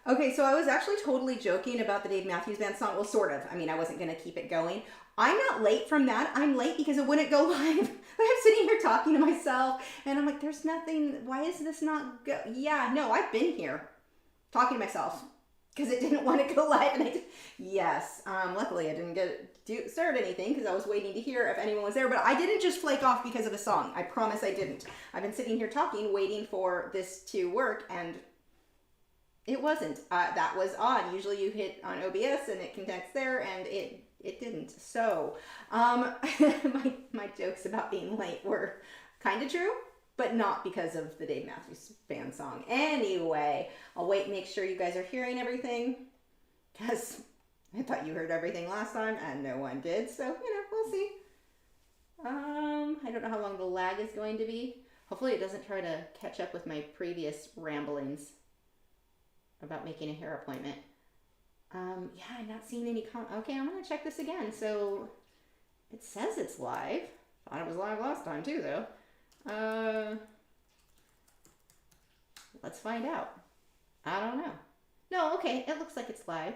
Okay, so I was actually totally joking about the Dave Matthews Band song. Well, sort of. I mean, I wasn't going to keep it going. I'm not late from that. I'm late because it wouldn't go live. I'm sitting here talking to myself, and I'm like, there's nothing. Why is this not go? Yeah, no, I've been here talking to myself because it didn't want to go live. And yes, luckily I didn't start anything because I was waiting to hear if anyone was there. But I didn't just flake off because of a song. I promise I didn't. I've been sitting here talking, waiting for this to work, and it wasn't. That was odd. Usually you hit on OBS and it contacts there, and it didn't. So my jokes about being late were kind of true, but not because of the Dave Matthews Band song. Anyway, I'll wait and make sure you guys are hearing everything, because I thought you heard everything last time and no one did. So, we'll see. I don't know how long the lag is going to be. Hopefully it doesn't try to catch up with my previous ramblings about making a hair appointment. Yeah, I'm not seeing any okay, I'm gonna check this again. So it says it's live. Thought it was live last time too, though. Let's find out. I don't know. No, okay, it looks like it's live.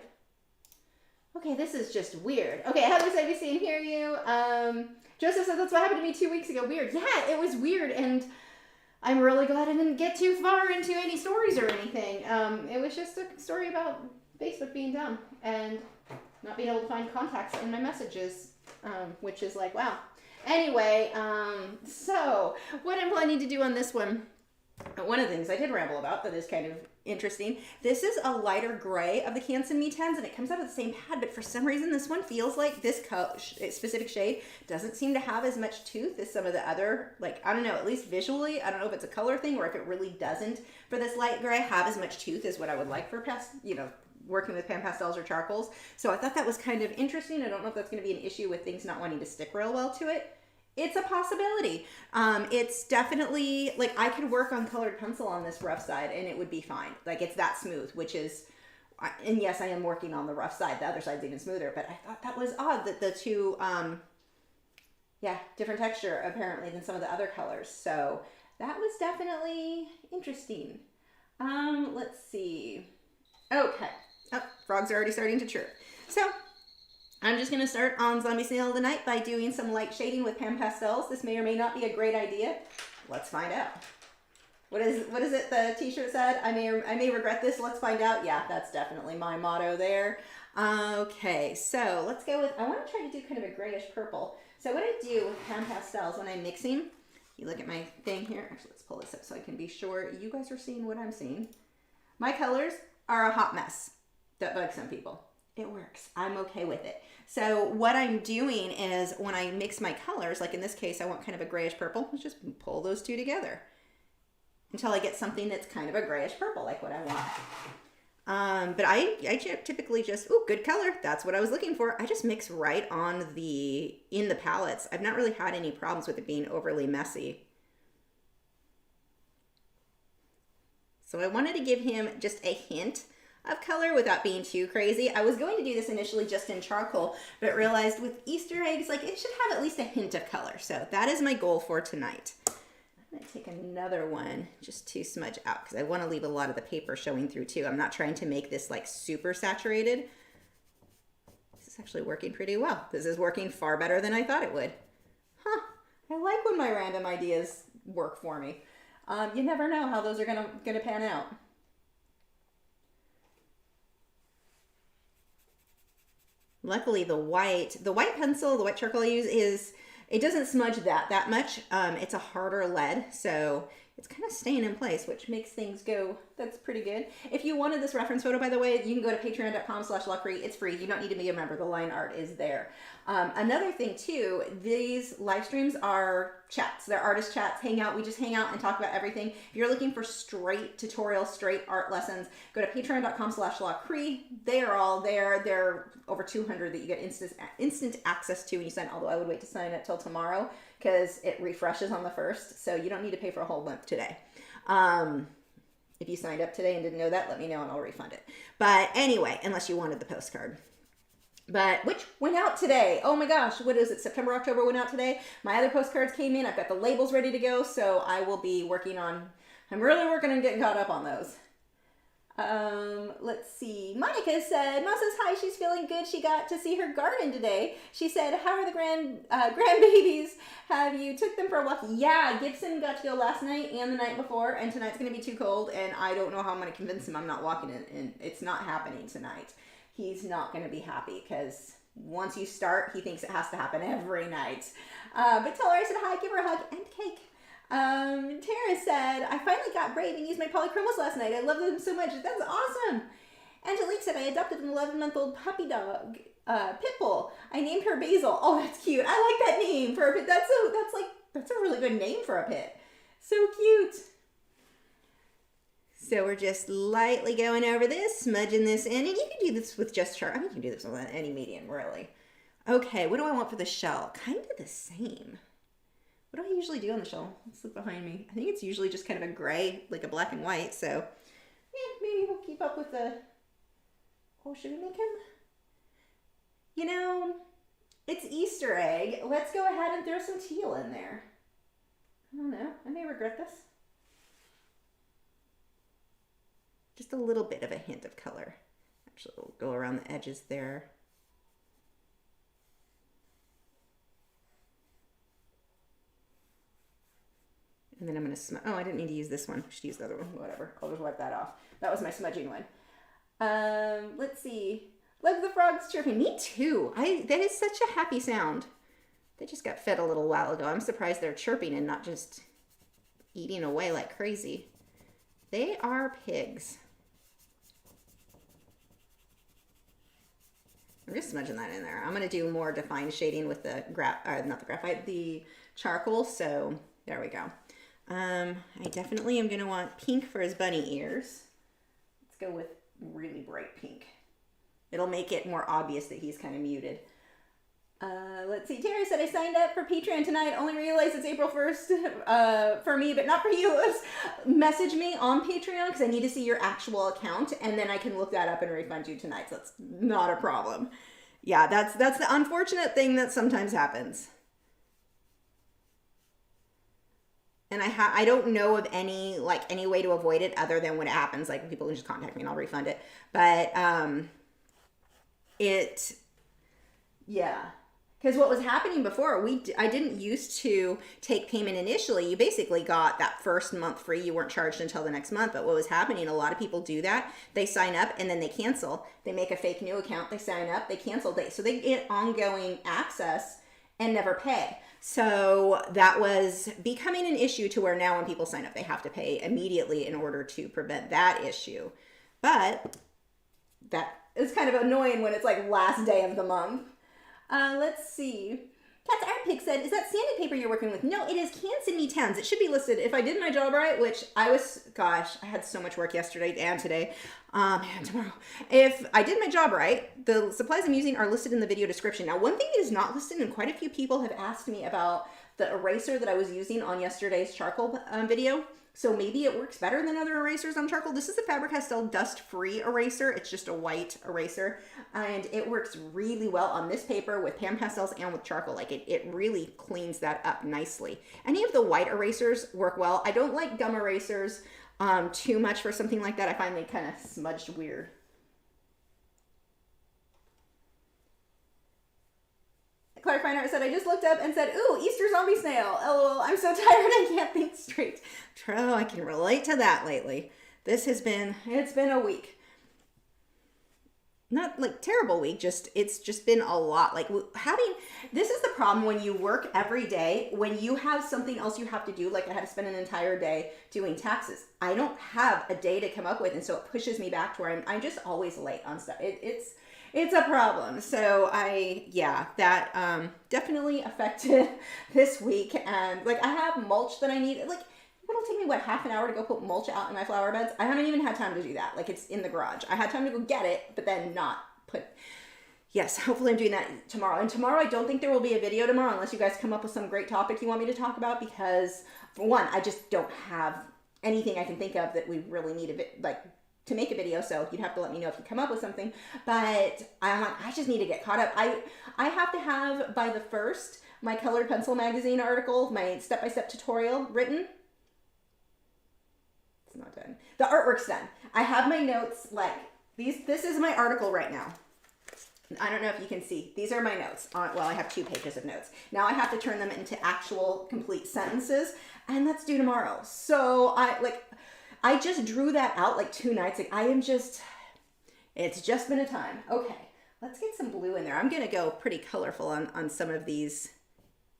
Okay, this is just weird. Okay, Heather said, "We see and hear you." Joseph said, "That's what happened to me 2 weeks ago." Weird. Yeah, it was weird, and I'm really glad I didn't get too far into any stories or anything. It was just a story about Facebook being dumb and not being able to find contacts in my messages, which is like, wow. Anyway, so what I'm planning to do on this one of the things I did ramble about that is kind of interesting. This is a lighter gray of the Canson Me 10s, and it comes out of the same pad, but for some reason this one feels like this specific shade doesn't seem to have as much tooth as some of the other, like, I don't know, at least visually, I don't know if it's a color thing or if it really doesn't, for this light gray, have as much tooth as what I would like for working with Pen Pastels or charcoals. So I thought that was kind of interesting. I don't know if that's going to be an issue with things not wanting to stick real well to it. It's a possibility. It's definitely, like, I could work on colored pencil on this rough side and it would be fine. Like, it's that smooth, which is, and yes, I am working on the rough side. The other side's even smoother, but I thought that was odd that the two, different texture apparently than some of the other colors. So that was definitely interesting. Let's see. Okay. Oh, frogs are already starting to chirp. So I'm just going to start on Zombie Snail tonight by doing some light shading with Pen Pastels. This may or may not be a great idea. Let's find out. What is it the t-shirt said? I may regret this. Let's find out. Yeah, that's definitely my motto there. Okay, so let's go with, I want to try to do kind of a grayish purple. So what I do with Pen Pastels when I'm mixing, you look at my thing here. Actually, let's pull this up so I can be sure you guys are seeing what I'm seeing. My colors are a hot mess. That bugs some people. It works. I'm okay with it. So what I'm doing is when I mix my colors, like in this case, I want kind of a grayish purple. Let's just pull those two together until I get something that's kind of a grayish purple, like what I want. But I typically just, good color. That's what I was looking for. I just mix right on in the palettes. I've not really had any problems with it being overly messy. So I wanted to give him just a hint of color without being too crazy. I was going to do this initially just in charcoal, but realized with Easter eggs, like, it should have at least a hint of color. So that is my goal for tonight. I'm gonna take another one just to smudge out because I want to leave a lot of the paper showing through too. I'm not trying to make this like super saturated. This is actually working pretty well. This is working far better than I thought it would. Huh, I like when my random ideas work for me. You never know how those are gonna pan out. Luckily, the white pencil, the white charcoal I use it doesn't smudge that much. It's a harder lead, so it's kind of staying in place, which makes things go, that's pretty good. If you wanted this reference photo, by the way, you can go to patreon.com/Lachri. It's free. You don't need to be a member. The line art is there. Another thing too, these live streams are chats. They're artist chats, hang out. We just hang out and talk about everything. If you're looking for straight tutorials, straight art lessons, go to patreon.com/Lachri. They are all there. There are over 200 that you get instant access to when you sign, although I would wait to sign up till tomorrow because it refreshes on the 1st. So you don't need to pay for a whole month today. If you signed up today and didn't know that, let me know and I'll refund it. But anyway, unless you wanted the postcard. But which went out today. Oh my gosh, what is it? September, October went out today. My other postcards came in. I've got the labels ready to go, so I will be working on, I'm really working on getting caught up on those. Let's see. Monica said, Mom says hi, she's feeling good. She got to see her garden today. She said, how are the grandbabies? Have you took them for a walk? Yeah, Gibson got to go last night and the night before, and tonight's going to be too cold, and I don't know how I'm going to convince him I'm not walking it, and it's not happening tonight. He's not going to be happy because once you start, he thinks it has to happen every night. But tell her I said hi, give her a hug, and cake. Tara said, I finally got brave and used my polychromos last night. I love them so much. That's awesome. Angelique said, I adopted an 11-month-old puppy dog, Pitbull. I named her Basil. Oh, that's cute. I like that name for a pit. That's a really good name for a pit. So cute. So we're just lightly going over this, smudging this in, and you can do this with just Sharpen. I mean, you can do this with any medium, really. Okay, what do I want for the shell? Kind of the same. What do I usually do on the shell? Let's look behind me. I think it's usually just kind of a gray, like a black and white. So, yeah, maybe we'll keep up with the... Oh, should we make him? You know, it's Easter egg. Let's go ahead and throw some teal in there. I don't know. I may regret this. Just a little bit of a hint of color. Actually, we'll go around the edges there. And then I'm going to smudge. Oh, I didn't need to use this one. I should use the other one. Whatever. I'll just wipe that off. That was my smudging one. Let's see. Love the frogs chirping. Me too. That is such a happy sound. They just got fed a little while ago. I'm surprised they're chirping and not just eating away like crazy. They are pigs. I'm just smudging that in there. I'm going to do more defined shading with the not the graphite, the charcoal. So there we go. I definitely am going to want pink for his bunny ears. Let's go with really bright pink. It'll make it more obvious that he's kind of muted. Let's see. Terry said, I signed up for Patreon tonight. Only realized it's April 1st for me, but not for you. Message me on Patreon because I need to see your actual account, and then I can look that up and refund you tonight. So that's not a problem. Yeah, that's the unfortunate thing that sometimes happens. And I don't know of any way to avoid it other than when it happens. Like, people can just contact me and I'll refund it. But yeah. Because what was happening before, I didn't used to take payment initially. You basically got that first month free. You weren't charged until the next month. But what was happening, a lot of people do that. They sign up and then they cancel. They make a fake new account. They sign up. They cancel. So they get ongoing access and never pay. So that was becoming an issue to where now when people sign up, they have to pay immediately in order to prevent that issue. But that is kind of annoying when it's like last day of the month. Let's see. Cat's Art Pig said, is that sanding paper you're working with? No, it is Can Send Me Tens. It should be listed. If I did my job right, which I had so much work yesterday and today, and tomorrow. If I did my job right, the supplies I'm using are listed in the video description. Now, one thing that is not listed, and quite a few people have asked me about the eraser that I was using on yesterday's charcoal video. So maybe it works better than other erasers on charcoal. This is the Faber-Castell dust-free eraser. It's just a white eraser, and it works really well on this paper with Pen Pastels and with charcoal. Like, it really cleans that up nicely. Any of the white erasers work well. I don't like gum erasers too much for something like that. I find they kind of smudged weird. Clark Fine Art said, I just looked up and said, ooh, Easter zombie snail. LOL, I'm so tired I can't think straight. True, I can relate to that lately. It's been a week. Not like terrible week, it's just been a lot. Like this is the problem when you work every day, when you have something else you have to do, like I had to spend an entire day doing taxes. I don't have a day to come up with, and so it pushes me back to where I'm just always late on stuff. It's a problem. So that definitely affected this week. And like, I have mulch that I need. Like, it'll take me half an hour to go put mulch out in my flower beds. I haven't even had time to do that. Like, it's in the garage. I had time to go get it, but then not put. Yes, hopefully I'm doing that tomorrow. And tomorrow, I don't think there will be a video tomorrow unless you guys come up with some great topic you want me to talk about, because for one, I just don't have anything I can think of that we really need to make a video, so you'd have to let me know if you come up with something. But I just need to get caught up. I have to have, by the 1st, my Colored Pencil magazine article, my step-by-step tutorial written. not done. The artwork's done. I have my notes, like, this is my article right now. I don't know if you can see. These are my notes. Well, I have 2 pages of notes. Now I have to turn them into actual complete sentences, and that's due tomorrow. So I just drew that out like 2 nights ago. It's just been a time. Okay, let's get some blue in there. I'm gonna go pretty colorful on some of these,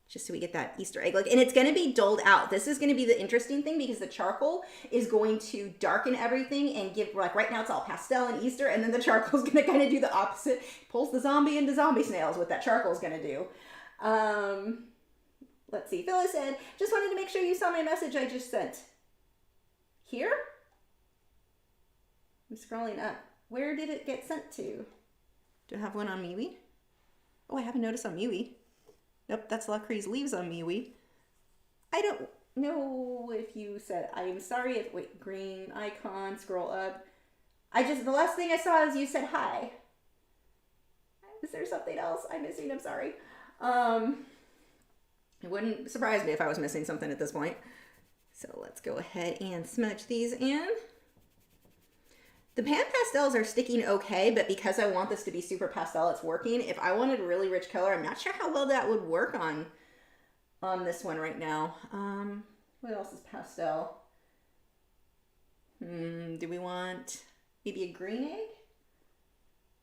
just so we get that Easter egg look. And it's gonna be dulled out. This is gonna be the interesting thing, because the charcoal is going to darken everything and give, like right now it's all pastel and Easter, and then the charcoal is gonna kind of do the opposite. Pulls the zombie into zombie snails, what that charcoal is gonna do. Let's see, Phyllis said, just wanted to make sure you saw my message I just sent. Here? I'm scrolling up. Where did it get sent to? Do I have one on MeWe? Oh, I have a notice on MeWe. Nope, that's Lacri's leaves on MeWe. I don't know if you said, I'm sorry if, wait, green icon, scroll up. The last thing I saw is you said hi. Is there something else I'm missing? I'm sorry. It wouldn't surprise me if I was missing something at this point. So let's go ahead and smudge these in. The Pen Pastels are sticking okay, but because I want this to be super pastel, it's working. If I wanted really rich color, I'm not sure how well that would work on this one right now. What else is pastel? Do we want maybe a green egg?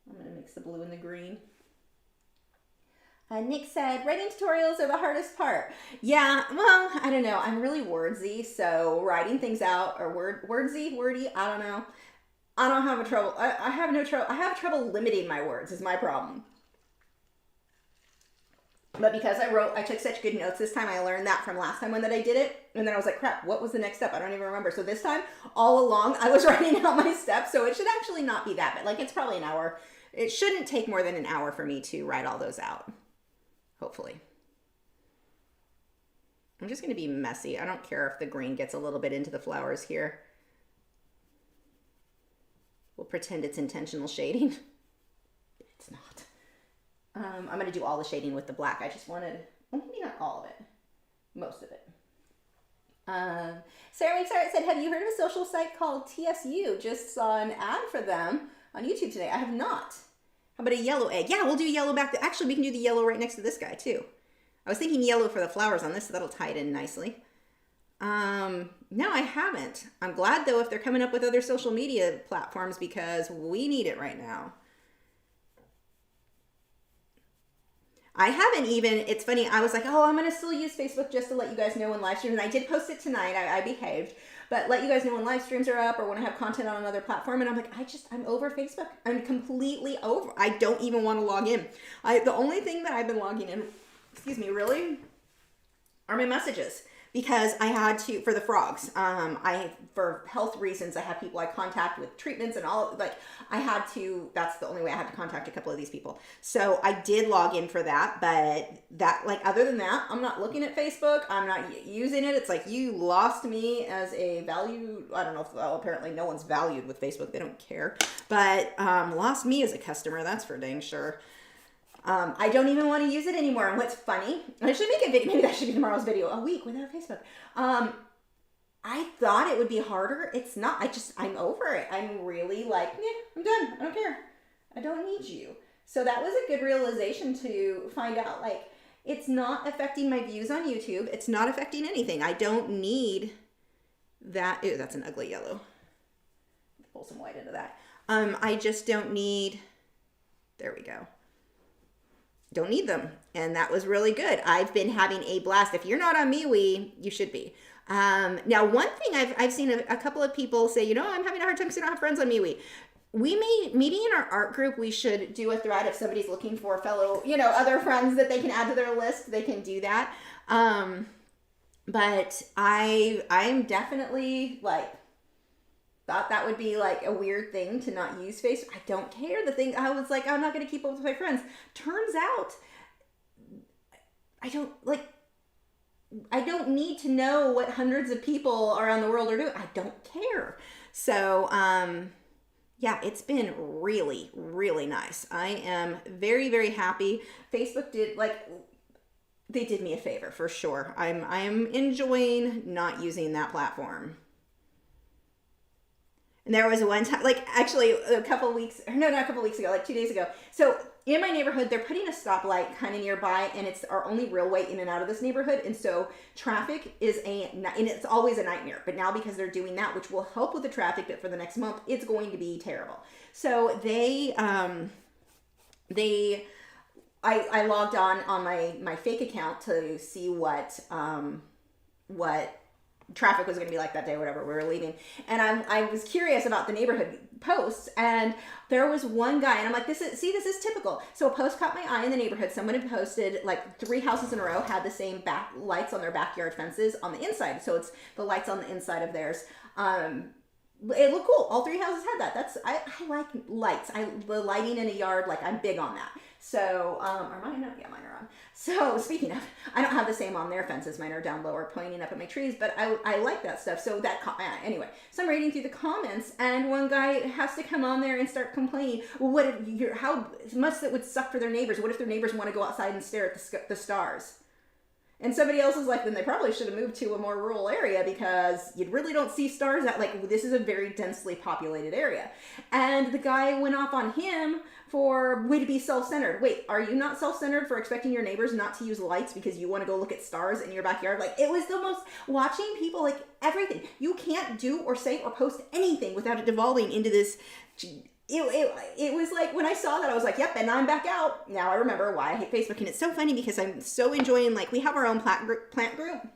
I'm gonna mix the blue and the green. Nick said, writing tutorials are the hardest part. Yeah, well, I don't know. I'm really wordsy, so writing things out, or wordy, I don't know. I don't have a trouble. I have no trouble. I have trouble limiting my words is my problem. But because I took such good notes this time, I learned that from last time when I did it. And then I was like, crap, what was the next step? I don't even remember. So this time, all along, I was writing out my steps. So it should actually not be that bad. Like, it's probably an hour. It shouldn't take more than an hour for me to write all those out. Hopefully. I'm just going to be messy. I don't care if the green gets a little bit into the flowers here. We'll pretend it's intentional shading. It's not. I'm going to do all the shading with the black. I just wanted, well, maybe not all of it. Most of it. Sarah Weeks said, have you heard of a social site called TSU? Just saw an ad for them on YouTube today. I have not. How about a yellow egg? Yeah, we'll do yellow back there. Actually, we can do the yellow right next to this guy too. I was thinking yellow for the flowers on this, so that'll tie it in nicely. No, I haven't. I'm glad though if they're coming up with other social media platforms, because we need it right now. I haven't even, it's funny, I was like, oh, I'm going to still use Facebook just to let you guys know when live streams, and I did post it tonight, I behaved, but let you guys know when live streams are up or when I have content on another platform, and I'm like, I'm over Facebook. I'm completely over. I don't even want to log in. The only thing that I've been logging in, really, are my messages. Because I had to, for the frogs, for health reasons, I have people I contact with treatments and all, like, I had to, that's the only way I had to contact a couple of these people. So I did log in for that, but that, like, other than that, I'm not looking at Facebook, I'm not using it. It's like, you lost me as a value, I don't know if, well, apparently no one's valued with Facebook, they don't care, but lost me as a customer, that's for dang sure. I don't even want to use it anymore. And what's funny, I should make a video, maybe that should be tomorrow's video, a week without Facebook. I thought it would be harder. It's not. I'm over it. I'm really like, I'm done. I don't care. I don't need you. So that was a good realization to find out, like, it's not affecting my views on YouTube. It's not affecting anything. I don't need that. Ew, that's an ugly yellow. Pull some white into that. I just don't need, there we go. Don't need them. And that was really good. I've been having a blast. If you're not on MeWe, you should be. Now, one thing I've seen a couple of people say, I'm having a hard time because I don't have friends on MeWe. Maybe in our art group, we should do a thread. If somebody's looking for fellow, other friends that they can add to their list, they can do that. But I'm definitely like, thought that would be like a weird thing to not use Facebook. I don't care. The thing, I was like, I'm not going to keep up with my friends. Turns out, I don't need to know what hundreds of people around the world are doing. I don't care. So, yeah, it's been really, really nice. I am very, very happy. Facebook they did me a favor for sure. I'm enjoying not using that platform. And there was one time, like actually a couple weeks, no, not a couple weeks ago, like 2 days ago. So in my neighborhood, they're putting a stoplight kind of nearby, and it's our only real way in and out of this neighborhood. And so traffic is and it's always a nightmare. But now because they're doing that, which will help with the traffic, but for the next month, it's going to be terrible. So I logged on my fake account to see what traffic was going to be like that day, whatever we were leaving. And I was curious about the neighborhood posts, and there was one guy, and I'm like, this is typical. So a post caught my eye in the neighborhood. Someone had posted like 3 houses in a row had the same back lights on their backyard fences on the inside. So it's the lights on the inside of theirs. It looked cool. All 3 houses had that. I like lights. The lighting in a yard, like I'm big on that. So, are mine up? Yeah, mine are on. So speaking of, I don't have the same on their fences. Mine are down lower pointing up at my trees, but I like that stuff. So that, anyway, so I'm reading through the comments, and one guy has to come on there and start complaining. Well, what if how much that would suck for their neighbors? What if their neighbors want to go outside and stare at the stars? And somebody else is like, then they probably should have moved to a more rural area because you really don't see stars at, like, this is a very densely populated area. And the guy went off on him for way to be self-centered. Wait, are you not self-centered for expecting your neighbors not to use lights because you want to go look at stars in your backyard? Like, it was the most, watching people, like, everything. You can't do or say or post anything without it devolving into this. It was like, when I saw that, I was like, yep, and I'm back out. Now I remember why I hate Facebook. And it's so funny because I'm so enjoying, like, we have our own plant group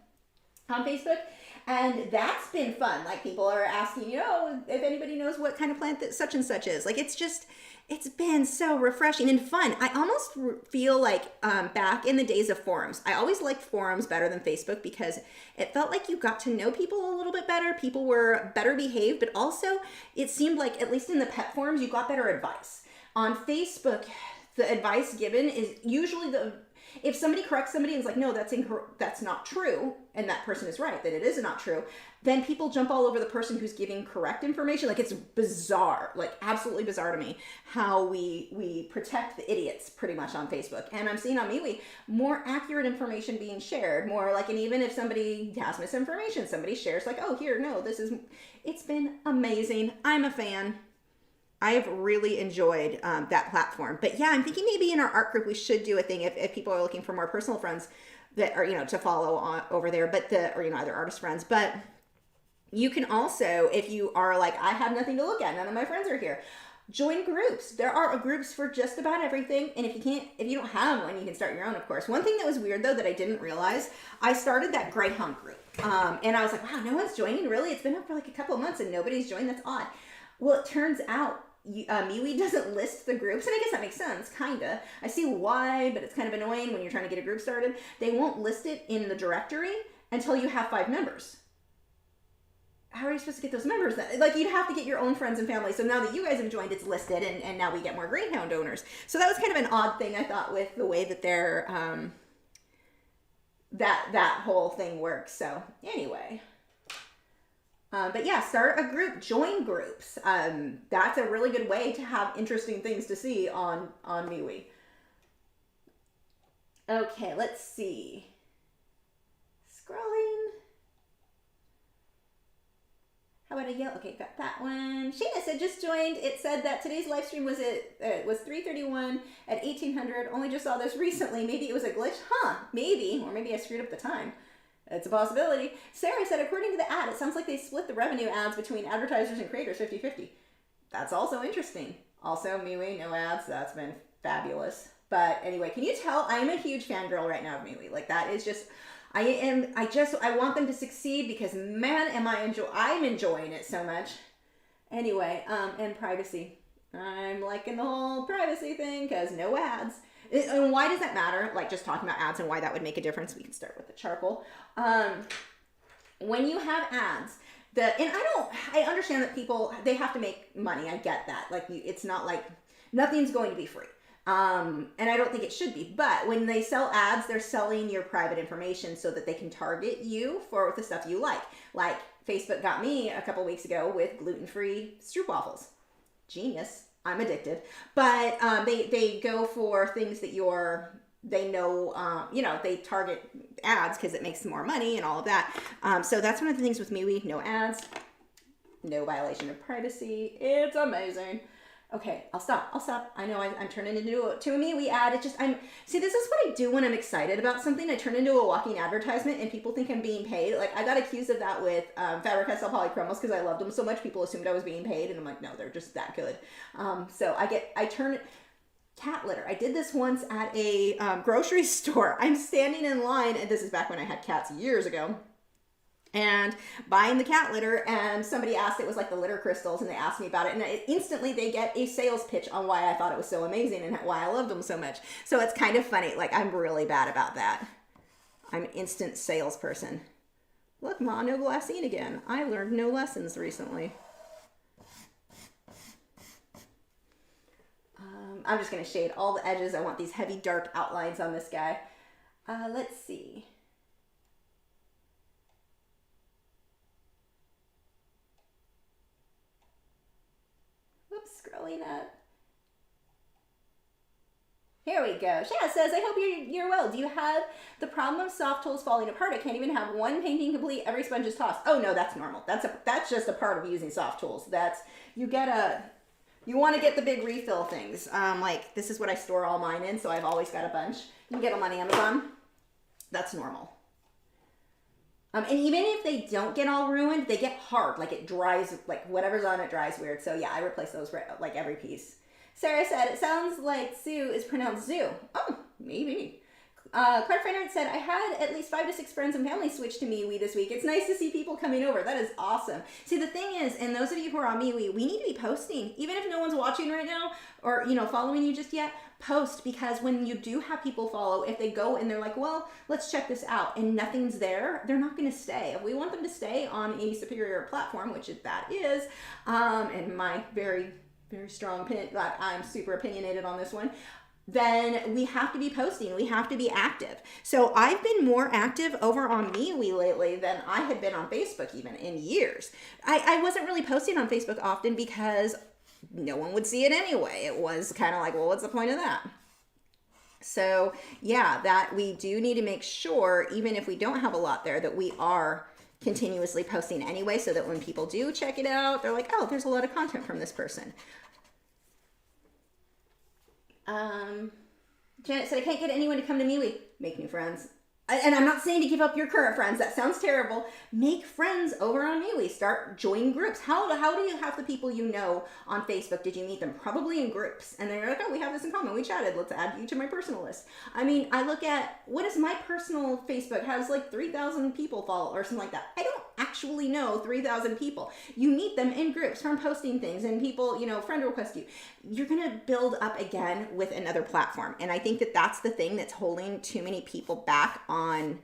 on Facebook, and that's been fun. Like, people are asking, if anybody knows what kind of plant that such and such is. Like, it's been so refreshing and fun. I almost feel like back in the days of forums. I always liked forums better than Facebook because it felt like you got to know people a little bit better. People were better behaved, but also it seemed like, at least in the pet forums, you got better advice. On Facebook, the advice given is usually if somebody corrects somebody and is like, no, that's not true, and that person is right, that it is not true, then people jump all over the person who's giving correct information. Like, it's bizarre, like absolutely bizarre to me how we protect the idiots pretty much on Facebook. And I'm seeing on MeWe more accurate information being shared, more like, and even if somebody has misinformation, somebody shares like, oh, here, no, it's been amazing. I'm a fan. I've really enjoyed that platform. But yeah, I'm thinking maybe in our art group we should do a thing if people are looking for more personal friends that are, to follow on over there, but other artist friends. But you can also, if you are like, I have nothing to look at, none of my friends are here, join groups. There are groups for just about everything. And if you don't have one, you can start your own, of course. One thing that was weird though that I didn't realize, I started that Greyhound group. And I was like, wow, no one's joining, really? It's been up for like a couple of months and nobody's joined. That's odd. Well, it turns out MeWe doesn't list the groups, and I guess that makes sense, kinda. I see why, but it's kind of annoying when you're trying to get a group started. They won't list it in the directory until you have 5 members. How are you supposed to get those members then? Like, you'd have to get your own friends and family. So now that you guys have joined, it's listed, and now we get more Greyhound owners. So that was kind of an odd thing, I thought, with the way that they're that whole thing works. So anyway. But yeah, start a group, join groups. That's a really good way to have interesting things to see on MeWe. Okay, let's see. Scrolling. How about a yellow? Okay, got that one. Shayna said just joined. It said that today's live stream was 3:31 at 1800. Only just saw this recently. Maybe it was a glitch. Maybe. Or maybe I screwed up the time. It's a possibility. Sarah said, according to the ad, it sounds like they split the revenue ads between advertisers and creators 50-50. That's also interesting. Also, MeWe, no ads. That's been fabulous. But anyway, can you tell I'm a huge fangirl right now of MeWe? Like, that is just, I want them to succeed because, man, I'm enjoying it so much. Anyway, and privacy. I'm liking the whole privacy thing because no ads. And why does that matter? Like, just talking about ads and why that would make a difference. We can start with the charcoal. When you have ads, I understand that people, they have to make money. I get that. Like, it's not like, nothing's going to be free. And I don't think it should be. But when they sell ads, they're selling your private information so that they can target you for the stuff you like. Like, Facebook got me a couple weeks ago with gluten-free stroopwafels. Genius. I'm addicted, but they go for things that they target ads because it makes more money and all of that. So that's one of the things with MeWe, no ads. No violation of privacy. It's amazing. Okay, I'll stop. I know I'm turning into a MeWe ad. It just, see, this is what I do when I'm excited about something. I turn into a walking advertisement and people think I'm being paid. Like, I got accused of that with Faber-Castell polychromos because I loved them so much. People assumed I was being paid, and I'm like, no, they're just that good. So I turn cat litter. I did this once at a grocery store. I'm standing in line, and this is back when I had cats years ago, and buying the cat litter, and somebody asked, it was like the litter crystals, and they asked me about it, and instantly they get a sales pitch on why I thought it was so amazing and why I loved them so much. So it's kind of funny. Like, I'm really bad about that. I'm an instant salesperson. Look, Ma, no glassine again. I learned no lessons recently. I'm just going to shade all the edges. I want these heavy dark outlines on this guy. Let's see. Scrolling up. Here we go. Shanna says, I hope you're well. Do you have the problem of soft tools falling apart? I can't even have one painting complete. Every sponge is tossed. Oh no, that's normal. That's just a part of using soft tools. You want to get the big refill things. Like, this is what I store all mine in, so I've always got a bunch. You can get them on Amazon. That's normal. And even if they don't get all ruined, they get hard. Like, it dries, like whatever's on it dries weird. So yeah, I replace those like every piece. Sarah said, it sounds like Sue is pronounced Zoo. Oh, maybe. Clark Feinert said, I had at least 5 to 6 friends and family switch to MeWe this week. It's nice to see people coming over. That is awesome. See, the thing is, and those of you who are on MeWe, we need to be posting. Even if no one's watching right now or, following you just yet, post, because when you do have people follow, if they go and they're like, well, let's check this out, and nothing's there, they're not going to stay. If we want them to stay on a superior platform, which that is, and my very, very strong opinion, like, I'm super opinionated on this one, then we have to be posting. We have to be active. So I've been more active over on MeWe lately than I had been on Facebook even in years. I wasn't really posting on Facebook often because no one would see it anyway. It was kind of like, well, what's the point of that? So yeah, that we do need to make sure, even if we don't have a lot there, that we are continuously posting anyway, so that when people do check it out, they're like, oh, there's a lot of content from this person. Janet said, I can't get anyone to come to MeWe. Make new friends. And I'm not saying to give up your current friends. That sounds terrible. Make friends over on MeWe. Start joining groups. How do you have the people you know on Facebook? Did you meet them? Probably in groups. And they're like, oh, we have this in common. We chatted. Let's add you to my personal list. I mean, I look at, what is my personal Facebook? Has like 3,000 people follow or something like that. I don't actually know 3,000 people. You meet them in groups from posting things, and people, friend request you. You're going to build up again with another platform. And I think that that's the thing that's holding too many people back on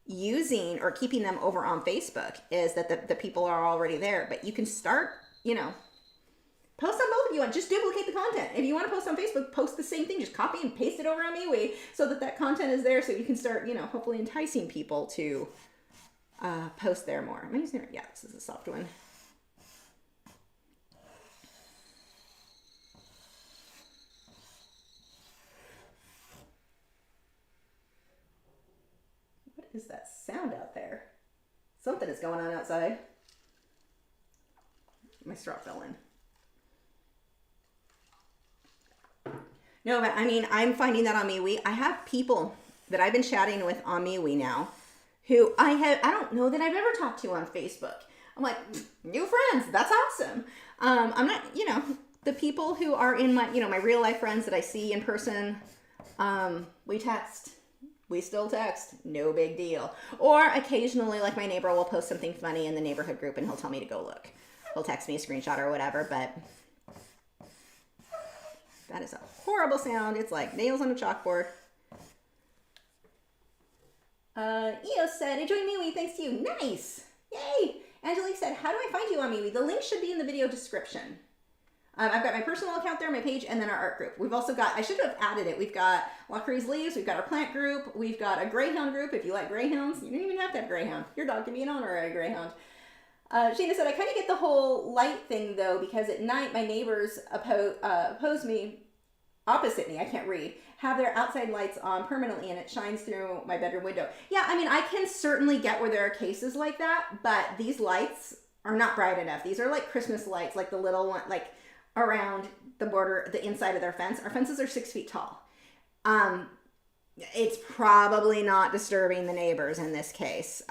using or keeping them over on Facebook, is that the people are already there. But you can start, post on both if you want. Just duplicate the content. If you want to post on Facebook, post the same thing. Just copy and paste it over on MeWe so that content is there, so you can start, hopefully enticing people to post there more. Am I using it? Yeah, this is a soft one. What is that sound out there? Something is going on outside. My straw fell in. No, but I mean, I'm finding that on MeWe. I have people that I've been chatting with on MeWe now who I don't know that I've ever talked to on Facebook. I'm like, new friends, that's awesome. I'm not, the people who are in my, my real life friends that I see in person, we text. We still text, no big deal. Or occasionally, like, my neighbor will post something funny in the neighborhood group and he'll tell me to go look. He'll text me a screenshot or whatever, but that is a horrible sound. It's like nails on a chalkboard. Eos said, enjoy MeWe, thanks to you. Nice! Yay! Angelique said, how do I find you on MeWe? The link should be in the video description. I've got my personal account there, my page, and then our art group. We've also got, I should have added it. We've got Lachri's Leaves, we've got our plant group, we've got a greyhound group. If you like greyhounds, you don't even have to have greyhound. Your dog can be an honorary greyhound. Sheena said, I kind of get the whole light thing though, because at night my neighbors oppose me, opposite me, I can't read, have their outside lights on permanently and it shines through my bedroom window. Yeah, I mean, I can certainly get where there are cases like that, but these lights are not bright enough. These are like Christmas lights, like the little one, like around the border, the inside of their fence. Our fences are 6 feet tall. It's probably not disturbing the neighbors in this case.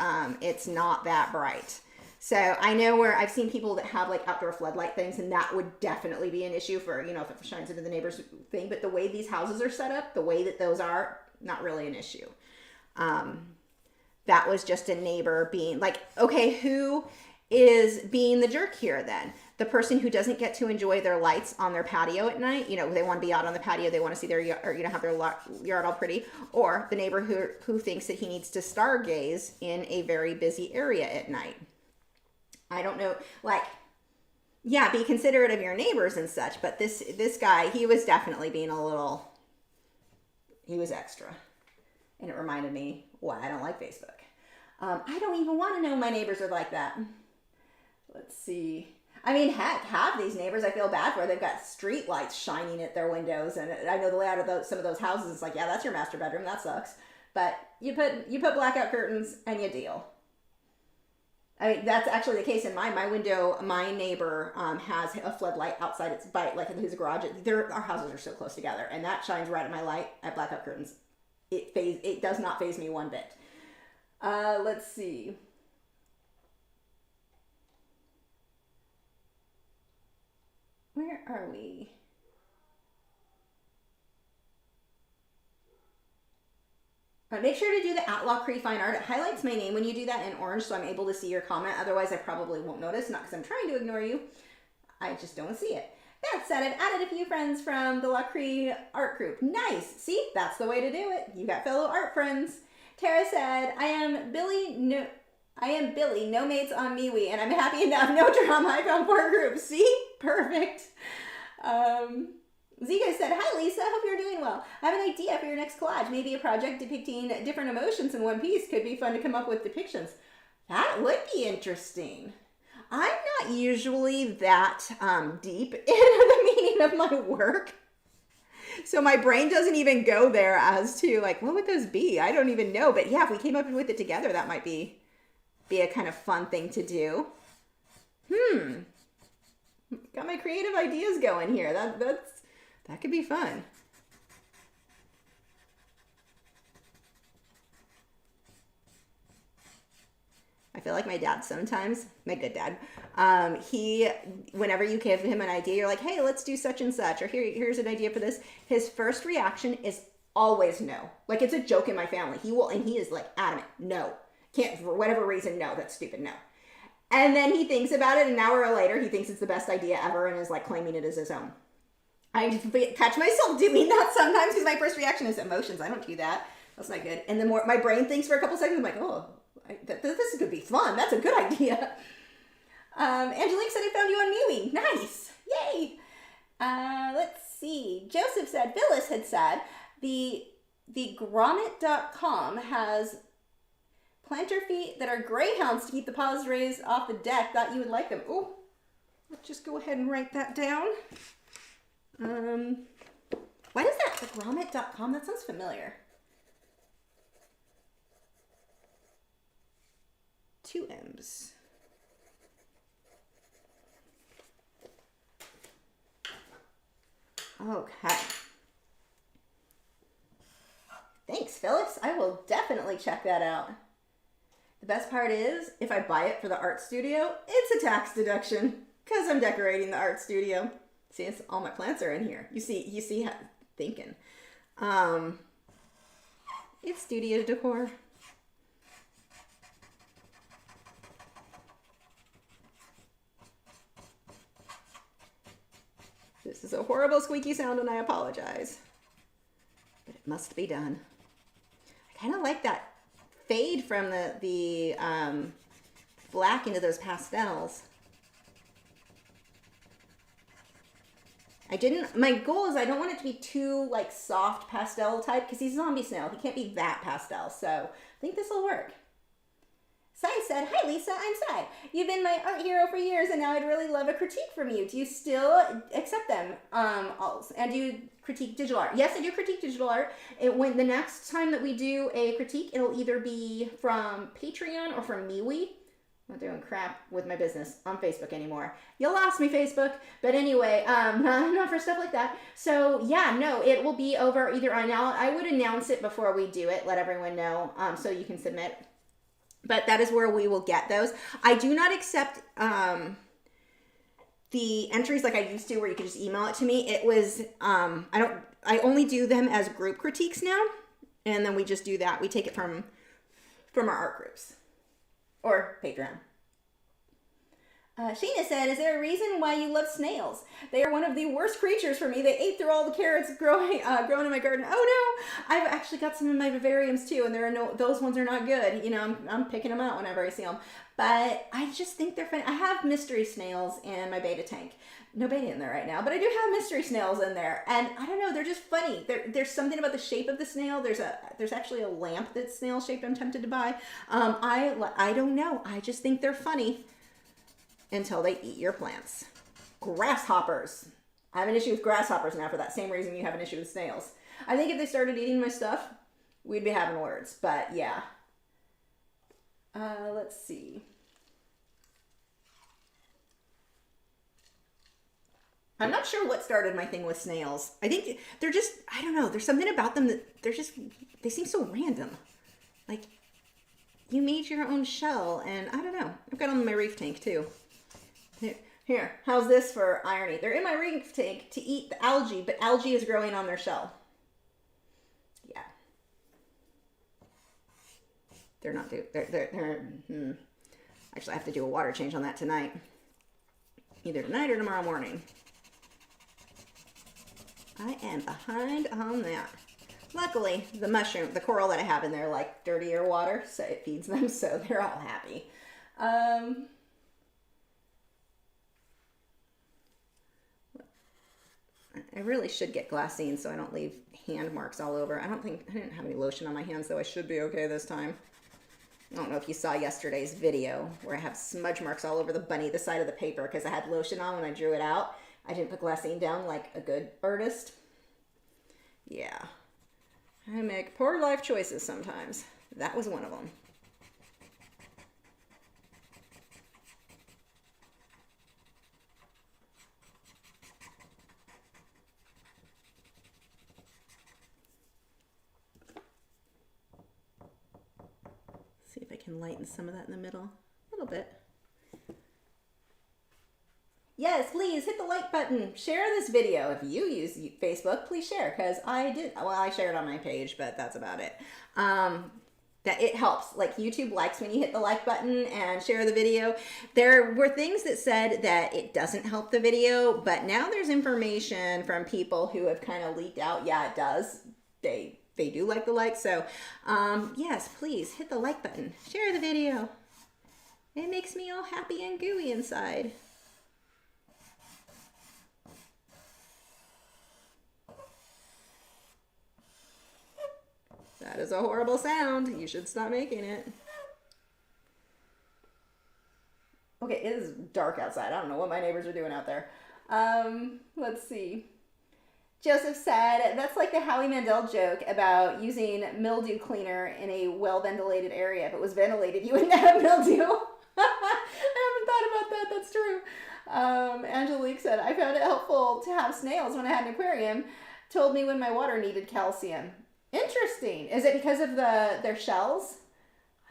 It's not that bright. So I know where I've seen people that have like outdoor floodlight things, and that would definitely be an issue for, you know, if it shines into the neighbor's thing. But the way these houses are set up, the way that those are, not really an issue. That was just a neighbor being like, okay, who is being the jerk here then? The person who doesn't get to enjoy their lights on their patio at night, you know, they want to be out on the patio, they want to see their yard, or, you know, have their yard all pretty, or the neighbor who thinks that he needs to stargaze in a very busy area at night. I don't know, like, yeah, be considerate of your neighbors and such, but this guy, he was definitely being a little, he was extra. And it reminded me why I don't like Facebook. I don't even want to know my neighbors are like that. Let's see. I mean, heck, half these neighbors I feel bad for. They've got street lights shining at their windows, and I know the layout of some of those houses. It's like, yeah, that's your master bedroom. That sucks. But you put blackout curtains and you deal. I mean, that's actually the case in my window. My neighbor has a floodlight outside its like in his garage. Our houses are so close together, and that shines right at my light. I have blackout curtains. It does not faze me one bit. Let's see. Where are we? Make sure to do the @Lachri fine art. It highlights my name when you do that in orange, so I'm able to see your comment. Otherwise, I probably won't notice. Not because I'm trying to ignore you. I just don't see it. That said, I've added a few friends from the Lachri art group. Nice. See, that's the way to do it. You got fellow art friends. Tara said, I am Billy, no mates on MeWe, and I'm happy enough. No drama. I found 4 groups. See? Perfect. Zika said, hi Lisa, hope you're doing well. I have an idea for your next collage. Maybe a project depicting different emotions in one piece. Could be fun to come up with depictions. That would be interesting. I'm not usually that deep into the meaning of my work. So my brain doesn't even go there as to like, what would those be? I don't even know. But yeah, if we came up with it together, that might be a kind of fun thing to do. Got my creative ideas going here. That could be fun. I feel like my dad sometimes, my good dad, whenever you give him an idea, you're like, hey, let's do such and such, or here's an idea for this. His first reaction is always no. Like it's a joke in my family. He is like adamant, no. Can't, for whatever reason, no, that's stupid, no. And then he thinks about it, and an hour later, he thinks it's the best idea ever and is like claiming it as his own. I just catch myself doing that sometimes because my first reaction is emotions. I don't do that. That's not good. And the more my brain thinks for a couple seconds, I'm like, oh, this could be fun. That's a good idea. Angelique said I found you on MeWe. Nice. Yay. Let's see. Joseph said, Phyllis had said, the grommet.com has planter feet that are greyhounds to keep the paws raised off the deck. Thought you would like them. Oh, let's just go ahead and write that down. What is that? The grommet.com? That sounds familiar. 2 M's. Okay. Thanks, Phyllis. I will definitely check that out. The best part is, if I buy it for the art studio, it's a tax deduction because I'm decorating the art studio. See, it's, all my plants are in here. You see how thinking. It's studio decor. This is a horrible squeaky sound and I apologize. But it must be done. I kind of like that fade from the black into those pastels. My goal is I don't want it to be too like soft pastel type because he's zombie snail. He can't be that pastel. So I think this will work. Sai said, hi Lisa, I'm Sai. You've been my art hero for years and now I'd really love a critique from you. Do you still accept them? And do you critique digital art? Yes, I do critique digital art. When the next time that we do a critique, it'll either be from Patreon or from MeWe. not doing crap with my business on Facebook anymore. You lost me, Facebook. But anyway, not for stuff like that. So yeah, no, it will be over either on now. I would announce it before we do it, let everyone know, so you can submit. But that is where we will get those. I do not accept the entries like I used to, where you could just email it to me. It was I only do them as group critiques now, and then we just do that. We take it from our art groups or Patreon. Sheena said, is there a reason why you love snails? They are one of the worst creatures for me. They ate through all the carrots growing in my garden. Oh no! I've actually got some in my vivariums too, and those ones are not good. You know, I'm picking them out whenever I see them. But I just think they're funny. I have mystery snails in my beta tank. No beta in there right now, but I do have mystery snails in there, and I don't know, they're just funny. There's something about the shape of the snail. There's actually a lamp that's snail shaped. I'm tempted to buy. I don't know. I just think they're funny. Until they eat your plants. Grasshoppers. I have an issue with grasshoppers now for that same reason you have an issue with snails. I think if they started eating my stuff, we'd be having words. But yeah. Let's see. I'm not sure what started my thing with snails. I think they're just, I don't know, there's something about them that they seem so random. Like, you made your own shell, and I don't know. I've got them in my reef tank too. Here, how's this for irony? They're in my reef tank to eat the algae, but algae is growing on their shell. Yeah. They're not Actually, I have to do a water change on that tonight. Either tonight or tomorrow morning. I am behind on that. Luckily, the coral that I have in there, like dirtier water, so it feeds them, so they're all happy. I really should get glassine so I don't leave hand marks all over. I didn't have any lotion on my hands, though. I should be okay this time. I don't know if you saw yesterday's video where I have smudge marks all over the side of the paper because I had lotion on when I drew it out. I didn't put glassine down like a good artist. Yeah. I make poor life choices sometimes. That was one of them. See if I can lighten some of that in the middle. A little bit. Yes, please hit the like button. Share this video. If you use Facebook, please share, because I shared on my page, but that's about it. That it helps. Like, YouTube likes when you hit the like button and share the video. There were things that said that it doesn't help the video, but now there's information from people who have kind of leaked out. Yeah, it does. They do like the like. So, yes, please hit the like button. Share the video. It makes me all happy and gooey inside. That is a horrible sound. You should stop making it. Okay, it is dark outside. I don't know what my neighbors are doing out there. Let's see. Joseph said, that's like the Howie Mandel joke about using mildew cleaner in a well-ventilated area. If it was ventilated, you wouldn't have mildew. I haven't thought about that. That's true. Angelique said, I found it helpful to have snails when I had an aquarium. Told me when my water needed calcium. Interesting. Is it because of their shells?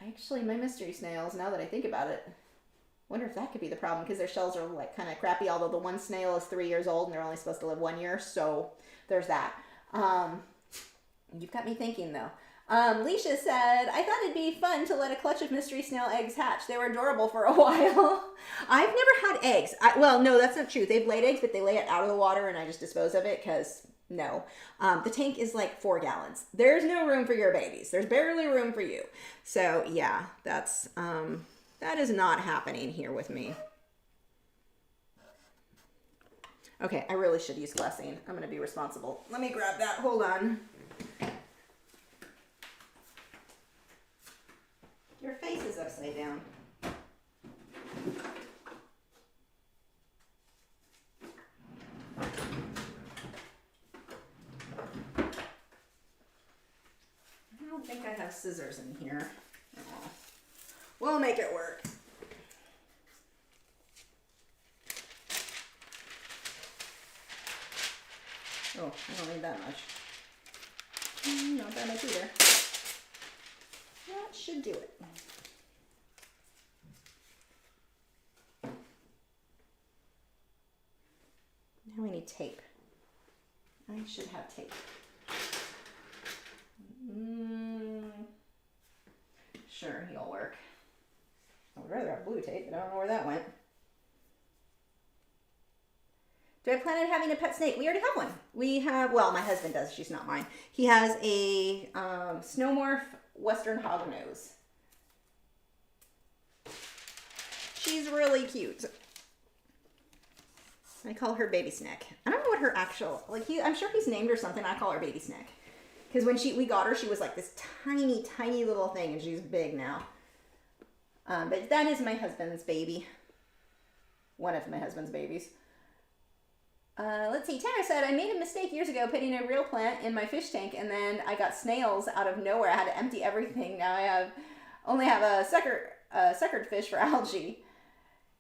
Actually, my mystery snails, now that I think about it, wonder if that could be the problem, because their shells are like kind of crappy, although the one snail is 3 years old and they're only supposed to live 1 year, so there's that. You've got me thinking, though. Leisha said, I thought it'd be fun to let a clutch of mystery snail eggs hatch. They were adorable for a while. I've never had eggs. Well, no, that's not true. They've laid eggs, but they lay it out of the water and I just dispose of it because... No. The tank is like 4 gallons. There's no room for your babies. There's barely room for you. So yeah, that is not happening here with me. Okay, I really should use glassine. I'm going to be responsible. Let me grab that. Hold on. Your face is upside down. I don't think I have scissors in here. Oh. We'll make it work. Oh, I don't need that much. Not that much either. That should do it. Now we need tape. I should have tape. Sure, he'll work. I would rather have blue tape, but I don't know where that went. Do I plan on having a pet snake? We already have one. We have, well, my husband does. She's not mine. He has a Snowmorph Western Hognose. She's really cute. I call her Baby Snack. I don't know what her actual, like, I'm sure he's named her something. I call her Baby Snack. Because when we got her, she was like this tiny, tiny little thing, and she's big now. But that is my husband's baby. One of my husband's babies. Let's see. Tara said, I made a mistake years ago putting a real plant in my fish tank, and then I got snails out of nowhere. I had to empty everything. Now I only have a suckered fish for algae.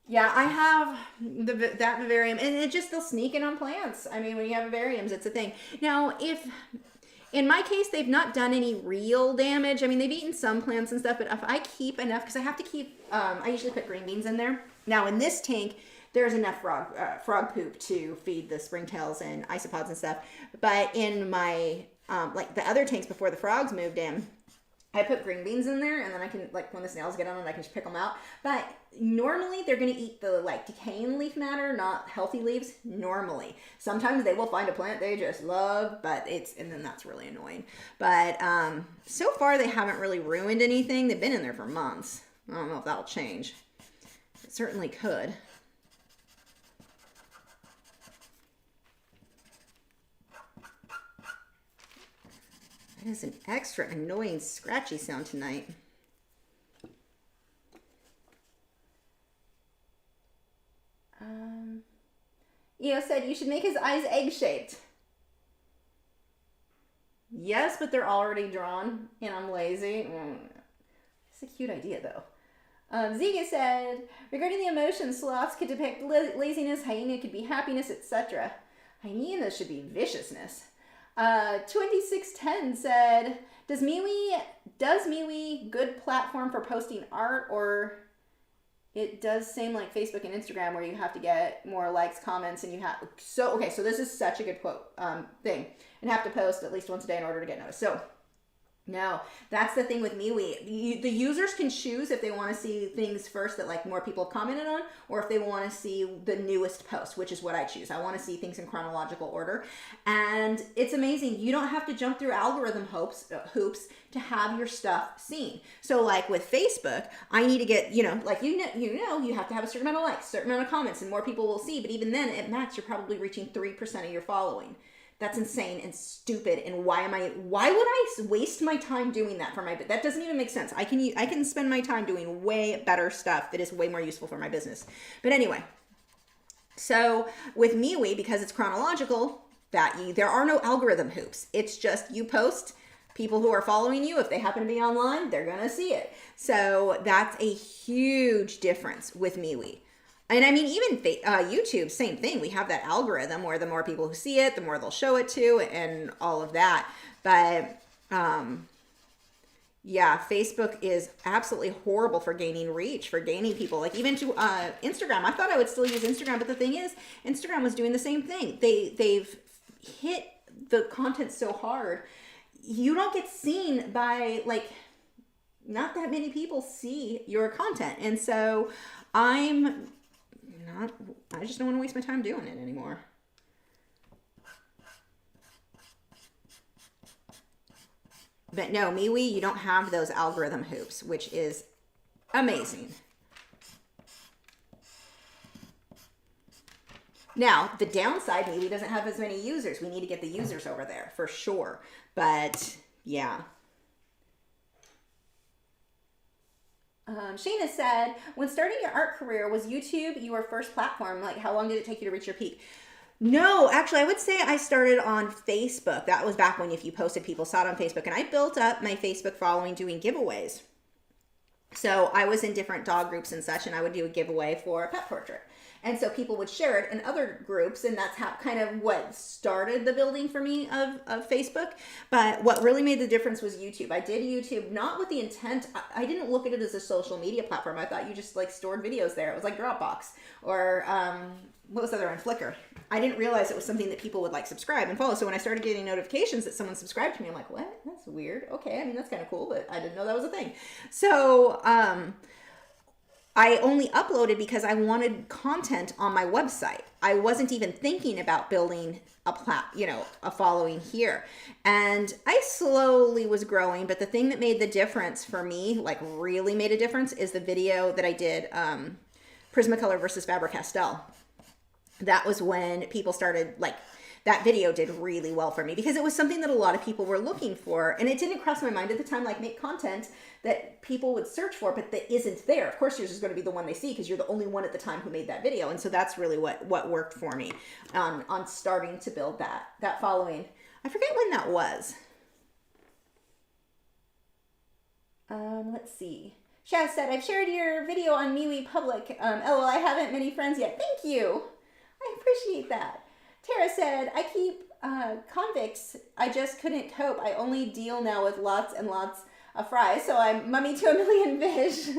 Yeah, I have that vivarium, and they'll sneak in on plants. I mean, when you have vivariums, it's a thing. Now, in my case, they've not done any real damage. I mean, they've eaten some plants and stuff, but if I keep enough, because I have to keep, I usually put green beans in there. Now, in this tank, there's enough frog poop to feed the springtails and isopods and stuff. But in my, like the other tanks before the frogs moved in, I put green beans in there, and then I can, like, when the snails get on it, I can just pick them out. But normally they're going to eat the, like, decaying leaf matter, not healthy leaves, normally. Sometimes they will find a plant they just love, and then that's really annoying. But so far they haven't really ruined anything. They've been in there for months. I don't know if that'll change. It certainly could. That is an extra annoying scratchy sound tonight. Eo said you should make his eyes egg-shaped. Yes, but they're already drawn, and I'm lazy. It's a cute idea, though. Ziga said, regarding the emotions, sloths could depict laziness, hyena could be happiness, etc. Hyenas should be viciousness. 2610 said, does MeWe good platform for posting art, or it does same like Facebook and Instagram where you have to get more likes, comments, and you have, so this is such a good quote, thing, and have to post at least once a day in order to get noticed. So no, that's the thing with MeWe. The users can choose if they want to see things first that like more people have commented on, or if they want to see the newest post, which is what I choose. I want to see things in chronological order, and it's amazing. You don't have to jump through algorithm hoops to have your stuff seen. So like with Facebook, I need to get, you have to have a certain amount of likes, certain amount of comments, and more people will see. But even then, at max, you're probably reaching 3% of your following. That's insane and stupid. And why would I waste my time doing that that doesn't even make sense. I can spend my time doing way better stuff that is way more useful for my business. But anyway, so with MeWe, because it's chronological, there are no algorithm hoops. It's just you post, people who are following you, if they happen to be online, they're going to see it. So that's a huge difference with MeWe. And I mean, even YouTube, same thing. We have that algorithm where the more people who see it, the more they'll show it to, and all of that. But yeah, Facebook is absolutely horrible for gaining reach, for gaining people. Like even to Instagram. I thought I would still use Instagram, but the thing is, Instagram was doing the same thing. They've hit the content so hard. You don't get seen by, like, not that many people see your content. And so I just don't want to waste my time doing it anymore. But no, MeWe, you don't have those algorithm hoops, which is amazing. Now, the downside, MeWe doesn't have as many users. We need to get the users over there for sure. But yeah. Shayna said, when starting your art career, was YouTube your first platform? Like, how long did it take you to reach your peak? No, actually, I would say I started on Facebook. That was back when if you posted, people saw it on Facebook. And I built up my Facebook following doing giveaways. So I was in different dog groups and such, and I would do a giveaway for a pet portrait. And so people would share it in other groups, and that's how kind of what started the building for me of Facebook. But what really made the difference was YouTube. I did YouTube not with the intent, I didn't look at it as a social media platform. I thought you just like stored videos there. It was like Dropbox or what was the other one? Flickr. I didn't realize it was something that people would like subscribe and follow. So when I started getting notifications that someone subscribed to me, I'm like, what? That's weird. Okay, I mean, that's kind of cool, but I didn't know that was a thing. So I only uploaded because I wanted content on my website. I wasn't even thinking about building a following here. And I slowly was growing, but the thing that made the difference for me, like really made a difference, is the video that I did, Prismacolor versus Faber-Castell. That was when people started, like, that video did really well for me because it was something that a lot of people were looking for. And it didn't cross my mind at the time, like, make content that people would search for, but that isn't there. Of course, yours is going to be the one they see because you're the only one at the time who made that video. And so that's really what worked for me on starting to build that following. I forget when that was. Let's see. Shaz said, I've shared your video on MeWe Public. LOL, I haven't many friends yet. Thank you. I appreciate that. Tara said, I keep convicts. I just couldn't cope. I only deal now with lots and lots of fries, so I'm mummy to a million fish.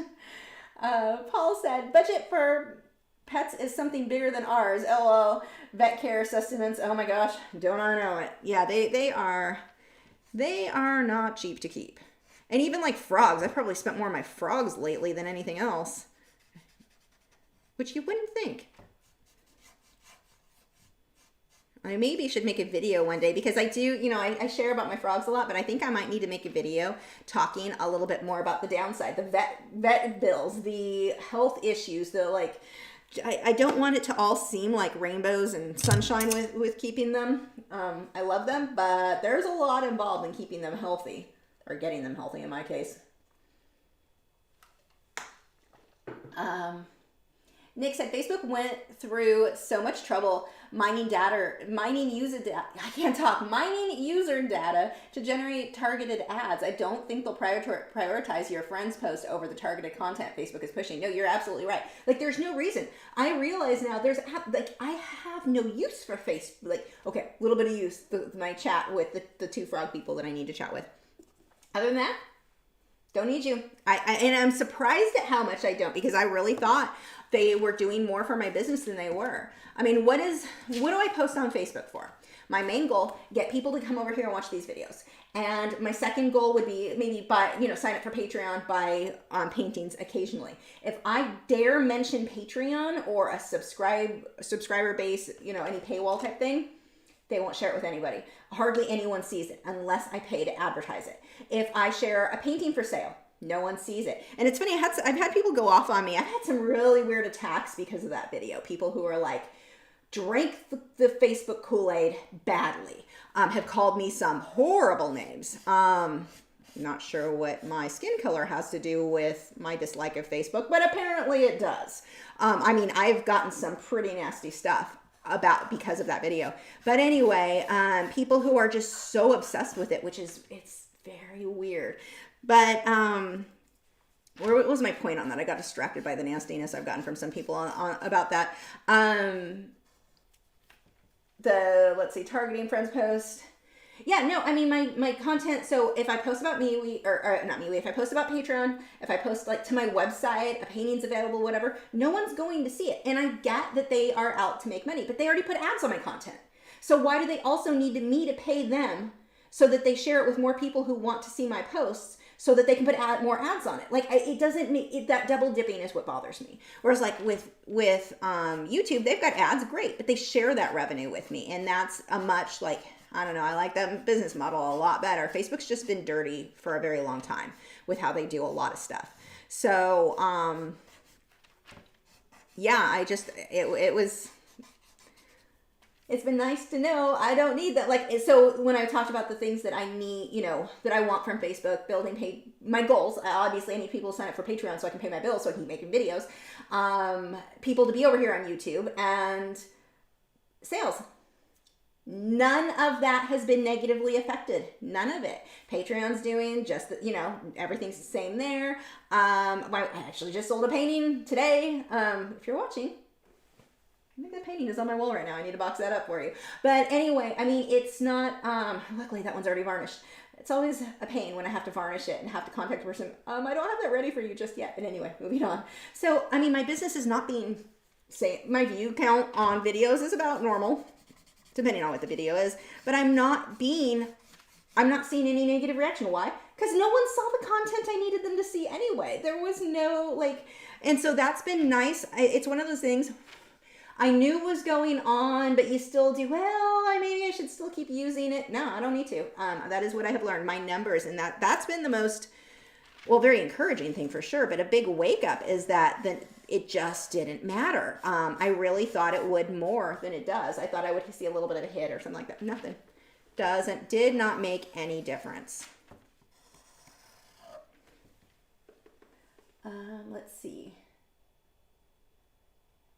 Paul said, budget for pets is something bigger than ours. LOL, vet care, sustenance. Oh my gosh, don't I know it. Yeah, they are not cheap to keep. And even like frogs, I've probably spent more on my frogs lately than anything else, which you wouldn't think. I maybe should make a video one day because I do, I share about my frogs a lot, but I think I might need to make a video talking a little bit more about the downside, the vet bills, the health issues, I don't want it to all seem like rainbows and sunshine with keeping them. I love them, but there's a lot involved in keeping them healthy, or getting them healthy in my case. Nick said, Facebook went through so much trouble mining user data to generate targeted ads. I don't think they'll prioritize your friend's post over the targeted content Facebook is pushing. No, you're absolutely right. Like, there's no reason. I realize now I have no use for Facebook. Like, okay, a little bit of use, my chat with the two frog people that I need to chat with. Other than that, don't need you. And I'm surprised at how much I don't, because I really thought they were doing more for my business than they were. I mean, what do I post on Facebook for? My main goal, get people to come over here and watch these videos. And my second goal would be maybe sign up for Patreon, buy paintings occasionally. If I dare mention Patreon or a subscriber base, any paywall type thing, they won't share it with anybody. Hardly anyone sees it unless I pay to advertise it. If I share a painting for sale, no one sees it. And it's funny, I've had people go off on me. I've had some really weird attacks because of that video. People who are like, drank the Facebook Kool-Aid badly, have called me some horrible names. Not sure what my skin color has to do with my dislike of Facebook, but apparently it does. I've gotten some pretty nasty stuff because of that video. But anyway, people who are just so obsessed with it, it's very weird. But what was my point on that? I got distracted by the nastiness I've gotten from some people about that. Let's see, targeting friends post. Yeah, no, my content, so if I post about MeWe, or not MeWe, if I post about Patreon, if I post to my website, a painting's available, whatever, no one's going to see it. And I get that they are out to make money, but they already put ads on my content. So why do they also need me to pay them so that they share it with more people who want to see my posts so that they can put more ads on it? Like, it doesn't make it, that double dipping is what bothers me. Whereas like with YouTube, they've got ads, great, but they share that revenue with me. And that's a much I don't know, I like that business model a lot better. Facebook's just been dirty for a very long time with how they do a lot of stuff. So, yeah, it's been nice to know I don't need that. So when I talked about the things that I need, that I want from Facebook, building my goals, obviously I need people to sign up for Patreon so I can pay my bills so I can keep making videos, people to be over here on YouTube, and sales. None of that has been negatively affected. None of it. Patreon's doing just, everything's the same there. I actually just sold a painting today. If you're watching, I think that painting is on my wall right now. I need to box that up for you. But anyway, I mean, it's not, luckily that one's already varnished. It's always a pain when I have to varnish it and have to contact a person. I don't have that ready for you just yet. But anyway, moving on. So, I mean, my business is not being, say, my view count on videos is about normal, depending on what the video is. But I'm not seeing any negative reaction. Why? Because no one saw the content I needed them to see anyway. There was no, like, and so that's been nice. It's one of those things I knew was going on, but you still do, well, maybe I should still keep using it. No, I don't need to. That is what I have learned, my numbers, and that's been the most, well, very encouraging thing for sure, but a big wake up is that it just didn't matter. I really thought it would more than it does. I thought I would see a little bit of a hit or something like that. Nothing. Did not make any difference. Let's see.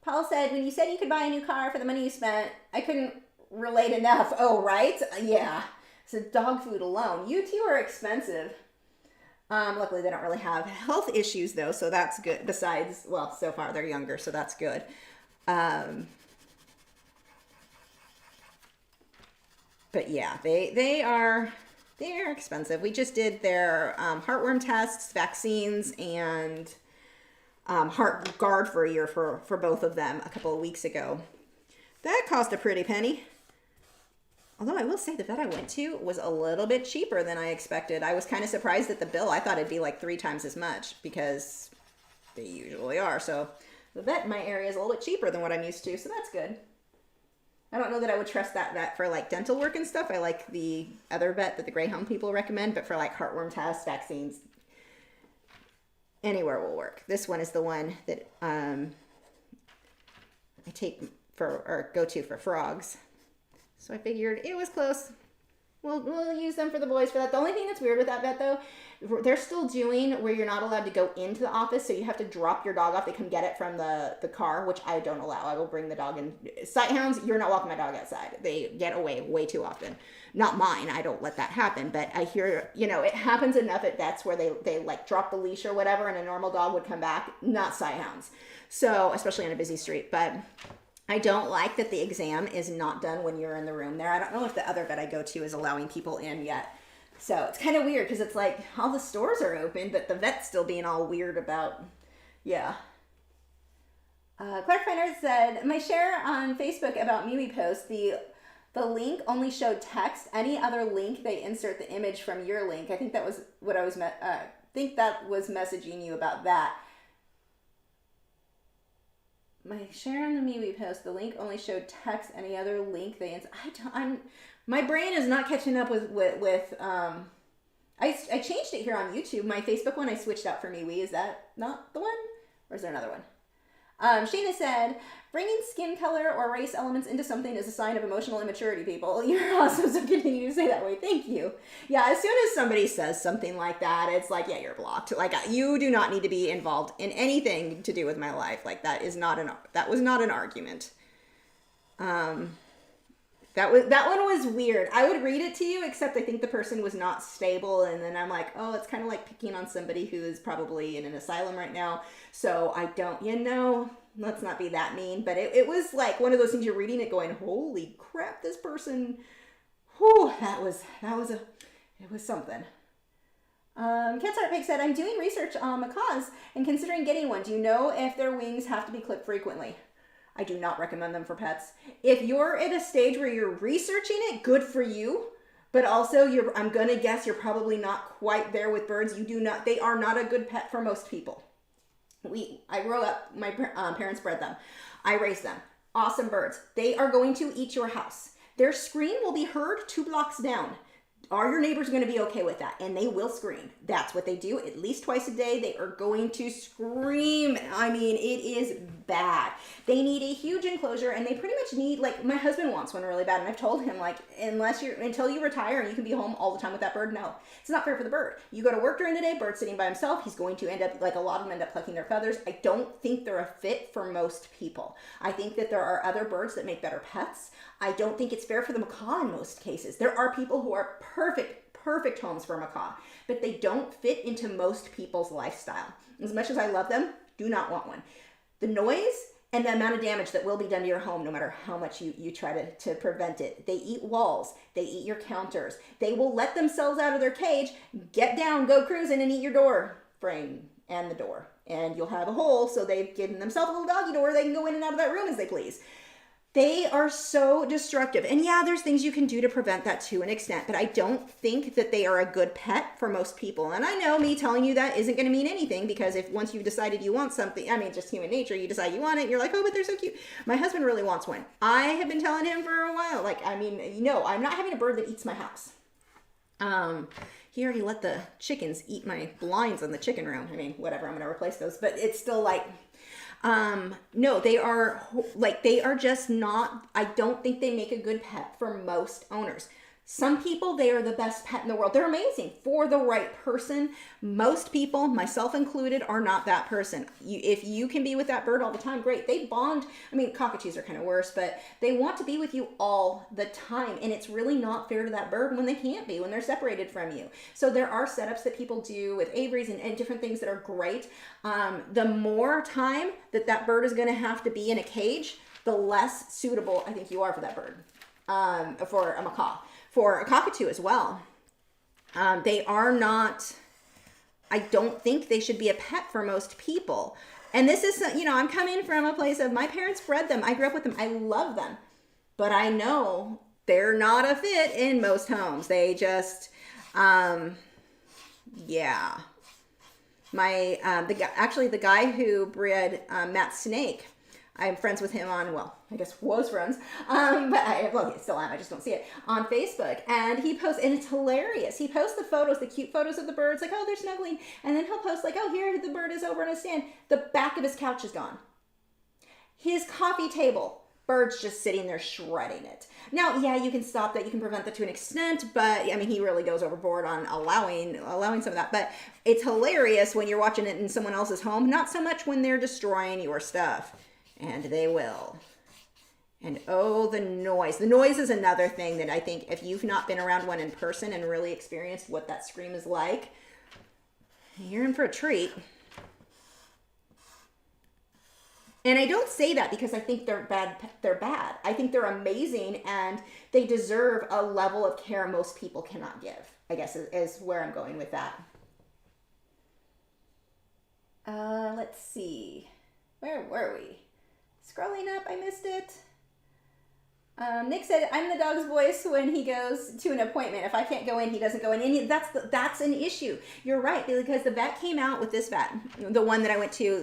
Paul said, when you said you could buy a new car for the money you spent, I couldn't relate enough. Oh, right? Yeah. So dog food alone. You two are expensive. Luckily, they don't really have health issues, though, so that's good. Besides, well, so far they're younger, so that's good. But yeah, they are expensive. We just did their heartworm tests, vaccines, and heart guard for a year for both of them a couple of weeks ago. That cost a pretty penny. Although I will say the vet I went to was a little bit cheaper than I expected. I was kind of surprised at the bill. I thought it'd be like 3 times as much because they usually are. So the vet in my area is a little bit cheaper than what I'm used to. So that's good. I don't know that I would trust that vet for like dental work and stuff. I like the other vet that the Greyhound people recommend, but for like heartworm tests, vaccines, anywhere will work. This one is the one that I take for, or go to for frogs. So I figured it was close. We'll use them for the boys for that. The only thing that's weird with that vet, though, they're still doing where you're not allowed to go into the office, so you have to drop your dog off. They come get it from the car, which I don't allow. I will bring the dog in. Sight hounds, you're not walking my dog outside. They get away way too often. Not mine. I don't let that happen. But I hear, it happens enough at vets where they like drop the leash or whatever, and a normal dog would come back. Not sight hounds. So, especially on a busy street. But I don't like that the exam is not done when you're in the room there. I don't know if the other vet I go to is allowing people in yet. So it's kind of weird because it's like all the stores are open, but the vet's still being all weird about, yeah. Clark Finer said, my share on Facebook about MeWe post, the link only showed text. Any other link, they insert the image from your link. I think that was what I was, think that was messaging you about that. My share on the MeWe post, the link only showed text. Any other link they my brain is not catching up with I changed it here on YouTube. My Facebook one I switched out for MeWe. Is that not the one? Or is there another one? Shayna said, bringing skin color or race elements into something is a sign of emotional immaturity, people. You're awesome, so continue to say that way. Thank you. Yeah, as soon as somebody says something like that, it's like, yeah, you're blocked. Like, you do not need to be involved in anything to do with my life. Like, that was not an argument. That one was weird. I would read it to you, except I think the person was not stable, and then I'm like, oh, it's kind of like picking on somebody who is probably in an asylum right now, so I don't, let's not be that mean, but it was like one of those things you're reading it going, holy crap, this person, whew, it was something. Cat's Art Pig said, I'm doing research on macaws and considering getting one. Do you know if their wings have to be clipped frequently? I do not recommend them for pets. If you're at a stage where you're researching it, good for you. But also, I'm going to guess you're probably not quite there with birds. They are not a good pet for most people. I grew up, my parents bred them. I raised them. Awesome birds. They are going to eat your house. Their scream will be heard 2 blocks down. Are your neighbors going to be okay with that? And they will scream. That's what they do at least twice a day. They are going to scream. I mean, it is bad. They need a huge enclosure, and they pretty much need, like, my husband wants one really bad, and I've told him, like, until you retire and you can be home all the time with that bird, no. It's not fair for the bird. You go to work during the day, bird's sitting by himself, he's going to end up, like a lot of them end up plucking their feathers. I don't think they're a fit for most people. I think that there are other birds that make better pets. I don't think it's fair for the macaw in most cases. There are people who are perfect homes for a macaw, but they don't fit into most people's lifestyle. As much as I love them, do not want one. The noise and the amount of damage that will be done to your home no matter how much you try to prevent it. They eat walls. They eat your counters. They will let themselves out of their cage, get down, go cruising, and eat your door frame and the door. And you'll have a hole, so they've given themselves a little doggy door. They can go in and out of that room as they please. They are so destructive. And yeah, there's things you can do to prevent that to an extent, but I don't think that they are a good pet for most people. And I know me telling you that isn't going to mean anything, because if once you've decided you want something, I mean, just human nature, you decide you want it, and you're like, oh, but they're so cute. My husband really wants one. I have been telling him for a while, like, I mean, I'm not having a bird that eats my house. He already let the chickens eat my blinds in the chicken room. I mean, whatever, I'm going to replace those, but it's still like, no, they are just not, I don't think they make a good pet for most owners. Some people, they are the best pet in the world. They're amazing for the right person. Most people, myself included, are not that person. If you can be with that bird all the time, great. They bond. I mean, cockatoos are kind of worse, but they want to be with you all the time. And it's really not fair to that bird when they can't be, when they're separated from you. So there are setups that people do with aviaries and different things that are great. The more time that bird is going to have to be in a cage, the less suitable I think you are for that bird, for a macaw. For a cockatoo as well. They are not, I don't think they should be a pet for most people. And this is, I'm coming from a place of my parents bred them. I grew up with them. I love them. But I know they're not a fit in most homes. They just, yeah. The guy who bred Matt Snake, I'm friends with him on, well, I guess was friends, but still am, I just don't see it, on Facebook. And he posts, and it's hilarious. He posts the photos, the cute photos of the birds, like, oh, they're snuggling. And then he'll post like, oh, here the bird is over on a stand. The back of his couch is gone. His coffee table, birds just sitting there shredding it. Now, yeah, you can stop that. You can prevent that to an extent, but I mean, he really goes overboard on allowing some of that. But it's hilarious when you're watching it in someone else's home, not so much when they're destroying your stuff. And they will. And oh, the noise. The noise is another thing that I think if you've not been around one in person and really experienced what that scream is like, you're in for a treat. And I don't say that because I think they're bad. I think they're amazing, and they deserve a level of care most people cannot give, I guess is where I'm going with that. Let's see. Where were we? Scrolling up, I missed it. Nick said, I'm the dog's voice when he goes to an appointment. If I can't go in, he doesn't go in. And that's an issue. You're right, because the vet came out with this vet, the one that I went to,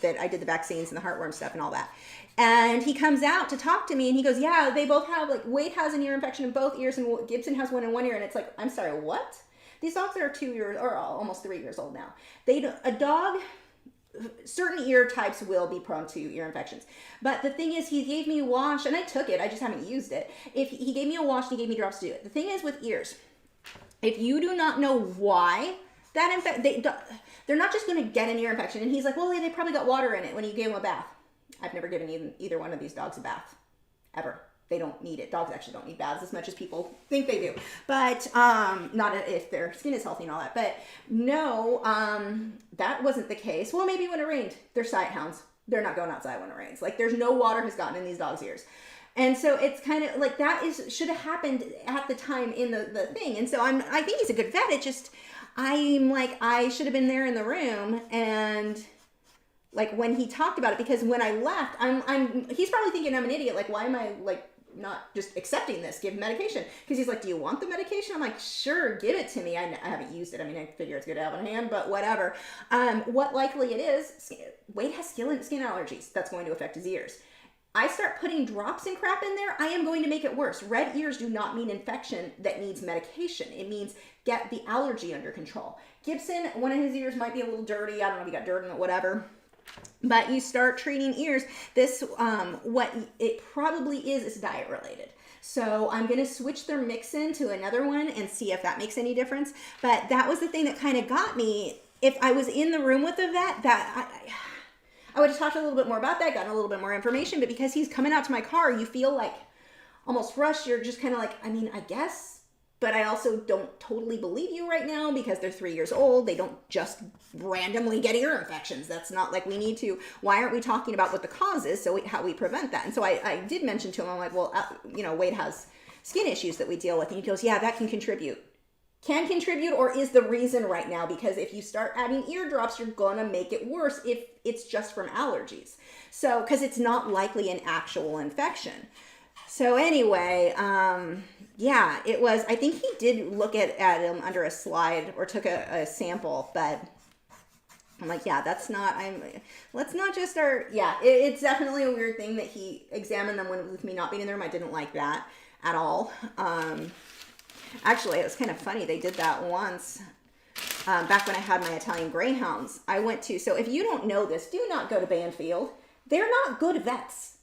that I did the vaccines and the heartworm stuff and all that. And he comes out to talk to me, and he goes, yeah, they both have, like, Wade has an ear infection in both ears, and Gibson has one in one ear. And it's like, I'm sorry, what? These dogs are 2 years, or almost 3 years old now. A dog... Certain ear types will be prone to ear infections. But the thing is, he gave me a wash, and I took it. I just haven't used it. If he gave me a wash, and he gave me drops to do it. The thing is with ears, if you do not know why that they're not just going to get an ear infection. And he's like, well, they probably got water in it when you gave him a bath. I've never given either one of these dogs a bath, ever. They don't need it. Dogs actually don't need baths as much as people think they do. But not if their skin is healthy and all that. But no, that wasn't the case. Well, maybe when it rained. They're sight hounds. They're not going outside when it rains. Like, there's no water has gotten in these dogs' ears. And so it's kind of like that should have happened at the time in the thing. And so I think he's a good vet. It just, I'm like, I should have been there in the room, and like when he talked about it, because when I left, he's probably thinking I'm an idiot. Like, why am I like not just accepting this, give medication? Because he's like, do you want the medication? I'm like, sure, give it to me. I haven't used it. I mean, I figure it's good to have on hand, but whatever. What likely it is, Wade has skin allergies. That's going to affect his ears. I start putting drops and crap in there, I am going to make it worse. Red ears do not mean infection that needs medication. It means get the allergy under control. Gibson, one of his ears might be a little dirty. I don't know if he got dirt in it, whatever. But you start treating ears. This, what it probably is diet related. So I'm going to switch their mix-in to another one and see if that makes any difference. But that was the thing that kind of got me. If I was in the room with the vet, I would have talked a little bit more about that, gotten a little bit more information. But because he's coming out to my car, you feel like almost rushed. You're just kind of like, I mean, I guess but I also don't totally believe you right now because they're 3 years old. They don't just randomly get ear infections. That's not like we need to. Why aren't we talking about what the cause is, so how we prevent that? And so I did mention to him, I'm like, well, Wade has skin issues that we deal with. And he goes, yeah, that can contribute. Can contribute, or is the reason right now, because if you start adding eardrops, you're gonna make it worse if it's just from allergies. So, because it's not likely an actual infection. So anyway, yeah, it was, I think he did look at him under a slide or took a sample, but I'm like, yeah, let's not just it's definitely a weird thing that he examined them with me not being in the room. I didn't like that at all. Actually, it was kind of funny. They did that once, back when I had my Italian Greyhounds. I went to, so if you don't know this, do not go to Banfield. They're not good vets.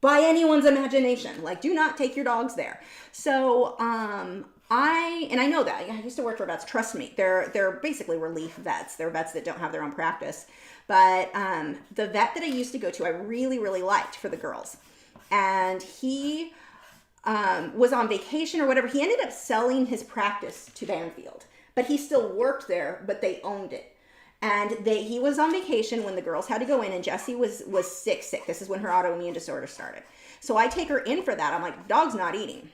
By anyone's imagination. Like, do not take your dogs there. So, I know that. I used to work for vets. Trust me. They're basically relief vets. They're vets that don't have their own practice. But the vet that I used to go to, I really, really liked for the girls. And he was on vacation or whatever. He ended up selling his practice to Banfield. But he still worked there, but they owned it. And he was on vacation when the girls had to go in, and Jessie was sick. This is when her autoimmune disorder started. So I take her in for that. I'm like, dog's not eating.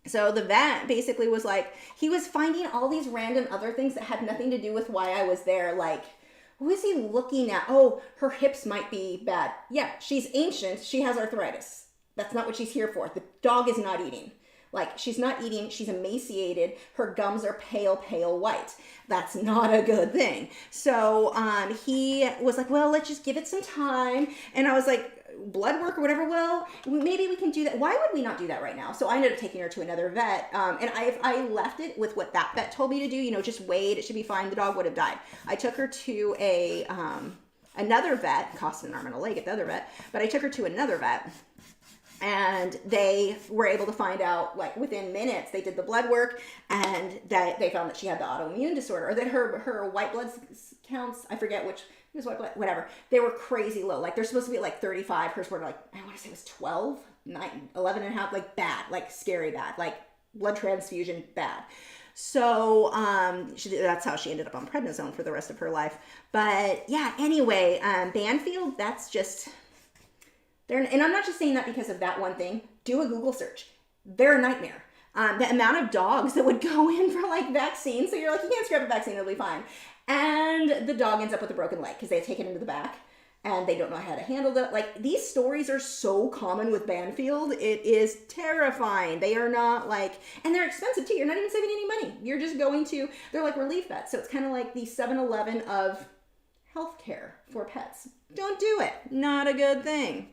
So the vet basically was like, he was finding all these random other things that had nothing to do with why I was there. Like, who is he looking at? Oh, her hips might be bad. Yeah, she's ancient. She has arthritis. That's not what she's here for. The dog is not eating. Like, she's not eating, she's emaciated, her gums are pale, pale white. That's not a good thing. So he was like, well, let's just give it some time. And I was like, blood work or whatever, well, maybe we can do that. Why would we not do that right now? So I ended up taking her to another vet. And I left it with what that vet told me to do, just wait, it should be fine. The dog would have died. I took her to another vet, cost an arm and a leg at the other vet, but I took her to another vet. And they were able to find out, like, within minutes, they did the blood work, and that they found that she had the autoimmune disorder, or that her white blood counts, I forget which, it was white blood, whatever, they were crazy low. Like, they're supposed to be at like 35, hers were like, I want to say it was 12, 9, 11 and a half, like bad, like scary bad, like blood transfusion bad. So that's how she ended up on prednisone for the rest of her life. But yeah, anyway, Banfield, that's just... and I'm not just saying that because of that one thing. Do a Google search. They're a nightmare. The amount of dogs that would go in for like vaccines. So you're like, you can't scrap a vaccine, it'll be fine. And the dog ends up with a broken leg because they take it into the back and they don't know how to handle that. Like, these stories are so common with Banfield. It is terrifying. They are not like, and they're expensive too. You're not even saving any money. You're just going to, they're like relief vets. So it's kind of like the 7-Eleven of healthcare for pets. Don't do it. Not a good thing.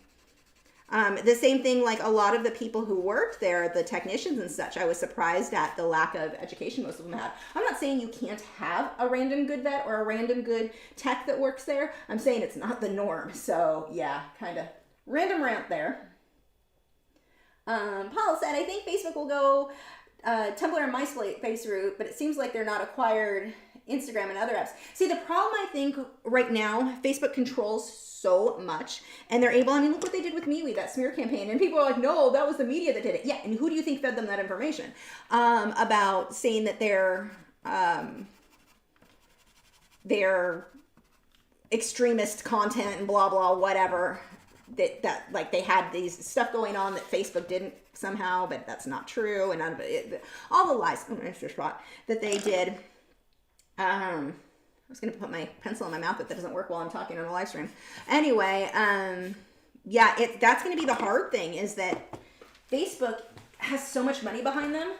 The same thing, like a lot of the people who worked there, the technicians and such, I was surprised at the lack of education most of them had. I'm not saying you can't have a random good vet or a random good tech that works there. I'm saying it's not the norm. So yeah, kind of random rant there. Paul said, I think Facebook will go Tumblr and MySpace route, but it seems like they're not acquired Instagram and other apps. See, the problem I think right now, Facebook controls so much, and they're able, I mean, look what they did with MeWe, that smear campaign, and people are like, no, that was the media that did it. Yeah, and who do you think fed them that information? About saying that their extremist content and blah, blah, whatever, that like they had these stuff going on that Facebook didn't somehow, but that's not true, and none of it, all the lies, extra spot, that they did. I was going to put my pencil in my mouth, but that doesn't work while I'm talking on a live stream. Anyway, yeah, that's going to be the hard thing, is that Facebook has so much money behind them,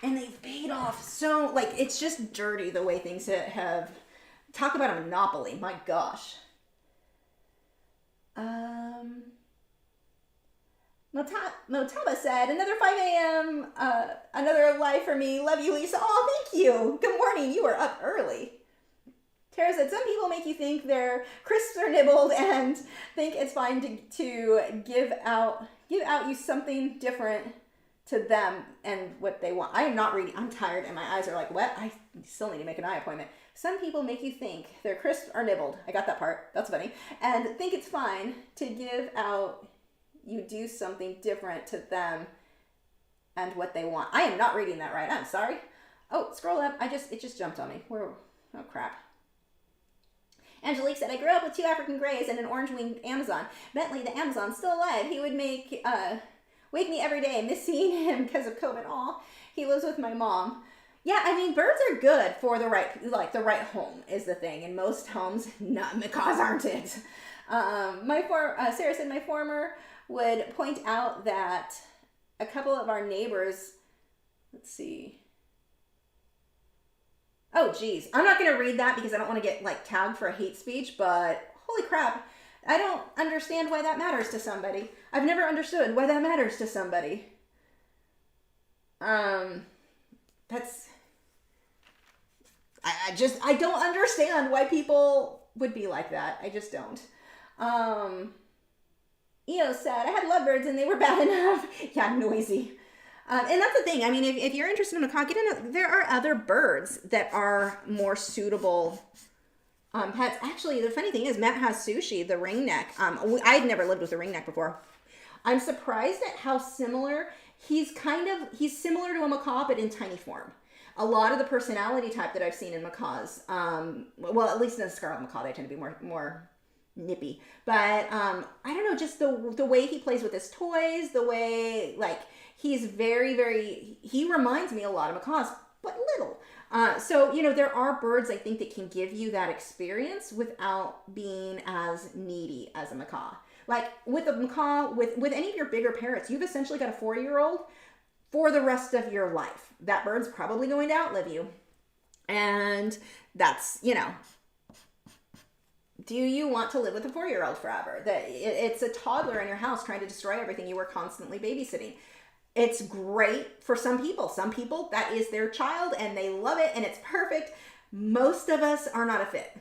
and they've paid off so, like, it's just dirty the way things have, talk about a monopoly, my gosh. Motaba said, another 5 a.m., another live for me. Love you, Lisa. Oh, thank you. Good morning. You are up early. Tara said, some people make you think their crisps are nibbled and think it's fine to give out you something different to them and what they want. I am not reading. I'm tired and my eyes are like wet. I still need to make an eye appointment. Some people make you think their crisps are nibbled. I got that part. That's funny. And think it's fine to give out you do something different to them and what they want. I am not reading that right. I'm sorry. Oh, scroll up. It just jumped on me. Oh crap. Angelique said, I grew up with 2 African Greys and an orange-winged Amazon. Bentley, the Amazon's still alive. He would wake me every day. Miss seeing him because of COVID. Aw, he lives with my mom. Yeah, I mean, birds are good for the right home is the thing. In most homes, macaws aren't it. Sarah said, my former would point out that a couple of our neighbors, let's see. Oh, geez. I'm not going to read that because I don't want to get tagged for a hate speech, but holy crap. I don't understand why that matters to somebody. I've never understood why that matters to somebody. I don't understand why people would be like that. I just don't. EO said, I had lovebirds and they were bad enough. Yeah, noisy. And that's the thing. I mean, if you're interested in a macaw, there are other birds that are more suitable pets. Actually, the funny thing is, Matt has Sushi, the ringneck. I'd never lived with a ringneck before. I'm surprised at how similar he's similar to a macaw, but in tiny form. A lot of the personality type that I've seen in macaws, well, at least in the scarlet macaw, they tend to be more nippy. But I don't know, just the way he plays with his toys, the way he's he reminds me a lot of macaws, but little. So, there are birds, I think, that can give you that experience without being as needy as a macaw. Like with a macaw, with any of your bigger parrots, you've essentially got a 4-year-old for the rest of your life. That bird's probably going to outlive you. And that's, do you want to live with a 4-year-old forever? It's a toddler in your house trying to destroy everything you were constantly babysitting. It's great for some people. Some people, that is their child and they love it and it's perfect. Most of us are not a fit.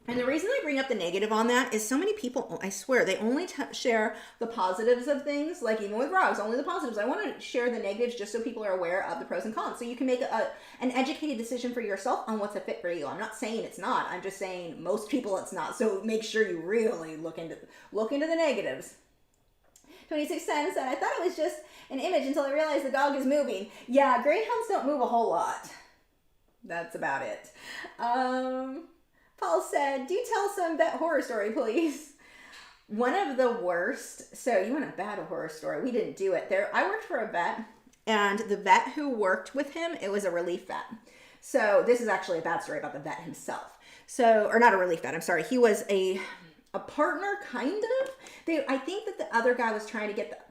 And the reason I bring up the negative on that is so many people, I swear, they only share the positives of things, like even with rugs, only the positives. I want to share the negatives just so people are aware of the pros and cons. So you can make an educated decision for yourself on what's a fit for you. I'm not saying it's not. I'm just saying most people it's not. So make sure you really look into the negatives. 2610 said, I thought it was just an image until I realized the dog is moving. Yeah, greyhounds don't move a whole lot. That's about it. Paul said, do tell some vet horror story, please. One of the worst, so you want a bad horror story. We didn't do it. I worked for a vet, and the vet who worked with him, it was a relief vet. So this is actually a bad story about the vet himself. Or not a relief vet, I'm sorry. He was a partner, kind of. I think that the other guy was trying to get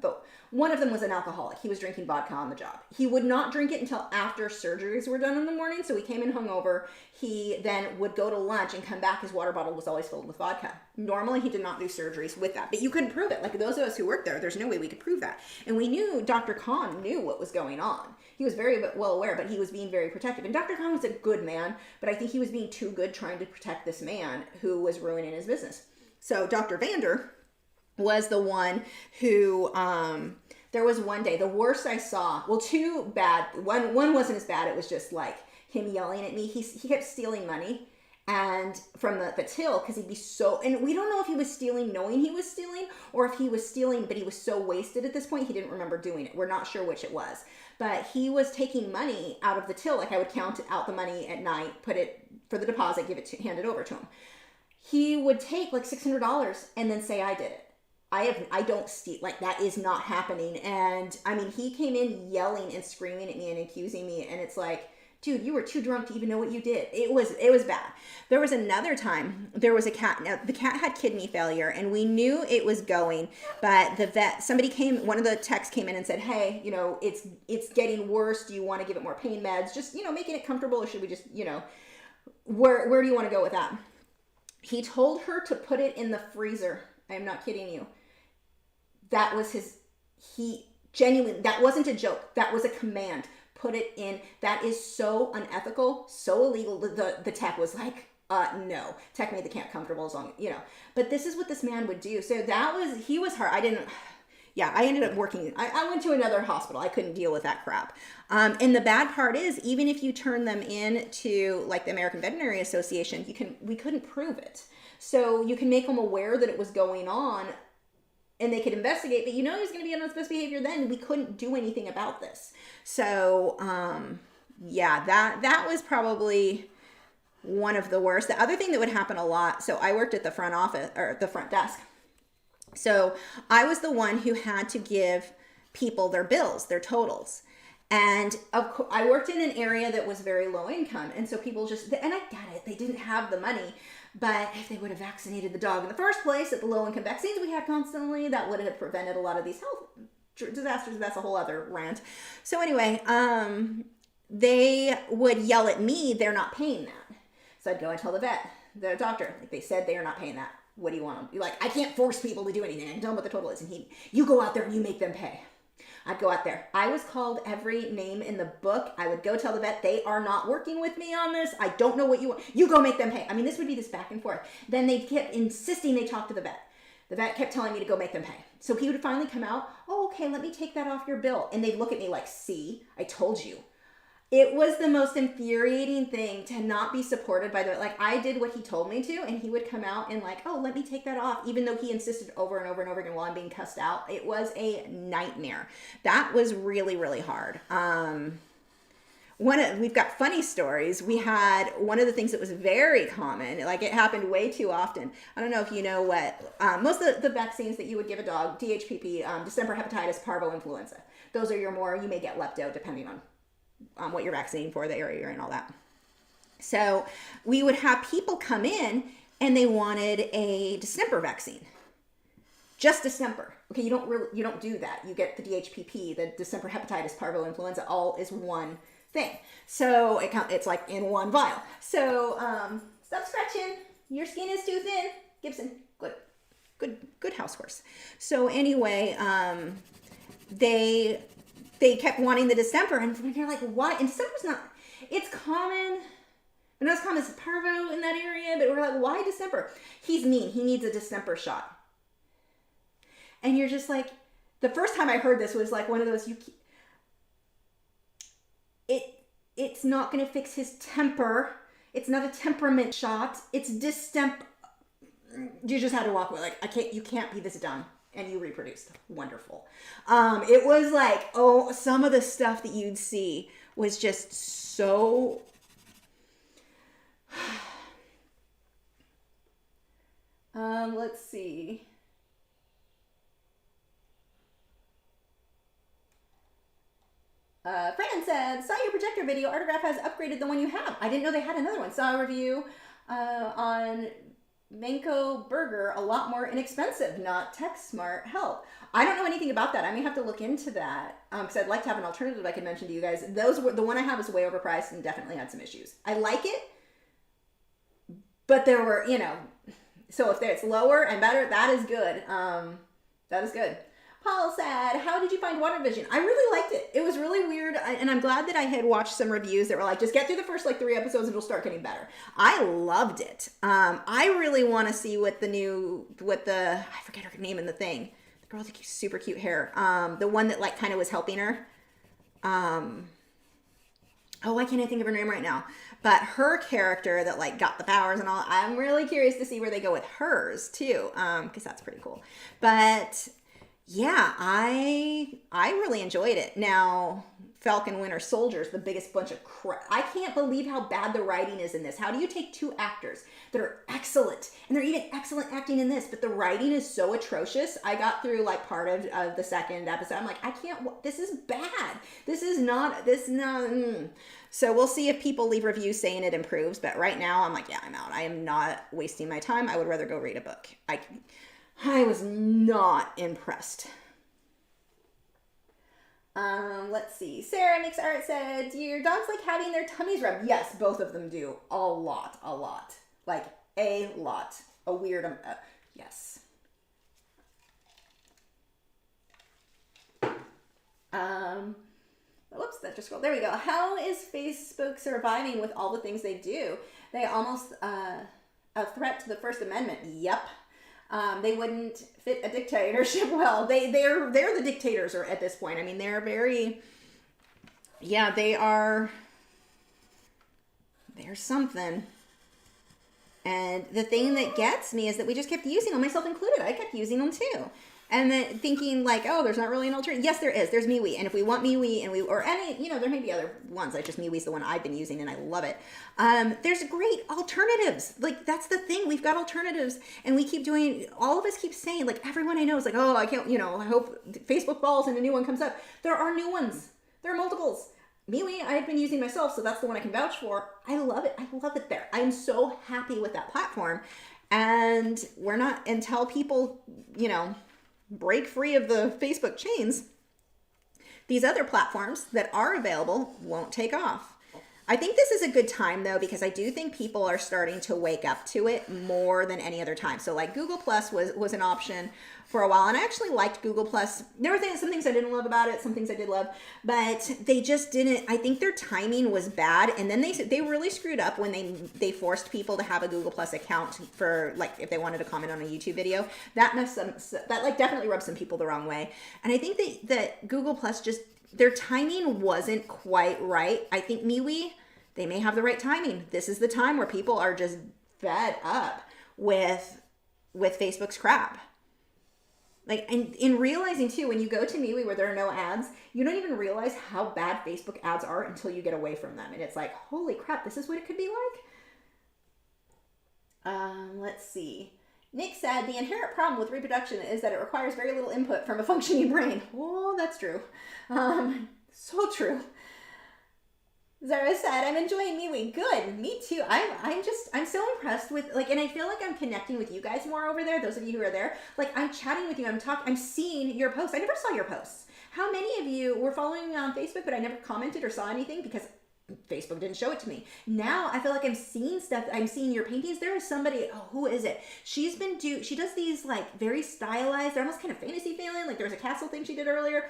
one of them was an alcoholic. He was drinking vodka on the job. He would not drink it until after surgeries were done in the morning. So he came in hungover. He then would go to lunch and come back. His water bottle was always filled with vodka. Normally he did not do surgeries with that, but you couldn't prove it. Like those of us who worked there's no way we could prove that. And we knew Dr. Khan knew what was going on. He was very well aware, but he was being very protective. And Dr. Khan was a good man, but I think he was being too good trying to protect this man who was ruining his business. So Dr. Vander was the one who, there was one day, the worst I saw, well, two bad, one wasn't as bad, it was just like him yelling at me. He kept stealing money and from the till, because he'd be so, and we don't know if he was stealing knowing he was stealing, or if he was stealing, but he was so wasted at this point, he didn't remember doing it. We're not sure which it was. But he was taking money out of the till, like I would count out the money at night, put it for the deposit, hand it over to him. He would take like $600 and then say, I did it. I don't steal, like that is not happening. And I mean, he came in yelling and screaming at me and accusing me. And it's like, dude, you were too drunk to even know what you did. It was bad. There was another time, there was a cat. Now the cat had kidney failure and we knew it was going, but the vet, one of the techs came in and said, hey, it's getting worse. Do you want to give it more pain meds? Just, making it comfortable, or should we just, where do you want to go with that? He told her to put it in the freezer. I am not kidding you. That was that wasn't a joke. That was a command. Put it in. That is so unethical, so illegal. The tech was like, no. Tech made the cat comfortable as long, But this is what this man would do. So he was hard. I ended up working. I went to another hospital. I couldn't deal with that crap. And the bad part is, even if you turn them in to like the American Veterinary Association, we couldn't prove it. So you can make them aware that it was going on, and they could investigate, but he was going to be on his best behavior then. We couldn't do anything about this. So, yeah, that was probably one of the worst. The other thing that would happen a lot, so I worked at the front office, or the front desk. So I was the one who had to give people their bills, their totals. And of course, I worked in an area that was very low income. And so people just, and I get it, they didn't have the money. But if they would have vaccinated the dog in the first place at the low income vaccines we had constantly, that would have prevented a lot of these health disasters. That's a whole other rant. So anyway, they would yell at me, they're not paying that. So I'd go and tell the doctor, like, they said they are not paying that. What do you want them? You're like, I can't force people to do anything. I can tell them what the total is. And you go out there and you make them pay. I'd go out there. I was called every name in the book. I would go tell the vet, they are not working with me on this. I don't know what you want. You go make them pay. I mean, this would be this back and forth. Then they kept insisting they talk to the vet. The vet kept telling me to go make them pay. So he would finally come out, oh, okay, let me take that off your bill. And they'd look at me like, see, I told you. It was the most infuriating thing to not be supported by the, like, I did what he told me to, and he would come out and like, oh, let me take that off, even though he insisted over and over and over again while I'm being cussed out. It was a nightmare. That was really, really hard. We've got funny stories. We had one of the things that was very common, like it happened way too often. I don't know if you know what, most of the vaccines that you would give a dog, DHPP, December hepatitis, parvo influenza. Those are you may get lepto depending on what you're vaccinating for, the area you're in, all that. So we would have people come in and they wanted a distemper vaccine. Just distemper. Okay, you don't do that. You get the DHPP, the December hepatitis, parvo influenza, all is one thing. So it's like in one vial. So stop scratching. Your skin is too thin. Gibson, good house horse. So anyway, they kept wanting the distemper, and you're like, why? And distemper's not, it's common, but not as common as parvo in that area, but we're like, why distemper? He's mean, he needs a distemper shot. And you're just like, the first time I heard this was like one of those, it's not going to fix his temper. It's not a temperament shot. It's distemper. You just had to walk away. Like, you can't be this dumb. And you reproduced. Wonderful. It was like, some of the stuff that you'd see was just so... let's see. Fran said, saw your projector video. Artograph has upgraded the one you have. I didn't know they had another one. Saw a review on Manco Burger, a lot more inexpensive, not tech smart help. I don't know anything about that. I may have to look into that because I'd like to have an alternative I can mention to you guys. The one I have is way overpriced and definitely had some issues. I like it, but there were, so if it's lower and better, that is good. That is good. Paul said, how did you find Water Vision? I really liked it. It was really weird. And I'm glad that I had watched some reviews that were like, just get through the first 3 episodes and it'll start getting better. I loved it. I really want to see I forget her name in the thing. The girl with the super cute hair. The one that kind of was helping her. Why can't I think of her name right now? But her character that got the powers and all, I'm really curious to see where they go with hers too. Because that's pretty cool. But yeah, I really enjoyed it. Now, Falcon Winter Soldier's the biggest bunch of crap. I can't believe how bad the writing is in this. How do you take 2 actors that are excellent, and they're even excellent acting in this, but the writing is so atrocious? I got through part of the second episode. I'm like, I can't, this is bad. So we'll see if people leave reviews saying it improves, but right now I'm like, yeah, I'm out. I am not wasting my time. I would rather go read a book. I was not impressed. Let's see. Sarah Makes Art said, do your dogs like having their tummies rubbed? Yes, both of them do. A lot. Like, a lot. A weird, yes. Whoops, that just scrolled. There we go. How is Facebook surviving with all the things they do? They almost, a threat to the First Amendment. Yep. They wouldn't fit a dictatorship well. They're the dictators at this point. I mean, they're very, they're something. And the thing that gets me is that we just kept using them, myself included. I kept using them too. And then thinking like, oh, there's not really an alternative. Yes, there is. There's MeWe. And if we want MeWe or any, there may be other ones. Like just MeWe's the one I've been using and I love it. There's great alternatives. Like that's the thing. We've got alternatives and we keep doing, all of us keep saying, like everyone I know is like, oh, I can't, I hope Facebook falls and a new one comes up. There are new ones. There are multiples. MeWe, I've been using myself, so that's the one I can vouch for. I love it. I love it there. I'm so happy with that platform. And we're not, until people, break free of the Facebook chains, these other platforms that are available won't take off. I think this is a good time though, because I do think people are starting to wake up to it more than any other time. So like Google Plus was an option for a while, and I actually liked Google Plus. There were some things I didn't love about it, some things I did love, but they just didn't, I think their timing was bad. And then they really screwed up when they forced people to have a Google Plus account for like, if they wanted to comment on a YouTube video. That definitely rubbed some people the wrong way. And I think that Google Plus just, their timing wasn't quite right. I think MeWe, they may have the right timing. This is the time where people are just fed up with Facebook's crap. Like, and in realizing too, when you go to MeWe where there are no ads, you don't even realize how bad Facebook ads are until you get away from them. And it's like, holy crap, this is what it could be like. Let's see. Nick said, the inherent problem with reproduction is that it requires very little input from a functioning brain. Oh, that's true. So true. Zara said, I'm enjoying MeWe. Good. Me too. I'm so impressed with, like, and I feel like I'm connecting with you guys more over there. Those of you who are there, like I'm chatting with you. I'm seeing your posts. I never saw your posts. How many of you were following me on Facebook, but I never commented or saw anything because Facebook didn't show it to me. Now I feel like I'm seeing stuff. I'm seeing your paintings. There is somebody, who is it? She does these like very stylized, they're almost kind of fantasy feeling. Like there was a castle thing she did earlier.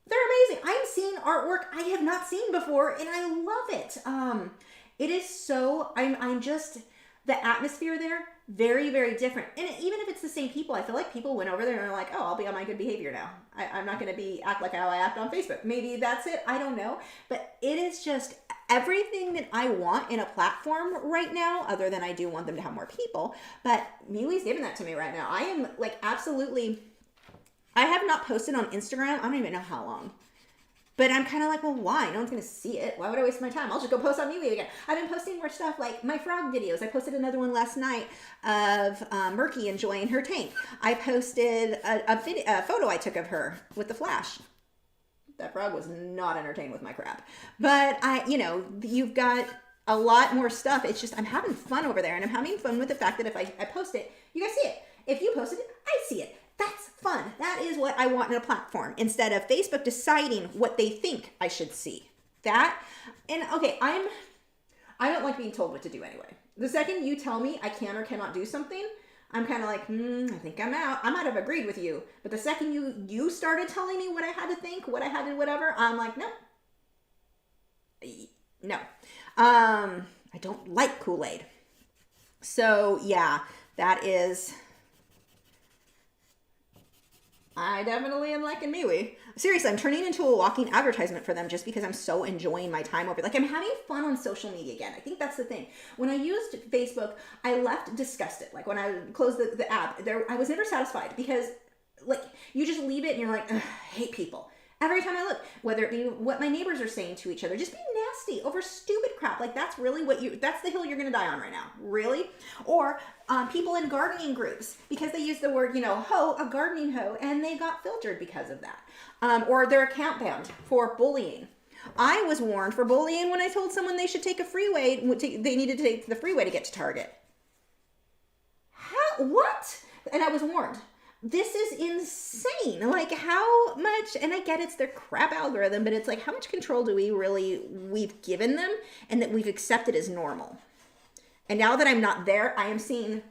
They're amazing. I'm seeing artwork I have not seen before and I love it. It is so, I'm just, the atmosphere there, very, very different. And even if it's the same people, I feel like people went over there and are like, oh, I'll be on my good behavior now. I'm not going to act like how I act on Facebook. Maybe that's it. I don't know. But it is just everything that I want in a platform right now, other than I do want them to have more people. But MeWe's giving that to me right now. I am like absolutely, I have not posted on Instagram. I don't even know how long. But I'm kind of like, well, why? No one's going to see it. Why would I waste my time? I'll just go post on MeWe again. I've been posting more stuff like my frog videos. I posted another one last night of Murky enjoying her tank. I posted a photo I took of her with the flash. That frog was not entertained with my crap. But you've got a lot more stuff. It's just, I'm having fun over there. And I'm having fun with the fact that if I post it, you guys see it. If you posted it, I see it. That's fun. That is what I want in a platform, instead of Facebook deciding what they think I should see. That, and okay, I don't like being told what to do anyway. The second you tell me I can or cannot do something, I'm kind of like, I think I'm out. I might have agreed with you, but the second you started telling me what I had to think, what I had to whatever, I'm like, no. I don't like Kool-Aid. So yeah, that is, I definitely am liking MeWe. Seriously, I'm turning into a walking advertisement for them just because I'm so enjoying my time over. Like, I'm having fun on social media again. I think that's the thing. When I used Facebook, I left disgusted. Like, when I closed the app, I was never satisfied because, like, you just leave it and you're like, ugh, I hate people. Every time I look, whether it be what my neighbors are saying to each other, just being nasty over stupid crap. Like, that's really that's the hill you're going to die on right now. Really? Or people in gardening groups, because they use the word, hoe, a gardening hoe, and they got filtered because of that. Or their account banned for bullying. I was warned for bullying when I told someone they should take a freeway, they needed to take the freeway to get to Target. What? And I was warned. This is insane. Like, how much, and I get it's their crap algorithm, but it's like, how much control do we've given them and that we've accepted as normal? And now that I'm not there, I am seeing,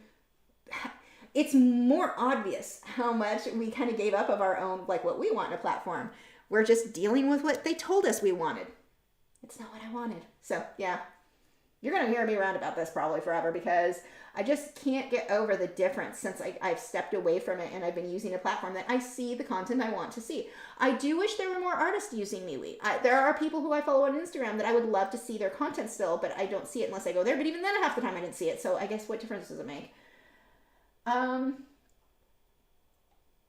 it's more obvious how much we kind of gave up of our own, like what we want in a platform. We're just dealing with what they told us we wanted. It's not what I wanted. So yeah, you're going to hear me around about this probably forever because I just can't get over the difference since I've stepped away from it and I've been using a platform that I see the content I want to see. I do wish there were more artists using MeWe. There are people who I follow on Instagram that I would love to see their content still, but I don't see it unless I go there. But even then, half the time I didn't see it. So I guess what difference does it make?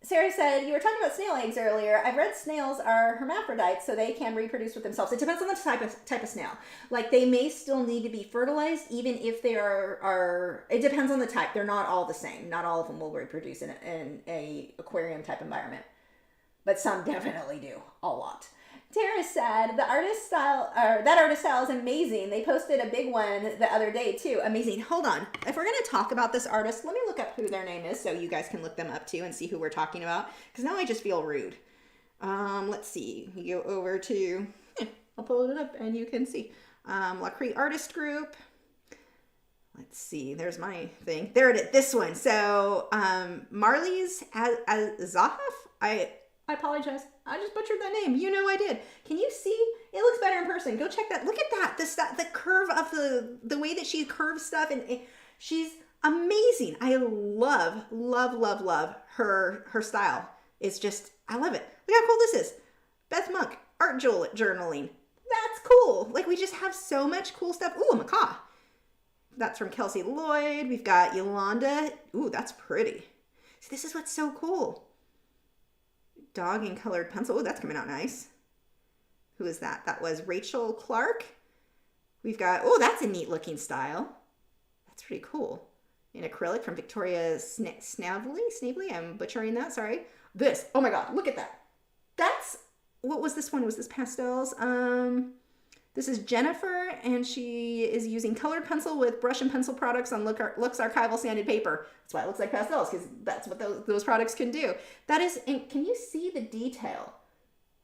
Sarah said, you were talking about snail eggs earlier. I've read snails are hermaphrodites, so they can reproduce with themselves. It depends on the type of snail. Like, they may still need to be fertilized, even if they are it depends on the type. They're not all the same. Not all of them will reproduce in a aquarium type environment. But some definitely do. A lot. Tara said, that artist style is amazing. They posted a big one the other day too. Amazing. Hold on. If we're going to talk about this artist, let me look up who their name is so you guys can look them up too and see who we're talking about. Because now I just feel rude. Let's see. We go over to, I'll pull it up and you can see. Lachri Artist Group. Let's see. There's my thing. There it is. This one. So, Marley's Zahaf. I apologize. I just butchered that name. You know I did. Can you see? It looks better in person. Go check that. Look at that. The curve of the way that she curves stuff, and she's amazing. I love her style. It's just, I love it. Look how cool this is. Beth Monk, art journaling. That's cool. Like, we just have so much cool stuff. Ooh, a macaw. That's from Kelsey Lloyd. We've got Yolanda. Ooh, that's pretty. See, this is what's so cool. Dog and colored pencil. Oh, that's coming out nice. Who is that? That was Rachel Clark. We've got, oh, that's a neat looking style. That's pretty cool. In acrylic from Victoria Snavely. I'm butchering that, sorry. This, oh my God, look at that. That's, what was this one? Was this pastels? This is Jennifer, and she is using colored pencil with brush and pencil products on Looks Archival sanded paper. That's why it looks like pastels, because that's what those products can do. That is, and can you see the detail?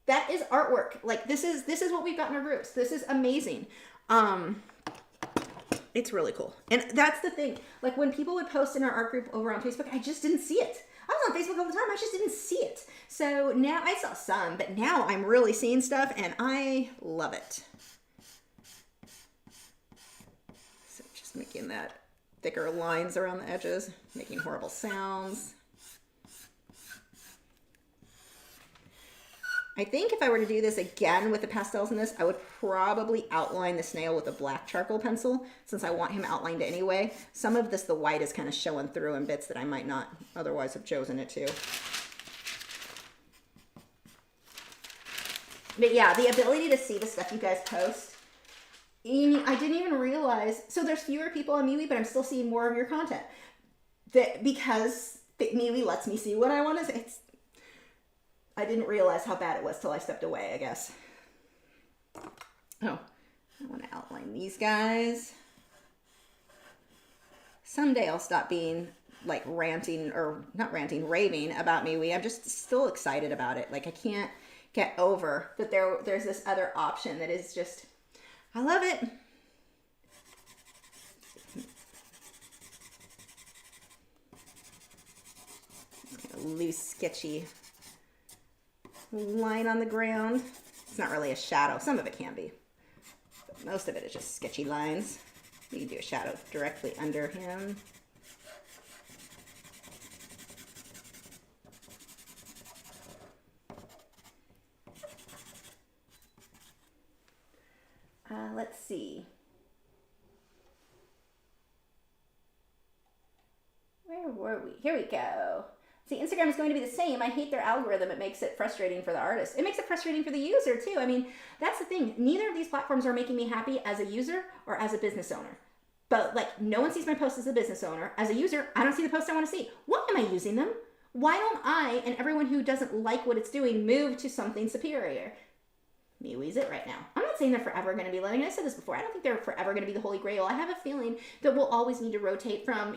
That is artwork. Like, this is what we've got in our groups. This is amazing. It's really cool. And that's the thing. Like, when people would post in our art group over on Facebook, I just didn't see it. I was on Facebook all the time. I just didn't see it. So now I saw some, but now I'm really seeing stuff, and I love it. Making that thicker lines around the edges, making horrible sounds. I think if I were to do this again with the pastels in this, I would probably outline the snail with a black charcoal pencil, since I want him outlined anyway. Some of this, the white is kind of showing through in bits that I might not otherwise have chosen it to. But yeah, the ability to see the stuff you guys post, I didn't even realize, so there's fewer people on MeWe, but I'm still seeing more of your content. Because MeWe lets me see what I want to say. I didn't realize how bad it was till I stepped away, I guess. Oh, I want to outline these guys. Someday I'll stop being like ranting, or not ranting, raving about MeWe. I'm just still excited about it. Like, I can't get over that there's this other option that is just, I love it. Kind of loose, sketchy line on the ground. It's not really a shadow. Some of it can be, but most of it is just sketchy lines. You can do a shadow directly under him. Let's see. Where were we? Here we go. See, Instagram is going to be the same. I hate their algorithm. It makes it frustrating for the artist. It makes it frustrating for the user too. I mean, that's the thing. Neither of these platforms are making me happy as a user or as a business owner. But like, no one sees my post as a business owner. As a user, I don't see the post I want to see. Why am I using them? Why don't I, and everyone who doesn't like what it's doing, move to something superior? MeWe's it right now. I'm not saying they're forever going to be living. I said this before. I don't think they're forever going to be the holy grail. I have a feeling that we'll always need to rotate from,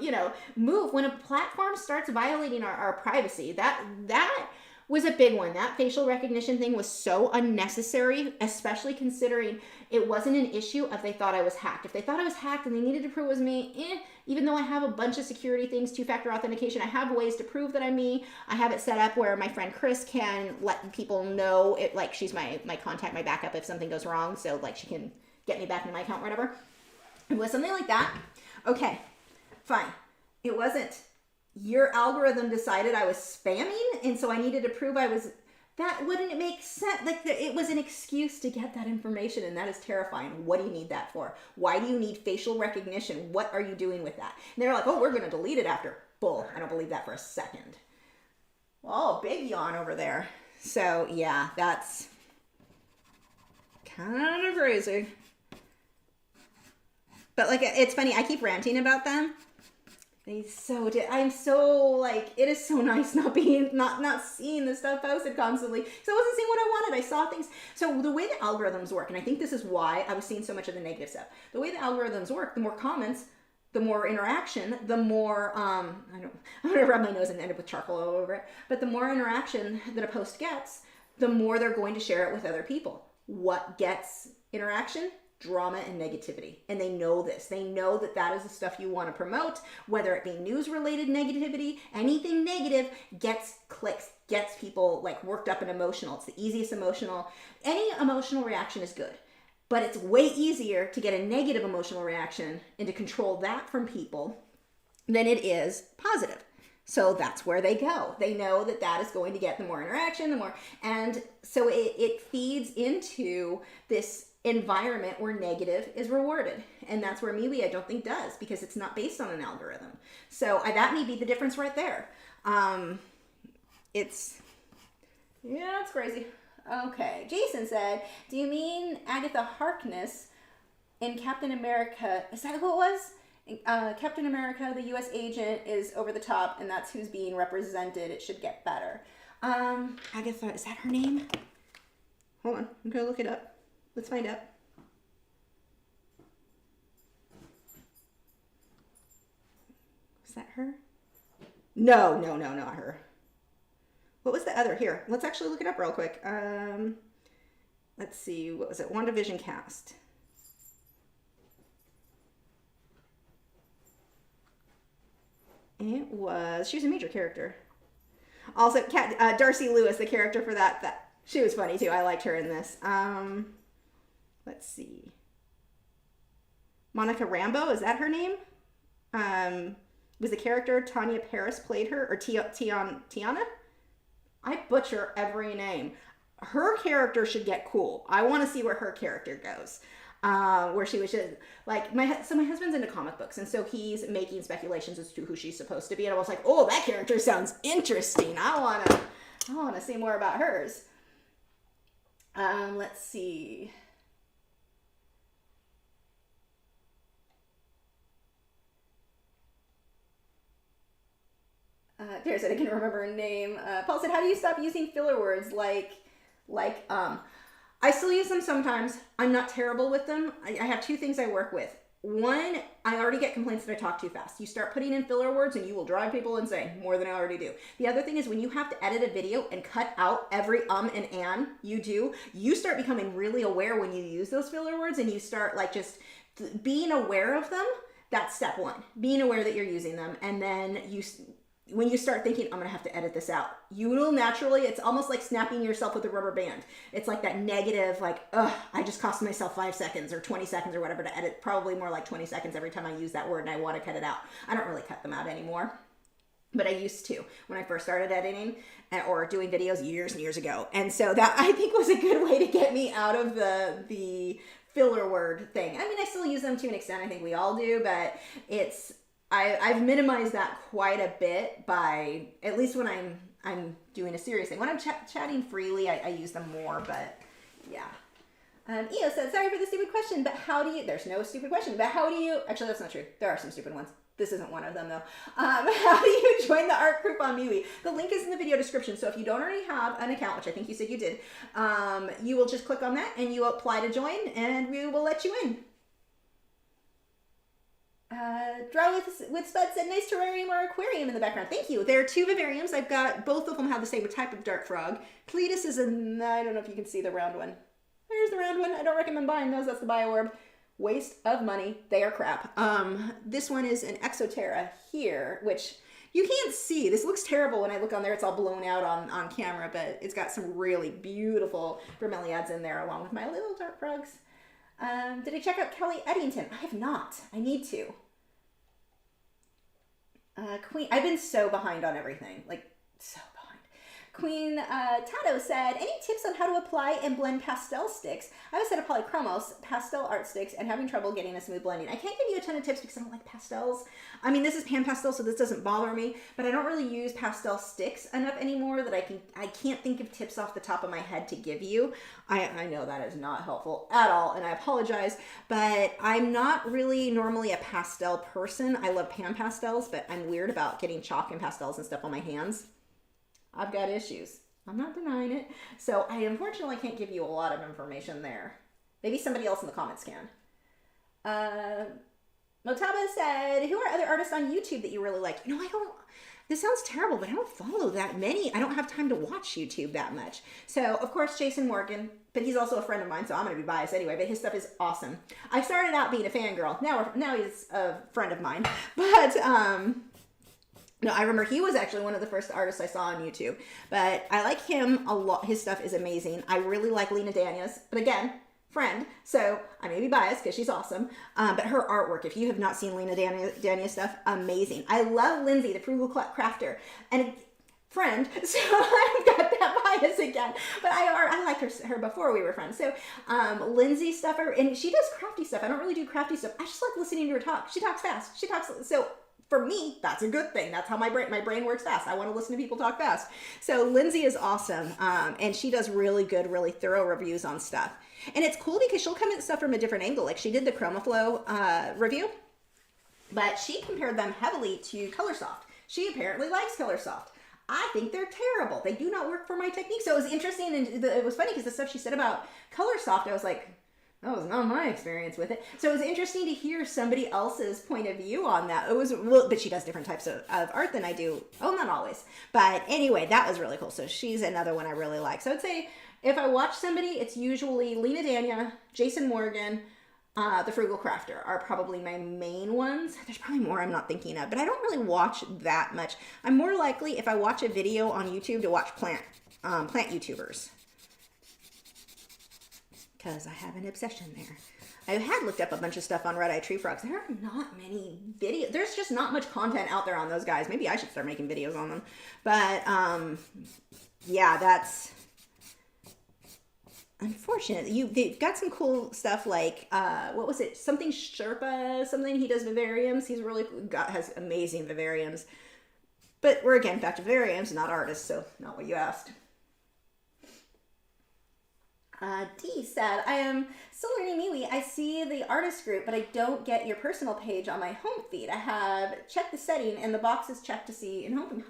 move. When a platform starts violating our privacy, that was a big one. That facial recognition thing was so unnecessary, especially considering it wasn't an issue if they thought I was hacked. If they thought I was hacked and they needed to prove it was me, even though I have a bunch of security things, two-factor authentication, I have ways to prove that I'm me. I have it set up where my friend Chris can let people know it, like she's my contact, my backup if something goes wrong, so like she can get me back in my account or whatever. It was something like that. Okay, fine. It wasn't your algorithm decided I was spamming, and so I needed to prove I was. That wouldn't it make sense? Like, it was an excuse to get that information, and that is terrifying. What do you need that for? Why do you need facial recognition? What are you doing with that? And they're like, oh, we're going to delete it after. Bull. I don't believe that for a second. Oh, big yawn over there. So yeah, that's kind of crazy. But like, it's funny, I keep ranting about them. I'm so like, it is so nice not seeing this stuff posted constantly. So I wasn't seeing what I wanted. I saw things. So the way the algorithms work, and I think this is why I was seeing so much of the negative stuff. The way the algorithms work, the more comments, the more interaction, the more, I'm gonna rub my nose and end up with charcoal all over it. But the more interaction that a post gets, the more they're going to share it with other people. What gets interaction? Drama and negativity. And they know this. They know that that is the stuff you want to promote, whether it be news related negativity, anything negative gets clicks, gets people like worked up and emotional. It's the easiest emotional. Any emotional reaction is good, but it's way easier to get a negative emotional reaction and to control that from people than it is positive. So that's where they go. They know that that is going to get the more interaction, the more, and so it feeds into this environment where negative is rewarded, and that's where MeWe I don't think does, because it's not based on an algorithm. So that may be the difference right there. It's crazy. Okay, Jason said, do you mean Agatha Harkness in Captain America? Is that who it was? Captain America, the U.S. agent, is over the top, and that's who's being represented. It should get better. Agatha, is that her name? Hold on, I'm gonna look it up. Let's find out. Is that her? No, not her. What was the other? Here, let's actually look it up real quick. Let's see, what was it? WandaVision cast. It was, she was a major character. Also, Darcy Lewis, the character for that, she was funny too. I liked her in this. Let's see. Monica Rambeau, is that her name? Was the character Tanya Paris played her, or Tiana? I butcher every name. Her character should get cool. I want to see where her character goes. Where she was just like my husband's into comic books, and so he's making speculations as to who she's supposed to be, and I was like, oh, that character sounds interesting. I wanna see more about hers. Let's see. Pierre said I can remember her name. Paul said, how do you stop using filler words like I still use them sometimes. I'm not terrible with them. I have two things I work with. One, I already get complaints that I talk too fast. You start putting in filler words and you will drive people insane more than I already do. The other thing is when you have to edit a video and cut out every and an you do, you start becoming really aware when you use those filler words, and you start like just being aware of them. That's step one, being aware that you're using them. And then when you start thinking, I'm gonna have to edit this out, you will naturally, it's almost like snapping yourself with a rubber band. It's like that negative, like, I just cost myself 5 seconds or 20 seconds or whatever to edit, probably more like 20 seconds every time I use that word and I wanna cut it out. I don't really cut them out anymore, but I used to when I first started editing or doing videos years and years ago. And so that I think was a good way to get me out of the filler word thing. I mean, I still use them to an extent, I think we all do, but I've minimized that quite a bit by, at least when I'm doing a serious thing. When I'm chatting freely, I use them more, but yeah. Eo said, sorry for the stupid question, but how do you, there's no stupid question, but how do you, actually that's not true. There are some stupid ones. This isn't one of them though. How do you join the art group on MeWe? The link is in the video description, so if you don't already have an account, which I think you said you did, you will just click on that and you apply to join and we will let you in. Draw with Spud said, nice terrarium or aquarium in the background. Thank you. There are two vivariums. I've got, both of them have the same type of dark frog. Cletus is I don't know if you can see the round one. There's the round one. I don't recommend buying those. That's the Bioorb. Waste of money. They are crap. This one is an Exoterra here, which you can't see. This looks terrible when I look on there. It's all blown out on camera, but it's got some really beautiful bromeliads in there along with my little dark frogs. Did I check out Kelly Eddington? I have not. I need to. Queen, I've been so behind on everything. Like, so behind. Queen Tato said, any tips on how to apply and blend pastel sticks? I have a set of polychromos, pastel art sticks, and having trouble getting a smooth blending. I can't give you a ton of tips because I don't like pastels. I mean, this is Pen Pastels, so this doesn't bother me, but I don't really use pastel sticks enough anymore that I can't think of tips off the top of my head to give you. I know that is not helpful at all, and I apologize, but I'm not really normally a pastel person. I love Pen Pastels, but I'm weird about getting chalk and pastels and stuff on my hands. I've got issues. I'm not denying it. So I unfortunately can't give you a lot of information there. Maybe somebody else in the comments can. Motaba said, who are other artists on YouTube that you really like? You know, this sounds terrible, but I don't follow that many. I don't have time to watch YouTube that much. So, of course, Jason Morgan, but he's also a friend of mine, so I'm going to be biased anyway, but his stuff is awesome. I started out being a fangirl. Now he's a friend of mine. But, no, I remember he was actually one of the first artists I saw on YouTube, but I like him a lot. His stuff is amazing. I really like Lena Dania's, but again, friend, so I may be biased because she's awesome, but her artwork, if you have not seen Lena Dania's stuff, amazing. I love Lindsay, the Frugal Crafter, and friend, so I've got that bias again, but I liked her before we were friends. So Lindsay's stuff, and she does crafty stuff. I don't really do crafty stuff. I just like listening to her talk. She talks fast. So for me, that's a good thing. That's how my brain works fast. I want to listen to people talk fast. So Lindsay is awesome, and she does really good, really thorough reviews on stuff. And it's cool because she'll come at stuff from a different angle. Like she did the ChromaFlow review, but she compared them heavily to Colorsoft. She apparently likes Colorsoft. I think they're terrible. They do not work for my technique. So it was interesting, and it was funny because the stuff she said about Colorsoft, I was like, that was not my experience with it. So it was interesting to hear somebody else's point of view on that. But she does different types of art than I do. Oh, not always. But anyway, that was really cool. So she's another one I really like. So I'd say if I watch somebody, it's usually Lena Dania, Jason Morgan, the Frugal Crafter are probably my main ones. There's probably more I'm not thinking of, but I don't really watch that much. I'm more likely, if I watch a video on YouTube, to watch plant YouTubers, because I have an obsession there. I had looked up a bunch of stuff on Red Eye Tree Frogs. There are not many videos. There's just not much content out there on those guys. Maybe I should start making videos on them. But yeah, that's unfortunate. They've got some cool stuff like what was it? Something Sherpa, something. He does vivariums. He's really has amazing vivariums. But we're again back to vivariums, not artists, so not what you asked. D said, I am still learning MeWe. I see the artist group, but I don't get your personal page on my home feed. I have checked the setting and the box is checked to see in home.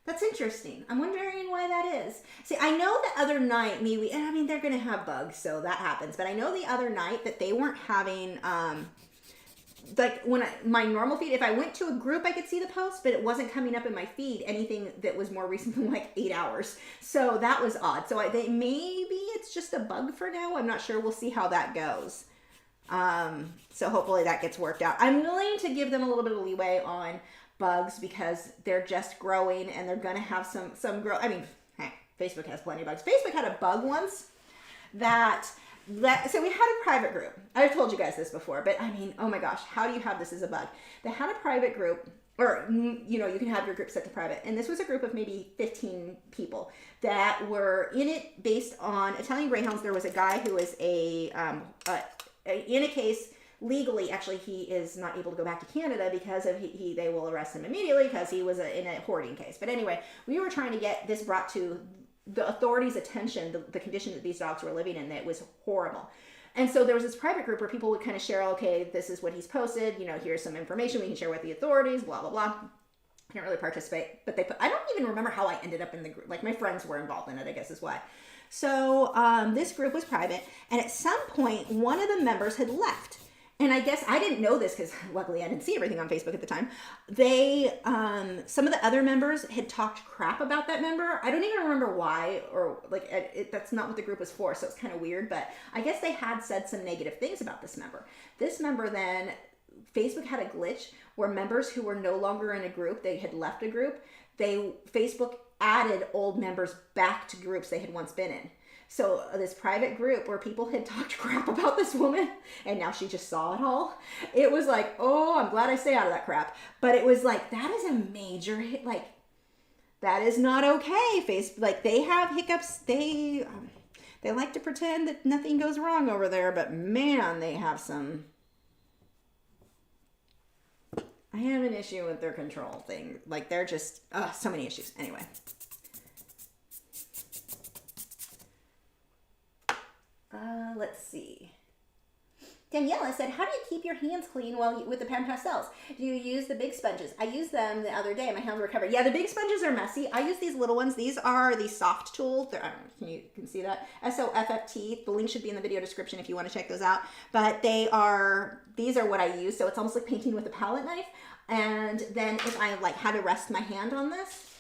That's interesting. I'm wondering why that is. See, I know the other night MeWe, and I mean, they're going to have bugs, so that happens. But I know the other night that they weren't having, like my normal feed, if I went to a group, I could see the post, but it wasn't coming up in my feed, anything that was more recent than like 8 hours. So that was odd. So maybe it's just a bug for now. I'm not sure. We'll see how that goes. So hopefully that gets worked out. I'm willing to give them a little bit of leeway on bugs because they're just growing and they're going to have some grow. I mean, hey, Facebook has plenty of bugs. Facebook had a bug once so we had a private group. I've told you guys this before, but I mean, oh my gosh, how do you have this as a bug? They had a private group, or, you know, you can have your group set to private. And this was a group of maybe 15 people that were in it based on Italian Greyhounds. There was a guy who was in a case legally, actually, he is not able to go back to Canada because of they will arrest him immediately because he was in a hoarding case. But anyway, we were trying to get this brought to the authorities' attention, the condition that these dogs were living in, that was horrible. And so there was this private group where people would kind of share, okay, this is what he's posted, you know, here's some information we can share with the authorities, blah, blah, blah. I didn't really participate, but I don't even remember how I ended up in the group. Like, my friends were involved in it, I guess is why. So this group was private, and at some point, one of the members had left. And I guess I didn't know this because luckily I didn't see everything on Facebook at the time. Some of the other members had talked crap about that member. I don't even remember why, or like that's not what the group was for. So it's kind of weird, but I guess they had said some negative things about this member. This member then, Facebook had a glitch where members who were no longer in a group, they had left a group, Facebook added old members back to groups they had once been in. So this private group where people had talked crap about this woman and now she just saw it all. It was like, oh, I'm glad I stay out of that crap. But it was like, that is a major hit. Like, That is not okay. Like they have hiccups. They like to pretend that nothing goes wrong over there, but man, they have some. I have an issue with their control thing. Like they're just so many issues. Anyway. Let's see. Daniela said, how do you keep your hands clean with the Pen Pastels? Do you use the big sponges? I used them the other day and my hands were covered. Yeah, the big sponges are messy. I use these little ones. These are the soft tools. I don't know if you can see that. SOFFT. The link should be in the video description if you want to check those out. But these are what I use. So it's almost like painting with a palette knife. And then if I like had to rest my hand on this,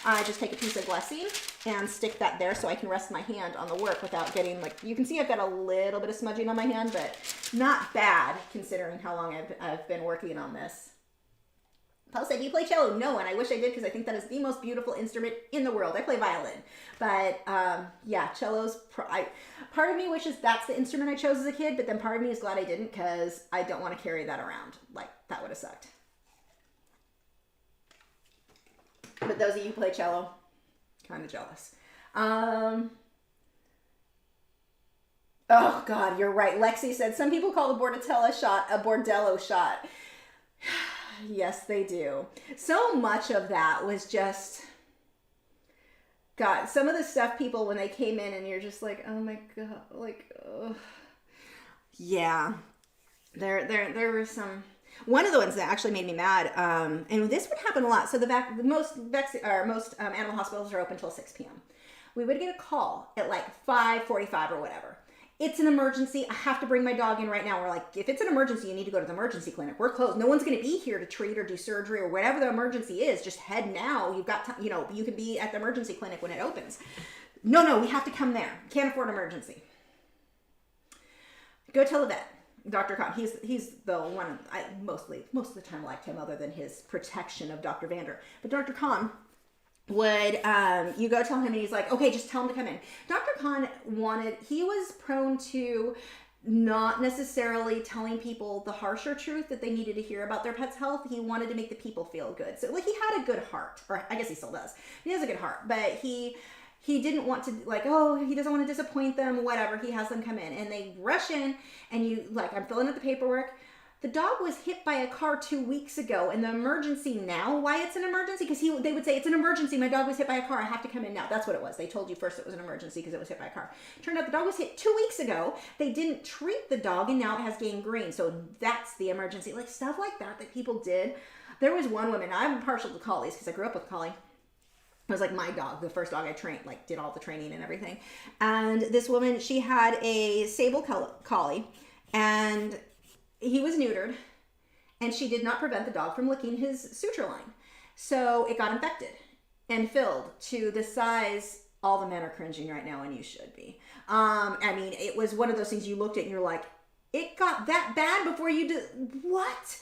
I just take a piece of glessine and stick that there so I can rest my hand on the work without getting, like, you can see I've got a little bit of smudging on my hand, but not bad considering how long I've been working on this. Paul said, do you play cello? No, and I wish I did because I think that is the most beautiful instrument in the world. I play violin, but yeah, cello's, part of me wishes that's the instrument I chose as a kid, but then part of me is glad I didn't because I don't want to carry that around. Like, that would have sucked. But those of you who play cello, kind of jealous. Oh God, you're right. Lexi said, some people call the Bordetella shot a Bordello shot. Yes, they do. So much of that was just, God, some of the stuff people, when they came in and you're just like, oh my God, like, oh. Yeah, there were some. One of the ones that actually made me mad, and this would happen a lot. So most animal hospitals are open till 6 p.m. We would get a call at like 5:45 or whatever. It's an emergency. I have to bring my dog in right now. We're like, if it's an emergency, you need to go to the emergency clinic. We're closed. No one's going to be here to treat or do surgery or whatever the emergency is. Just head now. You've got time, you can be at the emergency clinic when it opens. No, we have to come there. Can't afford emergency. Go tell the vet. Dr. Kahn, he's the one I most of the time liked him other than his protection of Dr. Vander. But Dr. Kahn would, you go tell him and he's like, okay, just tell him to come in. Dr. Kahn he was prone to not necessarily telling people the harsher truth that they needed to hear about their pet's health. He wanted to make the people feel good. So like he had a good heart, or I guess he still does. He has a good heart, but he didn't want to, like, oh, he doesn't want to disappoint them, whatever. He has them come in and they rush in and I'm filling out the paperwork. The dog was hit by a car 2 weeks ago, and the emergency now, why it's an emergency? Because they would say, it's an emergency. My dog was hit by a car. I have to come in now. That's what it was. They told you first it was an emergency because it was hit by a car. Turned out the dog was hit 2 weeks ago. They didn't treat the dog and now it has gangrene. So that's the emergency. Like stuff like that people did. There was one woman, I'm partial to collies because I grew up with a collie. It was like my dog, the first dog I trained, like did all the training and everything. And this woman, she had a sable collie and he was neutered and she did not prevent the dog from licking his suture line. So it got infected and filled to the size, all the men are cringing right now and you should be. I mean, it was one of those things you looked at and you're like, it got that bad before you did, what?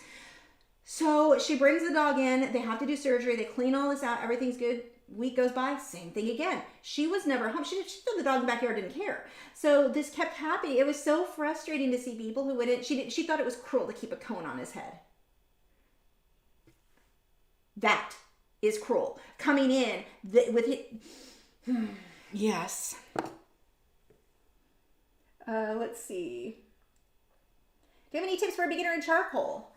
So she brings the dog in, they have to do surgery, they clean all this out, everything's good. Week goes by, same thing again. She was never home. She threw the dog in the backyard, didn't care. So this kept happening. It was so frustrating to see people who wouldn't, she thought it was cruel to keep a cone on his head. That is cruel. Coming in with it. Yes. Let's see. Do you have any tips for a beginner in charcoal?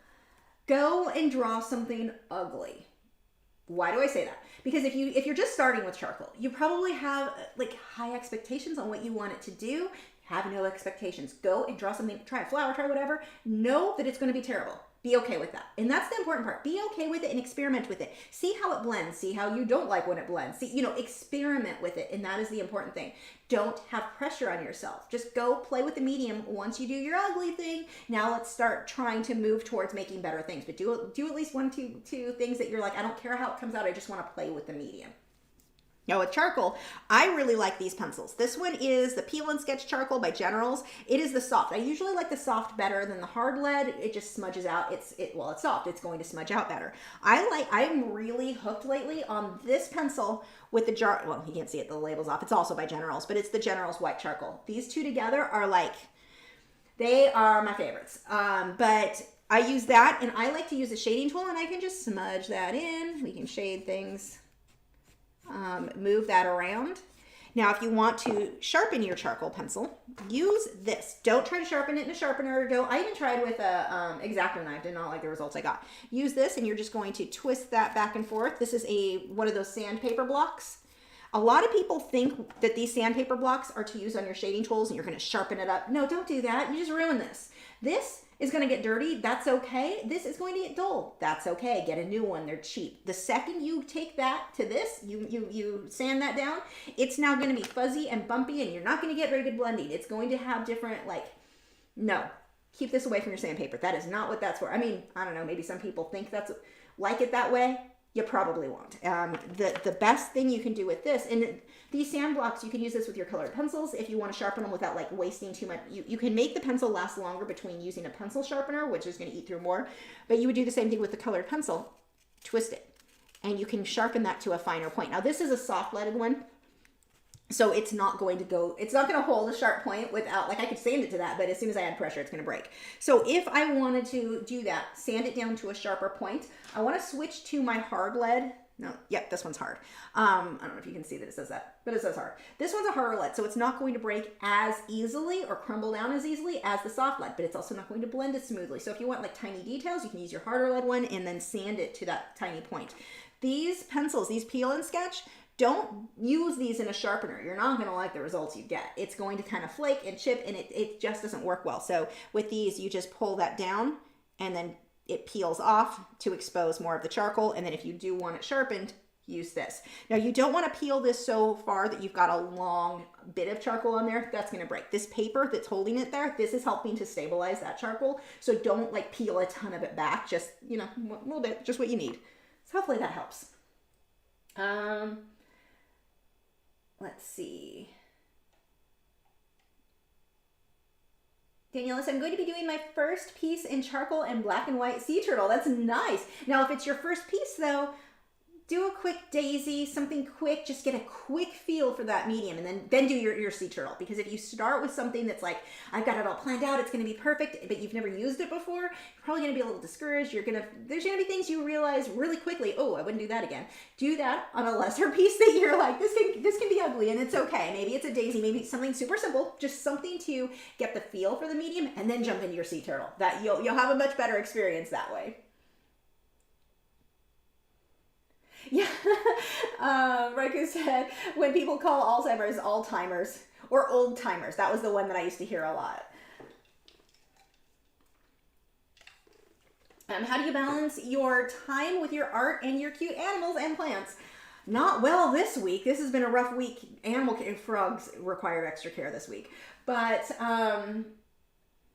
Go and draw something ugly. Why do I say that? Because if you're just starting with charcoal, you probably have like high expectations on what you want it to do. Have no expectations. Go and draw something, try a flower, try whatever. Know that it's going to be terrible. Be okay with that. And that's the important part. Be okay with it and experiment with it. See how it blends. See how you don't like when it blends. See, experiment with it. And that is the important thing. Don't have pressure on yourself. Just go play with the medium. Once you do your ugly thing, now let's start trying to move towards making better things. But do at least two things that you're like, I don't care how it comes out. I just want to play with the medium. Now with charcoal, I really like these pencils. This one is the Peel and Sketch Charcoal by Generals. It is the soft. I usually like the soft better than the hard lead. It just smudges out. It's soft. It's going to smudge out better. I'm really hooked lately on this pencil with the jar. Well, you can't see it. The label's off. It's also by Generals, but it's the Generals White Charcoal. These two together are like, they are my favorites. But I use that, and I like to use a shading tool, and I can just smudge that in. We can shade things Move that around. Now, if you want to sharpen your charcoal pencil, use this. Don't try to sharpen it in a sharpener. I even tried with a X-Acto knife. Did not like the results I got. Use this, and you're just going to twist that back and forth. This is one of those sandpaper blocks. A lot of people think that these sandpaper blocks are to use on your shading tools, and you're going to sharpen it up. No, don't do that. You just ruin this. This is going to get dirty. That's okay. This is going to get dull. That's okay. Get a new one. They're cheap. The second you take that to this, you sand that down, it's now going to be fuzzy and bumpy, and you're not going to get rated blending. It's going to have different, no. Keep this away from your sandpaper. That is not what that's for. I mean, I don't know. Maybe some people think that's like it that way. You probably won't. The best thing you can do with this, and these sand blocks, you can use this with your colored pencils if you want to sharpen them without wasting too much. You can make the pencil last longer between using a pencil sharpener, which is going to eat through more, but you would do the same thing with the colored pencil. Twist it, and you can sharpen that to a finer point. Now, this is a soft-leaded one, so it's not going to hold a sharp point without, I could sand it to that, but as soon as I add pressure, it's going to break. So if I wanted to do that, sand it down to a sharper point, I want to switch to my hard lead. No, yep, this one's hard. I don't know if you can see that it says that, but it says hard. This one's a harder lead, so it's not going to break as easily or crumble down as easily as the soft lead, but it's also not going to blend as smoothly. So if you want tiny details, you can use your harder lead one and then sand it to that tiny point. These pencils, these peel and sketch, don't use these in a sharpener. You're not going to like the results you get. It's going to kind of flake and chip, and it just doesn't work well. So with these, you just pull that down, and then it peels off to expose more of the charcoal. And then if you do want it sharpened, use this. Now, you don't want to peel this so far that you've got a long bit of charcoal on there. That's going to break. This paper that's holding it there, this is helping to stabilize that charcoal. So don't peel a ton of it back. Just, a little bit, just what you need. So hopefully that helps. Let's see. Daniela said, I'm going to be doing my first piece in charcoal and black and white sea turtle. That's nice. Now, if it's your first piece, though, do a quick daisy, something quick. Just get a quick feel for that medium, and then do your sea turtle. Because if you start with something that's I've got it all planned out, it's going to be perfect, but you've never used it before, you're probably going to be a little discouraged. There's going to be things you realize really quickly. Oh, I wouldn't do that again. Do that on a lesser piece that you're this can be ugly, and it's okay. Maybe it's a daisy, maybe it's something super simple, just something to get the feel for the medium, and then jump into your sea turtle. That you'll have a much better experience that way. Yeah, Riku said, when people call Alzheimer's all-timers or old-timers. That was the one that I used to hear a lot. How do you balance your time with your art and your cute animals and plants? Not well this week. This has been a rough week. Frogs require extra care this week. But,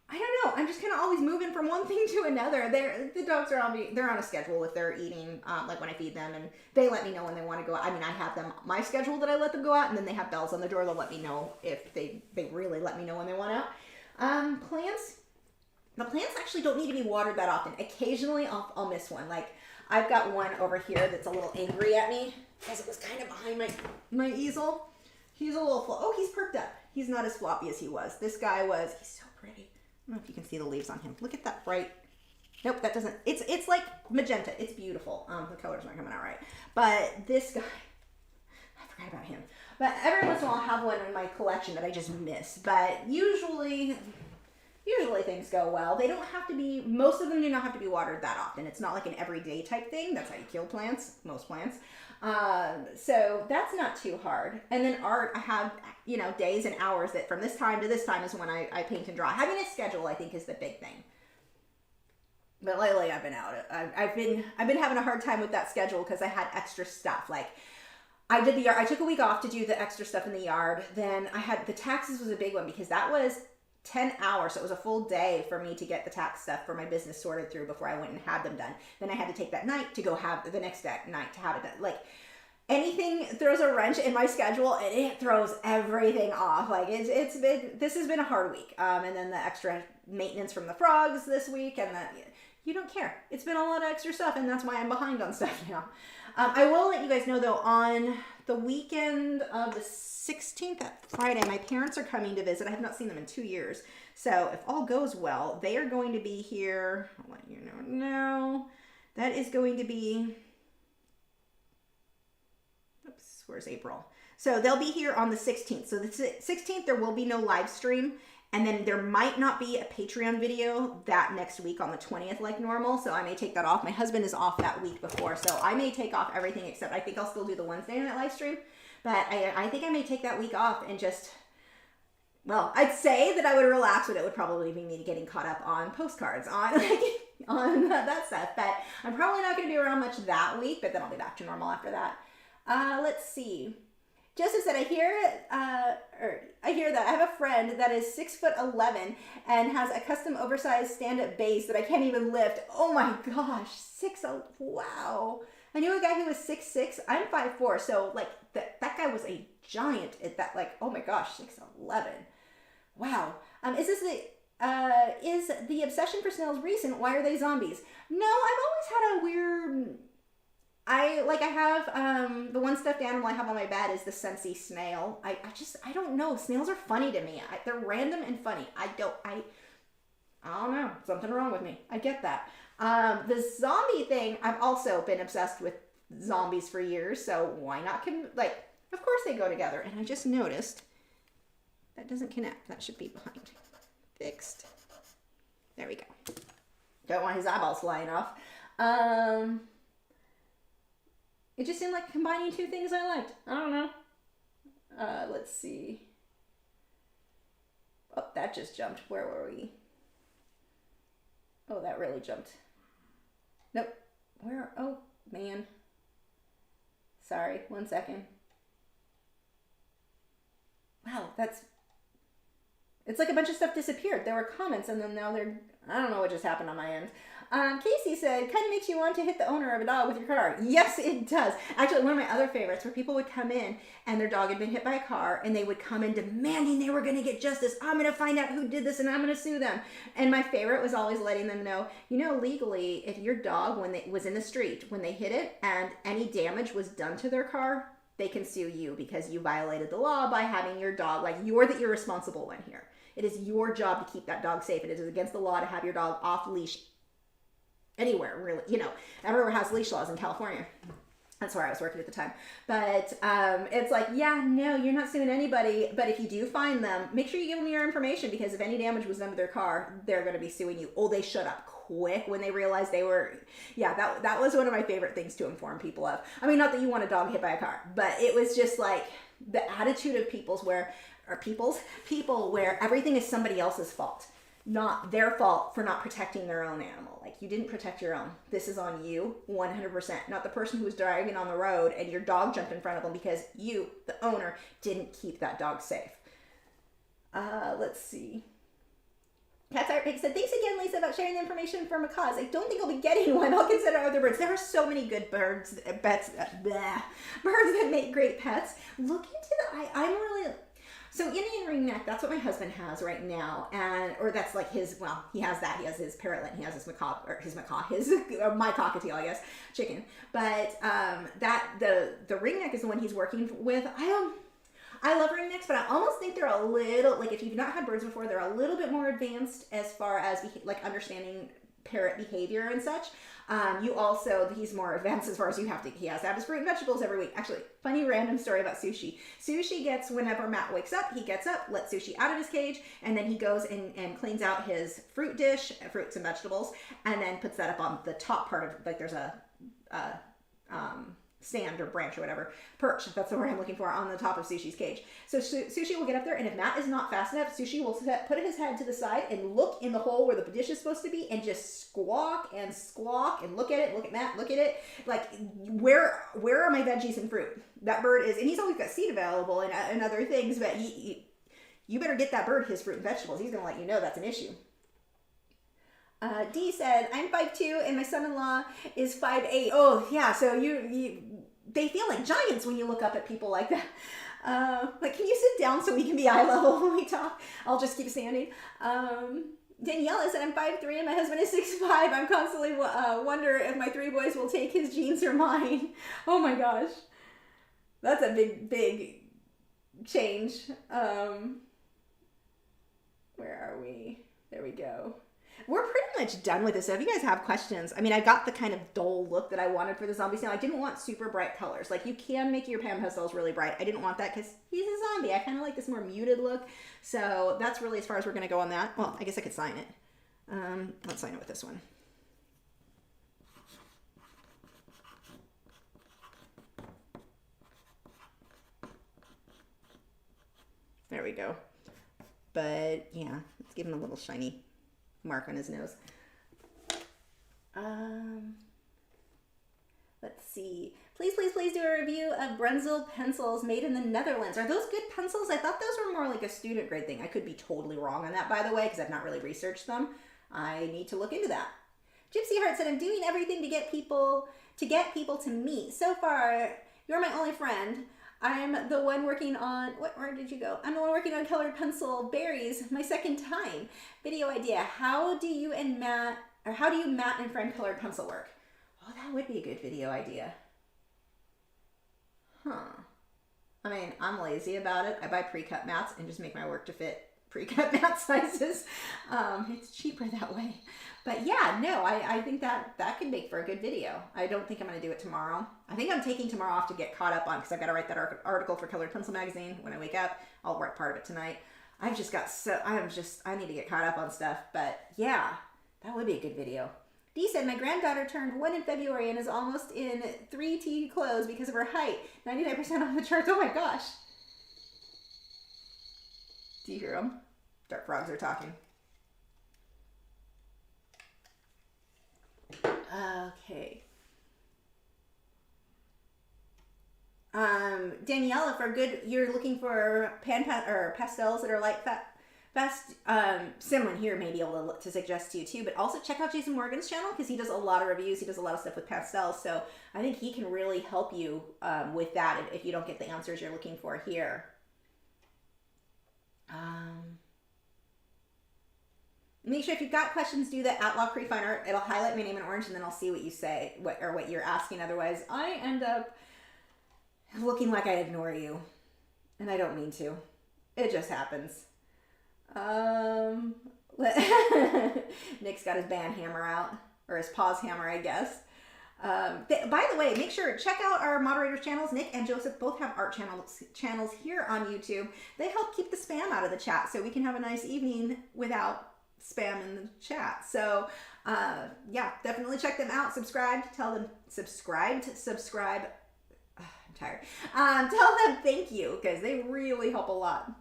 I don't know. I'm just kind of always moving from one thing to another. The dogs they're on a schedule with their eating, when I feed them, and they let me know when they want to go out. I mean, I have them my schedule that I let them go out, and then they have bells on the door. They'll let me know if they really let me know when they want out. Plants. The plants actually don't need to be watered that often. Occasionally, I'll miss one. I've got one over here that's a little angry at me because it was kind of behind my easel. He's a little he's perked up. He's not as floppy as he was. This guy was. He's so pretty. I don't know if you can see the leaves on him. Look at that bright. Nope, that doesn't. It's like magenta. It's beautiful. The colors aren't coming out right. But this guy, I forgot about him. But every once in a while, I'll have one in my collection that I just miss. But usually things go well. They don't have to be. Most of them do not have to be watered that often. It's not like an everyday type thing. That's how you kill plants. Most plants. So that's not too hard. And then art, I have, days and hours that from this time to this time is when I paint and draw. Having a schedule, I think, is the big thing. But lately I've been out. I've been having a hard time with that schedule because I had extra stuff. I did the yard. I took a week off to do the extra stuff in the yard. Then I had the taxes was a big one because that was 10 hours. So it was a full day for me to get the tax stuff for my business sorted through before I went and had them done. Then I had to take that night to go have the next night to have it done. Anything throws a wrench in my schedule and it throws everything off. This has been a hard week. And then the extra maintenance from the frogs this week, and you don't care. It's been a lot of extra stuff, and that's why I'm behind on stuff now. I will let you guys know though, on the weekend of the 16th, that Friday, my parents are coming to visit. I have not seen them in 2 years. So if all goes well, they are going to be here. I'll let you know now. That is going to be, oops, where's April? So they'll be here on the 16th. So the 16th, there will be no live stream. And then there might not be a Patreon video that next week on the 20th like normal. So I may take that off. My husband is off that week before. So I may take off everything except I think I'll still do the Wednesday night live stream. But I think I may take that week off and just, well, I'd say that I would relax, but it would probably be me getting caught up on postcards, on that stuff. But I'm probably not going to be around much that week, but then I'll be back to normal after that. Let's see. Joseph said, I hear that I have a friend that is 6'11" and has a custom oversized stand-up bass that I can't even lift. Oh my gosh, wow. I knew a guy who was 6'6". I'm 5'4", so like that guy was a giant at that, like, oh my gosh, 6'11". Wow. Is the obsession for snails recent? Why are they zombies? No, I've always had a weird, I have, the one stuffed animal I have on my bed is the Scentsy snail. I don't know. Snails are funny to me. They're random and funny. I don't know. Something wrong with me. I get that. The zombie thing, I've also been obsessed with zombies for years, so why not, of course they go together. And I just noticed that doesn't connect. That should be behind. Fixed. There we go. Don't want his eyeballs flying off. It just seemed like combining two things I liked. I don't know. Let's see. Oh, that just jumped. Where were we? Oh, that really jumped. Nope. Where? Oh, man. Sorry. 1 second. Wow, it's like a bunch of stuff disappeared. There were comments and then now I don't know what just happened on my end. Casey said, kind of makes you want to hit the owner of a dog with your car. Yes, it does. Actually, one of my other favorites where people would come in and their dog had been hit by a car and they would come in demanding they were going to get justice. I'm going to find out who did this and I'm going to sue them. And my favorite was always letting them know, legally, if your dog, when it was in the street, when they hit it and any damage was done to their car, they can sue you because you violated the law by having your dog, like you're the irresponsible one here. It is your job to keep that dog safe. It is against the law to have your dog off leash anywhere, really. Everywhere has leash laws in California. That's where I was working at the time. But it's like, yeah, no, you're not suing anybody. But if you do find them, make sure you give them your information because if any damage was done to their car, they're going to be suing you. Oh, they shut up quick when they realized they were, that was one of my favorite things to inform people of. I mean, not that you want a dog hit by a car, but it was just like the attitude of people where everything is somebody else's fault, not their fault for not protecting their own animal. Like, you didn't protect your own. This is on you 100%, not the person who was driving on the road and your dog jumped in front of them because you, the owner, didn't keep that dog safe. Let's see. Cat's Art Pig said, thanks again, Lisa, about sharing the information for macaws. I don't think I'll be getting one. I'll consider other birds. There are so many good birds that make great pets. Look into I'm really... So Indian ringneck, that's what my husband has right now, or that's like his. Well, he has that. He has his parrotlet. He has his my cockatiel, I guess, chicken. But the ringneck is the one he's working with. I love ringnecks, but I almost think they're a little, like, if you've not had birds before, they're a little bit more advanced as far as like understanding parrot behavior and such. He's more advanced as far as he has to have his fruit and vegetables every week. Actually, funny random story about Sushi. Sushi gets, whenever Matt wakes up, he gets up, lets Sushi out of his cage, and then he goes and cleans out his fruit dish, fruits and vegetables, and then puts that up on the top part of, like, there's a stand or branch or whatever, perch, that's the word I'm looking for, on the top of Sushi's cage. So Sushi will get up there, and if Matt is not fast enough, Sushi will put his head to the side and look in the hole where the dish is supposed to be and just squawk and look at it, look at Matt, look at it, like, where are my veggies and fruit? That bird is, and he's always got seed available and other things, but you better get that bird his fruit and vegetables. He's gonna let you know that's an issue. D said, I'm 5'2" and my son-in-law is 5'8". Oh, yeah, so they feel like giants when you look up at people like that. Like, can you sit down so we can be eye level when we talk? I'll just keep standing. Daniela said, I'm 5'3" and my husband is 6'5". I'm constantly wonder if my 3 boys will take his genes or mine. Oh my gosh. That's a big, big change. Where are we? There we go. we're pretty much done with this. So if you guys have questions, I mean, I got the kind of dull look that I wanted for the zombie snail. I didn't want super bright colors. Like, you can make your Pen Pastels really bright. I didn't want that because he's a zombie. I kind of like this more muted look. So that's really as far as we're going to go on that. Well, I guess I could sign it. Let's sign it with this one. There we go. But yeah, let's give him a little shiny mark on his nose. Let's see. Please do a review of Brunswick pencils made in the Netherlands. Are those good pencils? I thought those were more like a student grade thing. I could be totally wrong on that, by the way, because I've not really researched them. I need to look into that. Gypsy Heart said, I'm doing everything to get people to meet. So far, you're my only friend. I'm the one working on, where did you go? I'm the one working on colored pencil berries, my second time. Video idea, how do you matte and frame colored pencil work? Oh, that would be a good video idea. I mean, I'm lazy about it. I buy pre-cut mats and just make my work to fit pre-cut mat sizes. It's cheaper that way. But yeah, no, I think that could make for a good video. I don't think I'm going to do it tomorrow. I think I'm taking tomorrow off to get caught up on, because I've got to write that article for Colored Pencil Magazine when I wake up. I'll write part of it tonight. I need to get caught up on stuff. But yeah, that would be a good video. Dee said, my granddaughter turned 1 in February and is almost in 3T clothes because of her height. 99% on the charts. Oh my gosh. Do you hear them? Dark frogs are talking. Okay. Daniela, you're looking for pastels that are light fast. Someone here may be able to suggest to you too, but also check out Jason Morgan's channel because he does a lot of reviews. He does a lot of stuff with pastels, so I think he can really help you with that if you don't get the answers you're looking for here. Make sure if you've got questions, do that at Lachri Fine Art. It'll highlight my name in orange, and then I'll see what you say, what you're asking. Otherwise, I end up looking like I ignore you, and I don't mean to. It just happens. Nick's got his band hammer out, or his pause hammer, I guess. By the way, make sure check out our moderators channels. Nick and Joseph both have art channels here on YouTube. They help keep the spam out of the chat, so we can have a nice evening without spam in the chat. So yeah, definitely check them out. Subscribe. Tell them subscribe. I'm tired. Tell them thank you, because they really help a lot.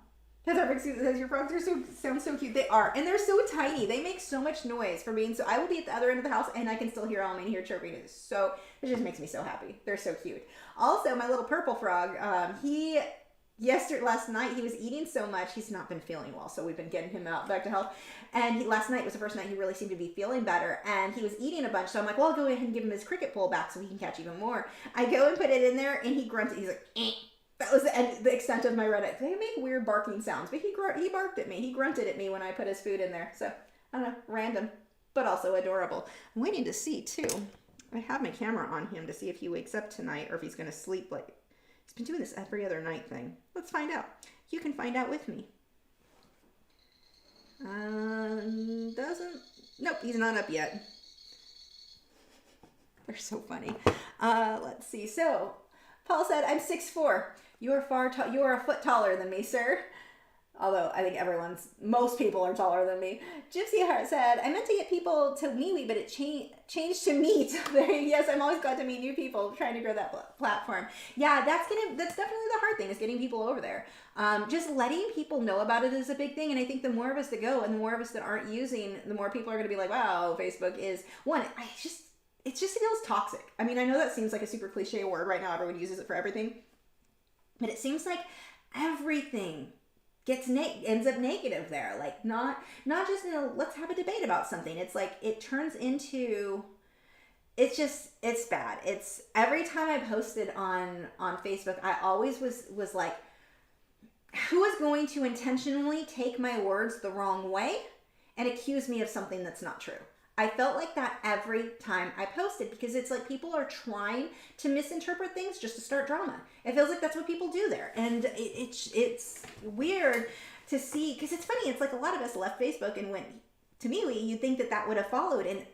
Says your frogs sound so cute. They are, and they're so tiny. They make so much noise for being so. I will be at the other end of the house, and I can still hear all in here chirping. It just makes me so happy. They're so cute. Also, my little purple frog. Last night he was eating so much. He's not been feeling well, so we've been getting him back to health. And last night was the first night he really seemed to be feeling better. And he was eating a bunch, so I'm like, well, I'll go ahead and give him his cricket pole back so he can catch even more. I go and put it in there, and he grunted. He's like, eh. That was the extent of my Reddit. They make weird barking sounds, but he barked at me. He grunted at me when I put his food in there. So, I don't know, random, but also adorable. I'm waiting to see, too. I have my camera on him to see if he wakes up tonight or if he's going to sleep like... He's been doing this every other night thing. Let's find out. You can find out with me. Nope, he's not up yet. They're so funny. Let's see. So, Paul said, I'm 6'4". You are a foot taller than me, sir. Although I think most people are taller than me. Gypsy Heart said, I meant to get people to MeWe, but it changed to Meet. Yes, I'm always glad to meet new people trying to grow that platform. Yeah, that's definitely the hard thing, is getting people over there. Just letting people know about it is a big thing. And I think the more of us that go and the more of us that aren't using, the more people are going to be like, wow, Facebook is one. It just feels toxic. I mean, I know that seems like a super cliche word right now. Everyone uses it for everything. But it seems like everything ends up negative there. Like, not just let's have a debate about something. It's like, it turns into, it's bad. It's every time I posted on Facebook, I always was like, who is going to intentionally take my words the wrong way and accuse me of something that's not true? I felt like that every time I posted, because it's like people are trying to misinterpret things just to start drama. It feels like that's what people do there. And it's weird to see, because it's funny. It's like a lot of us left Facebook and went to MeWe, you'd think that that would have followed. And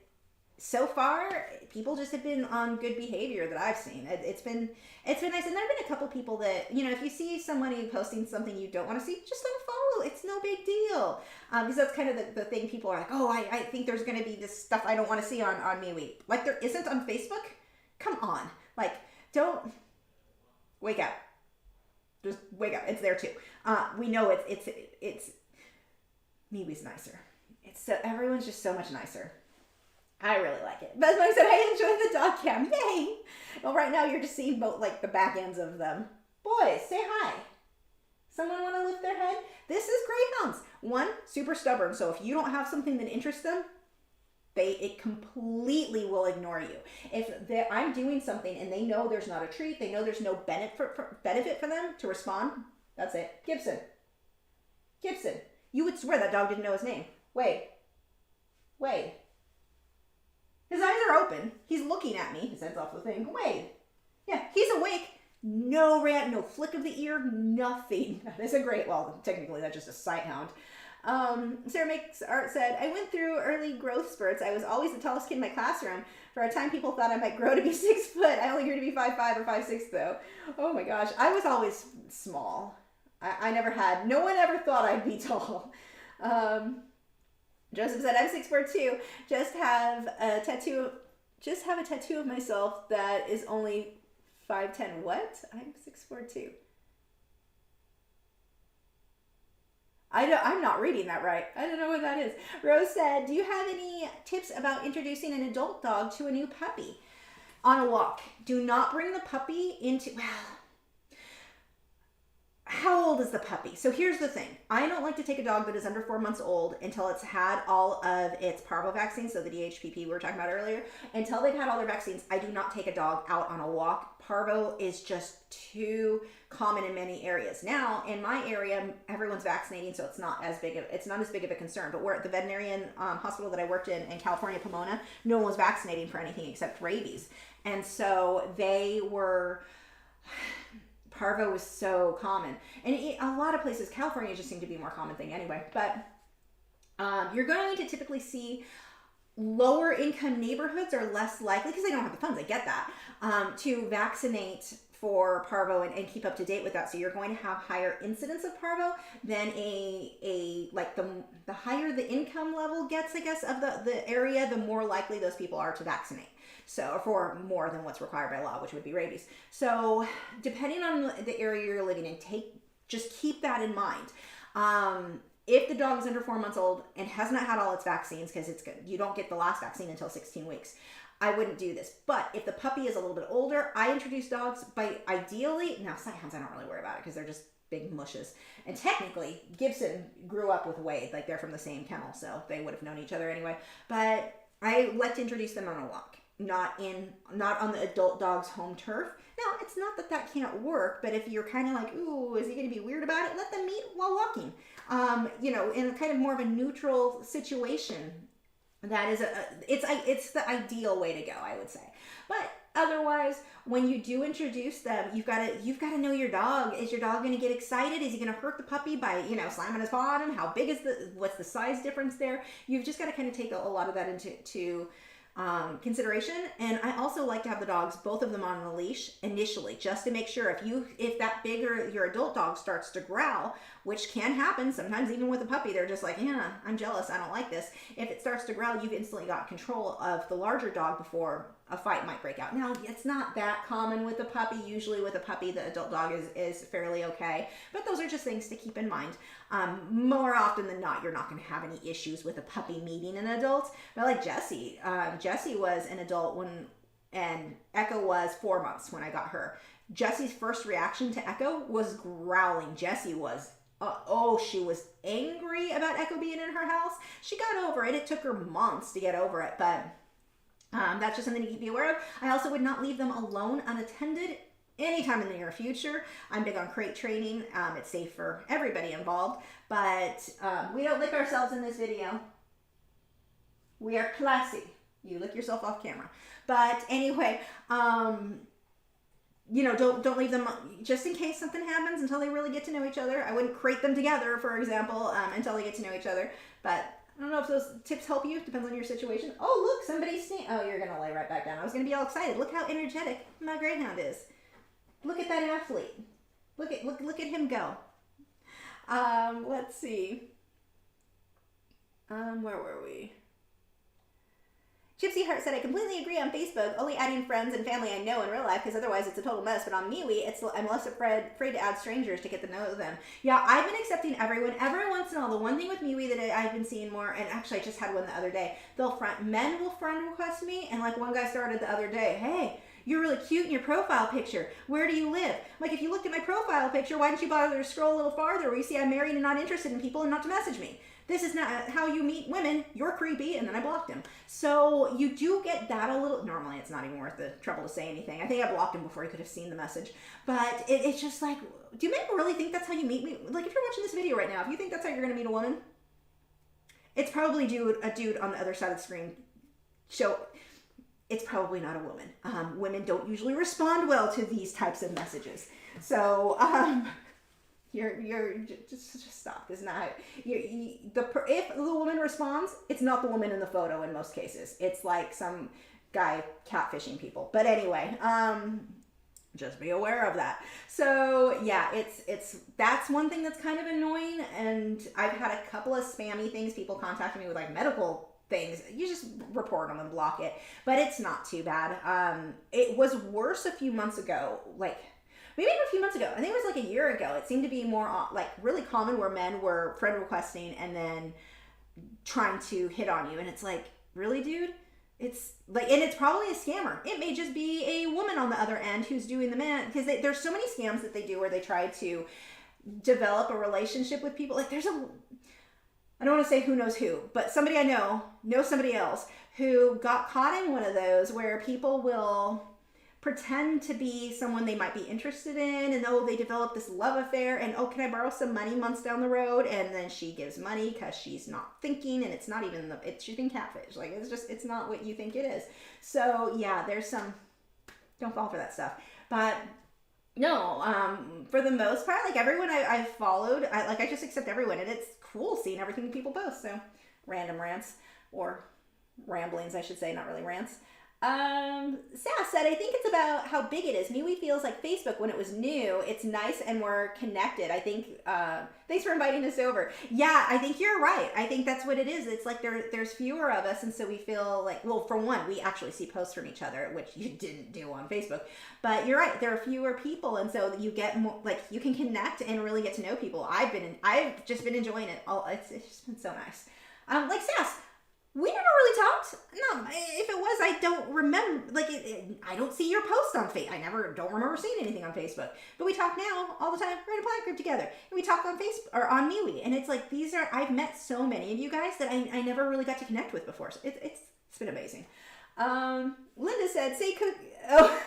so far, people just have been on good behavior that I've seen. It's been nice. And there have been a couple people that, you know, if you see somebody posting something you don't want to see, just unfollow. It's no big deal. Because that's kind of the thing. People are like, oh, I think there's going to be this stuff I don't want to see on MeWe. Like there isn't on Facebook. Come on. Like, don't wake up. Just wake up. It's there too. We know it's MeWe's nicer. Everyone's just so much nicer. I really like it. But like I said, I enjoy the dog cam. Yay! Well, right now you're just seeing both like the back ends of them. Boys, say hi. Someone want to lift their head? This is greyhounds. One, super stubborn. So if you don't have something that interests them, it completely will ignore you. If I'm doing something and they know there's not a treat, they know there's no benefit for them to respond, that's it. Gibson. You would swear that dog didn't know his name. Wade. His eyes are open. He's looking at me. His head's off the thing. Wade. Yeah, he's awake. No rant, no flick of the ear, nothing. That's a great, well, technically that's just a sight hound. Sarah Makes Art said, I went through early growth spurts. I was always the tallest kid in my classroom. For a time, people thought I might grow to be 6 foot. I only grew to be 5'5" or 5'6" though. Oh my gosh. I was always small. No one ever thought I'd be tall. Joseph said, I'm 6'4" too. Just have a tattoo of myself that is only 5'10". What? I'm 6'4" too. I'm not reading that right. I don't know what that is. Rose said, do you have any tips about introducing an adult dog to a new puppy on a walk? Do not bring the puppy into, well, how old is the puppy? So here's the thing. I don't like to take a dog that is under 4 months old until it's had all of its parvo vaccines, so the DHPP we were talking about earlier. Until they've had all their vaccines, I do not take a dog out on a walk. Parvo is just too common in many areas. Now, in my area, everyone's vaccinating, so it's not as big of a concern. But we're at the veterinarian hospital that I worked in California, Pomona, no one was vaccinating for anything except rabies. And so Parvo was so common. And a lot of places, California just seemed to be a more common thing anyway. But you're going to typically see lower income neighborhoods are less likely, because they don't have the funds, I get that, to vaccinate for Parvo and keep up to date with that. So you're going to have higher incidence of Parvo than the higher the income level gets, I guess, of the area, the more likely those people are to vaccinate. So for more than what's required by law, which would be rabies. So depending on the area you're living in, just keep that in mind. If the dog is under 4 months old and has not had all its vaccines, because you don't get the last vaccine until 16 weeks, I wouldn't do this. But if the puppy is a little bit older, I introduce dogs by ideally, now sighthounds I don't really worry about it because they're just big mushes. And technically, Gibson grew up with Wade, like they're from the same kennel, so they would have known each other anyway. But I like to introduce them on a walk. Not on the adult dog's home turf. Now, it's not that can't work, but if you're kind of like, ooh, is he going to be weird about it? Let them meet while walking. In a kind of more of a neutral situation. That is it's the ideal way to go, I would say. But otherwise, when you do introduce them, you've got to know your dog. Is your dog going to get excited? Is he going to hurt the puppy by, slamming his paw on him? How big is what's the size difference there? You've just got to kind of take a lot of that into consideration. And I also like to have the dogs, both of them on a leash initially, just to make sure if that bigger your adult dog starts to growl, which can happen sometimes even with a puppy, they're just like, yeah, I'm jealous, I don't like this. If it starts to growl, you've instantly got control of the larger dog before a fight might break out. Now, it's not that common with a puppy. Usually with a puppy, the adult dog is fairly okay. But those are just things to keep in mind. More often than not, you're not going to have any issues with a puppy meeting an adult. But like Jessie, Jessie was an adult and Echo was 4 months when I got her. Jessie's first reaction to Echo was growling. Jessie was she was angry about Echo being in her house. She got over it. It took her months to get over it, but that's just something to be aware of. I also would not leave them alone unattended anytime in the near future. I'm big on crate training. It's safe for everybody involved, but we don't lick ourselves in this video. We are classy. You lick yourself off camera. But anyway, don't leave them just in case something happens until they really get to know each other. I wouldn't crate them together, for example, until they get to know each other. But I don't know if those tips help you. Depends on your situation. Oh, look, somebody's sneezing. Oh, you're going to lay right back down. I was going to be all excited. Look how energetic my greyhound is. Look at that athlete. Look at him go. Let's see. Where were we? Gypsy Heart said, I completely agree on Facebook, only adding friends and family I know in real life, because otherwise it's a total mess. But on MeWe, I'm less afraid to add strangers to get to know them. Yeah, I've been accepting everyone. Every once in a while, the one thing with MeWe that I've been seeing more, and actually I just had one the other day, men will friend request me, and like one guy started the other day, hey, you're really cute in your profile picture. Where do you live? Like, if you looked at my profile picture, why didn't you bother to scroll a little farther where you see I'm married and not interested in people and not to message me? This is not how you meet women. You're creepy. And then I blocked him. So you do get that a little. Normally, it's not even worth the trouble to say anything. I think I blocked him before he could have seen the message. But it's just like, do you really think that's how you meet me? Like, if you're watching this video right now, if you think that's how you're going to meet a woman, it's probably a dude on the other side of the screen. It's probably not a woman. Women don't usually respond well to these types of messages. So, you're just stop. It's not if the woman responds, it's not the woman in the photo in most cases. It's like some guy catfishing people. But anyway, just be aware of that. So yeah, that's one thing that's kind of annoying. And I've had a couple of spammy things. People contacting me with like medical things. You just report them and block it. But it's not too bad. It was worse a few months ago. Maybe even a few months ago. I think it was like a year ago. It seemed to be more like really common where men were friend requesting and then trying to hit on you. And it's like, really, dude? It's like, and it's probably a scammer. It may just be a woman on the other end who's doing the man. Because there's so many scams that they do where they try to develop a relationship with people. Like I don't want to say who knows who, but somebody I know knows somebody else who got caught in one of those where people will pretend to be someone they might be interested in, and they develop this love affair, and can I borrow some money months down the road? And then she gives money because she's not thinking, and it's not even she's been catfished. Like it's not what you think it is. So yeah, there's some, don't fall for that stuff. But no, for the most part, like everyone I've followed, I just accept everyone, and it's cool seeing everything people post. So random rants or ramblings, I should say, not really rants. Sass said, I think it's about how big it is. MeWe feels like Facebook when it was new. It's nice and we're connected. I think, thanks for inviting us over. Yeah, I think you're right. I think that's what it is. It's like there's fewer of us, and so we feel like, well, for one, we actually see posts from each other, which you didn't do on Facebook. But you're right, there are fewer people, and so you get more, like, you can connect and really get to know people. I've just been enjoying it. It's just been so nice. Like Sass, we never really talked. No, if it was, I don't remember. Like, I don't see your posts on Facebook. I don't remember seeing anything on Facebook. But we talk now all the time. We're in a plant group together, and we talk on Facebook or on MeWe. And it's like I've met so many of you guys that I never really got to connect with before. So it's been amazing. Linda said, "Say cook." Oh,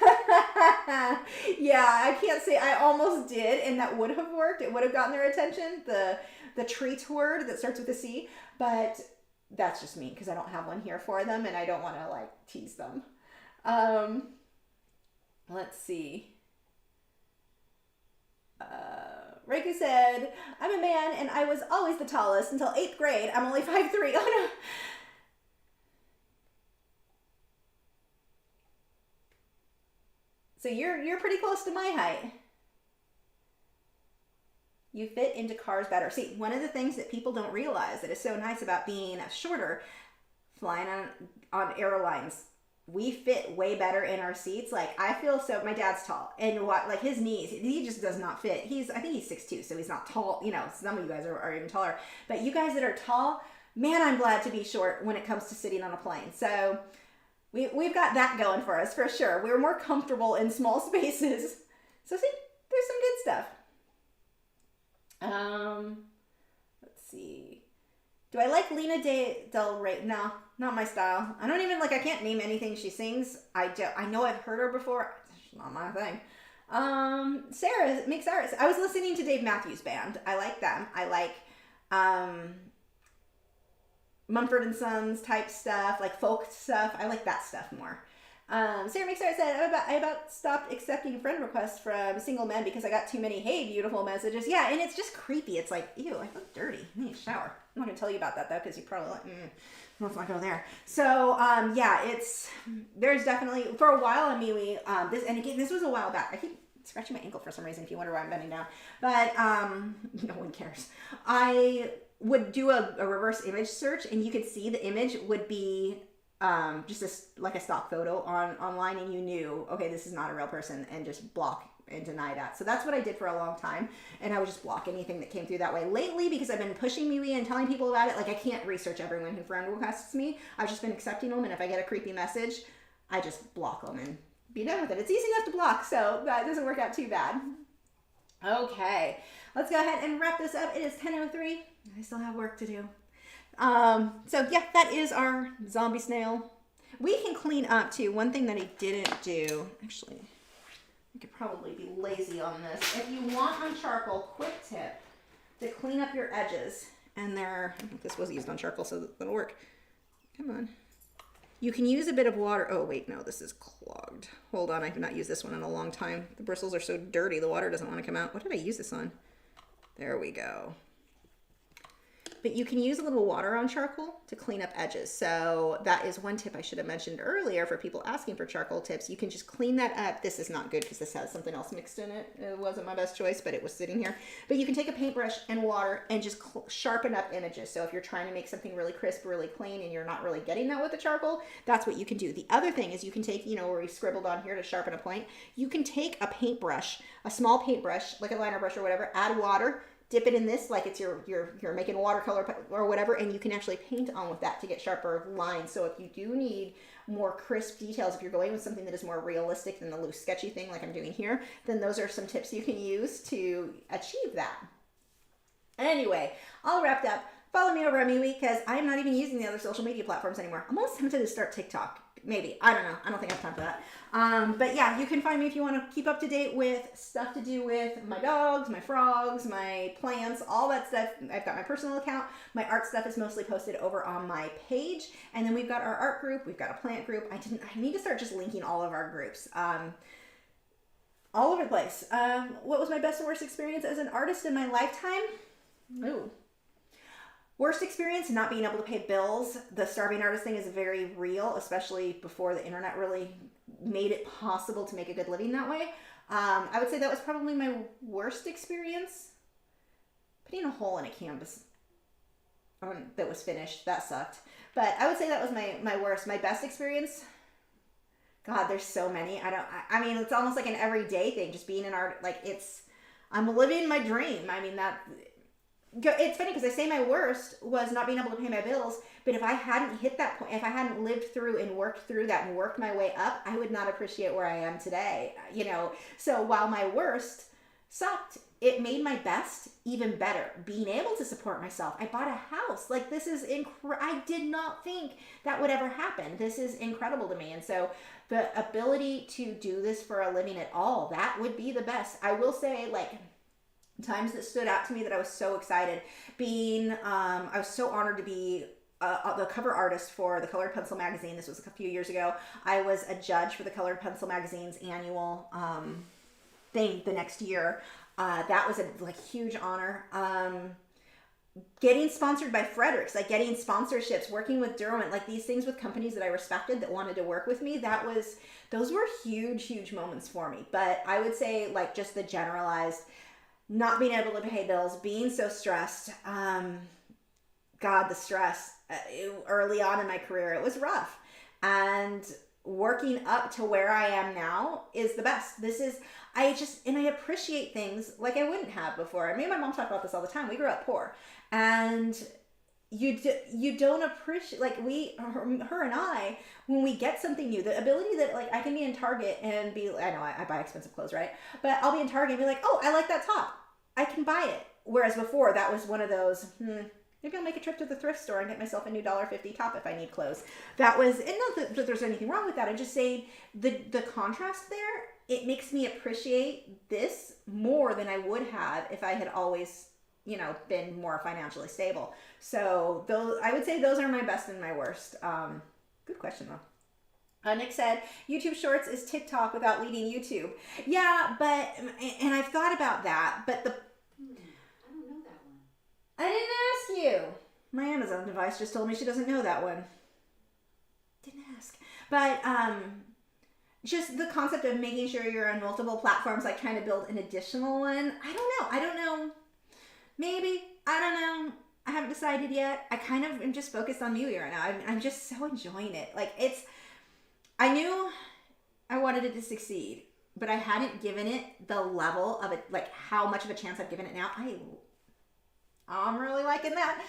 yeah. I can't say I almost did, and that would have worked. It would have gotten their attention. The treat word that starts with a C, but that's just me because I don't have one here for them, and I don't want to like tease them. Let's see. Reiki said, I'm a man and I was always the tallest until 8th grade. I'm only 5'3". Oh no. So you're pretty close to my height. You fit into cars better. See, one of the things that people don't realize that is so nice about being shorter, flying on airlines, we fit way better in our seats. Like, I feel so, my dad's tall, and like his knees, he just does not fit. I think he's 6'2", so he's not tall. You know, some of you guys are even taller. But you guys that are tall, man, I'm glad to be short when it comes to sitting on a plane. So we've got that going for us, for sure. We're more comfortable in small spaces. So see, there's some good stuff. Let's see. Do I like Lena Del Rey? No, not my style. I don't even I can't name anything she sings. I know I've heard her before. It's not my thing. Sarah. I was listening to Dave Matthews Band. I like them. I like, Mumford and Sons type stuff, like folk stuff. I like that stuff more. Sarah McStar said, I about stopped accepting friend requests from single men because I got too many hey beautiful messages. Yeah, and it's just creepy. It's like, ew, I look dirty. I need a shower. I'm not gonna tell you about that though, because you probably like, let's not go there. So yeah, there's definitely, for a while, I mean, this, and again, this was a while back. I keep scratching my ankle for some reason if you wonder why I'm bending down, but no one cares. I would do a reverse image search, and you could see the image would be just like a stock photo online, and you knew, okay, this is not a real person, and just block and deny that. So that's what I did for a long time, and I would just block anything that came through that way. Lately, because I've been pushing MeWe and telling people about it, like I can't research everyone who friend requests me. I've just been accepting them, and if I get a creepy message, I just block them and be done with it. It's easy enough to block, so that doesn't work out too bad. Okay, let's go ahead and wrap this up. It is 10:03. I still have work to do. So yeah, that is our zombie snail. We can clean up too. One thing that I didn't do, actually, I could probably be lazy on this. If you want on charcoal, quick tip to clean up your edges, and this was used on charcoal, so that'll work. Come on. You can use a bit of water. Oh wait, no, this is clogged. Hold on, I have not used this one in a long time. The bristles are so dirty, the water doesn't want to come out. What did I use this on? There we go. But you can use a little water on charcoal to clean up edges. So that is one tip I should have mentioned earlier for people asking for charcoal tips. You can just clean that up. This is not good because this has something else mixed in it. It wasn't my best choice, but it was sitting here. But you can take a paintbrush and water and just sharpen up images. So if you're trying to make something really crisp, really clean, and you're not really getting that with the charcoal, that's what you can do. The other thing is you can take, where we scribbled on here to sharpen a point, you can take a paintbrush, a small paintbrush, like a liner brush or whatever, add water, dip it in this like it's you're making watercolor or whatever, and you can actually paint on with that to get sharper lines. So if you do need more crisp details, if you're going with something that is more realistic than the loose sketchy thing like I'm doing here, then those are some tips you can use to achieve that. Anyway, all wrapped up. Follow me over on MeWe because I'm not even using the other social media platforms anymore. I'm almost tempted to start TikTok. Maybe. I don't know. I don't think I have time for that. But yeah, you can find me if you want to keep up to date with stuff to do with my dogs, my frogs, my plants, all that stuff. I've got my personal account. My art stuff is mostly posted over on my page. And then we've got our art group. We've got a plant group. I need to start just linking all of our groups. All over the place. What was my best and worst experience as an artist in my lifetime? Ooh. Worst experience, not being able to pay bills. The starving artist thing is very real, especially before the internet really made it possible to make a good living that way. I would say that was probably my worst experience. Putting a hole in a canvas that was finished, that sucked. But I would say that was my worst. My best experience, God, there's so many. I mean, it's almost like an everyday thing, just being an art, like I'm living my dream. I mean, it's funny because I say my worst was not being able to pay my bills, but if I hadn't hit that point, if I hadn't lived through and worked through that and worked my way up, I would not appreciate where I am today, So while my worst sucked, it made my best even better. Being able to support myself. I bought a house. Like, this is I did not think that would ever happen. This is incredible to me. And so the ability to do this for a living at all, that would be the best. I will say, times that stood out to me that I was so excited. I was so honored to be the cover artist for the Colored Pencil magazine. This was a few years ago. I was a judge for the Colored Pencil magazine's annual thing the next year. That was a huge honor. Getting sponsored by Fredericks, getting sponsorships, working with Derwent, these things with companies that I respected that wanted to work with me. Those were huge, huge moments for me. But I would say just the generalized not being able to pay bills, being so stressed. God, the stress early on in my career, it was rough. And working up to where I am now is the best. I appreciate things like I wouldn't have before. Me and my mom talk about this all the time. We grew up poor. And you don't appreciate, her and I, when we get something new, the ability that I can be in Target and I know I buy expensive clothes, right? But I'll be in Target and be like, oh, I like that top. I can buy it. Whereas before, that was one of those, maybe I'll make a trip to the thrift store and get myself a new $1.50 top if I need clothes. That was, and not that there's anything wrong with that. I'm just saying the contrast there, it makes me appreciate this more than I would have if I had always, been more financially stable. So I would say those are my best and my worst. Good question though. Nick said, YouTube Shorts is TikTok without leading YouTube. Yeah, but, and I've thought about that, but the... I don't know that one. I didn't ask you. My Amazon device just told me she doesn't know that one. Didn't ask. But, just the concept of making sure you're on multiple platforms, like trying to build an additional one. I don't know. Maybe. I don't know. I haven't decided yet. I kind of am just focused on Mew right now. I'm just so enjoying it. Like, it's... I knew I wanted it to succeed, but I hadn't given it the level of it, like how much of a chance I've given it now. I'm really liking that.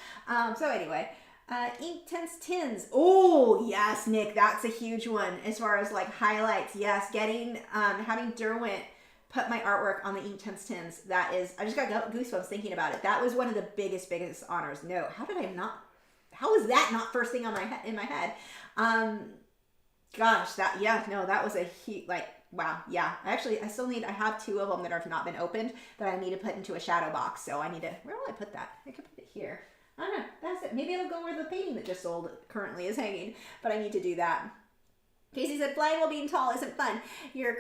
So anyway, Inktense tins. Oh yes, Nick, that's a huge one as far as like highlights. Yes, getting having Derwent put my artwork on the Inktense tins. That is, I just got goosebumps thinking about it. That was one of the biggest honors. No, how was that not first thing on in my head? Gosh, that was a huge, like, wow, yeah. I have 2 of them that have not been opened that I need to put into a shadow box. So I need to, where will I put that? I could put it here. I don't know, that's it. Maybe it'll go where the painting that just sold currently is hanging, but I need to do that. Casey said, flying while being tall isn't fun. You're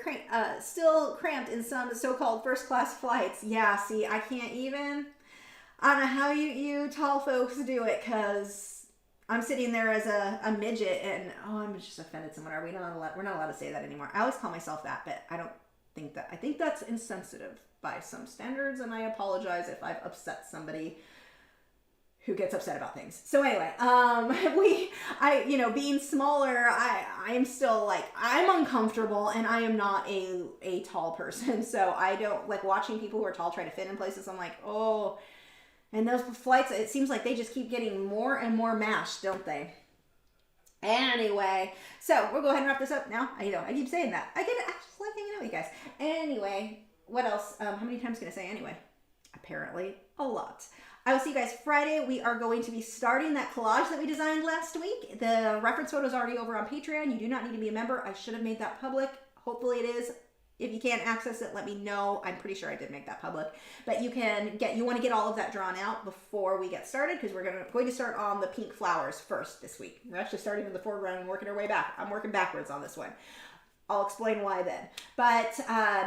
still cramped in some so-called first-class flights. Yeah, see, I can't even, I don't know how you tall folks do it, because I'm sitting there as a midget, and I'm just offended someone. We're not allowed to say that anymore. I always call myself that, but I don't think that. I think that's insensitive by some standards, and I apologize if I've upset somebody who gets upset about things. So anyway, being smaller, I am still like, I'm uncomfortable, and I am not a tall person, so I don't like watching people who are tall try to fit in places. I'm like, oh. And those flights, it seems like they just keep getting more and more mashed, don't they? Anyway, so we'll go ahead and wrap this up now. I keep saying that. I just like hanging out with you guys. Anyway, what else? How many times can I say anyway? Apparently, a lot. I will see you guys Friday. We are going to be starting that collage that we designed last week. The reference photo is already over on Patreon. You do not need to be a member. I should have made that public. Hopefully it is. If you can't access it, let me know. I'm pretty sure I did make that public. But you want to get all of that drawn out before we get started, because we're going to start on the pink flowers first this week. We're actually starting in the foreground and working our way back. I'm working backwards on this one. I'll explain why then. But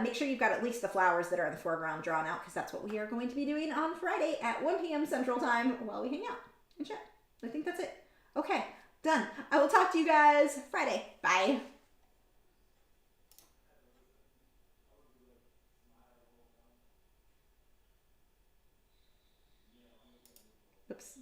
make sure you've got at least the flowers that are in the foreground drawn out, because that's what we are going to be doing on Friday at 1 p.m. Central Time while we hang out and chat. I think that's it. Okay, done. I will talk to you guys Friday. Bye. Oops.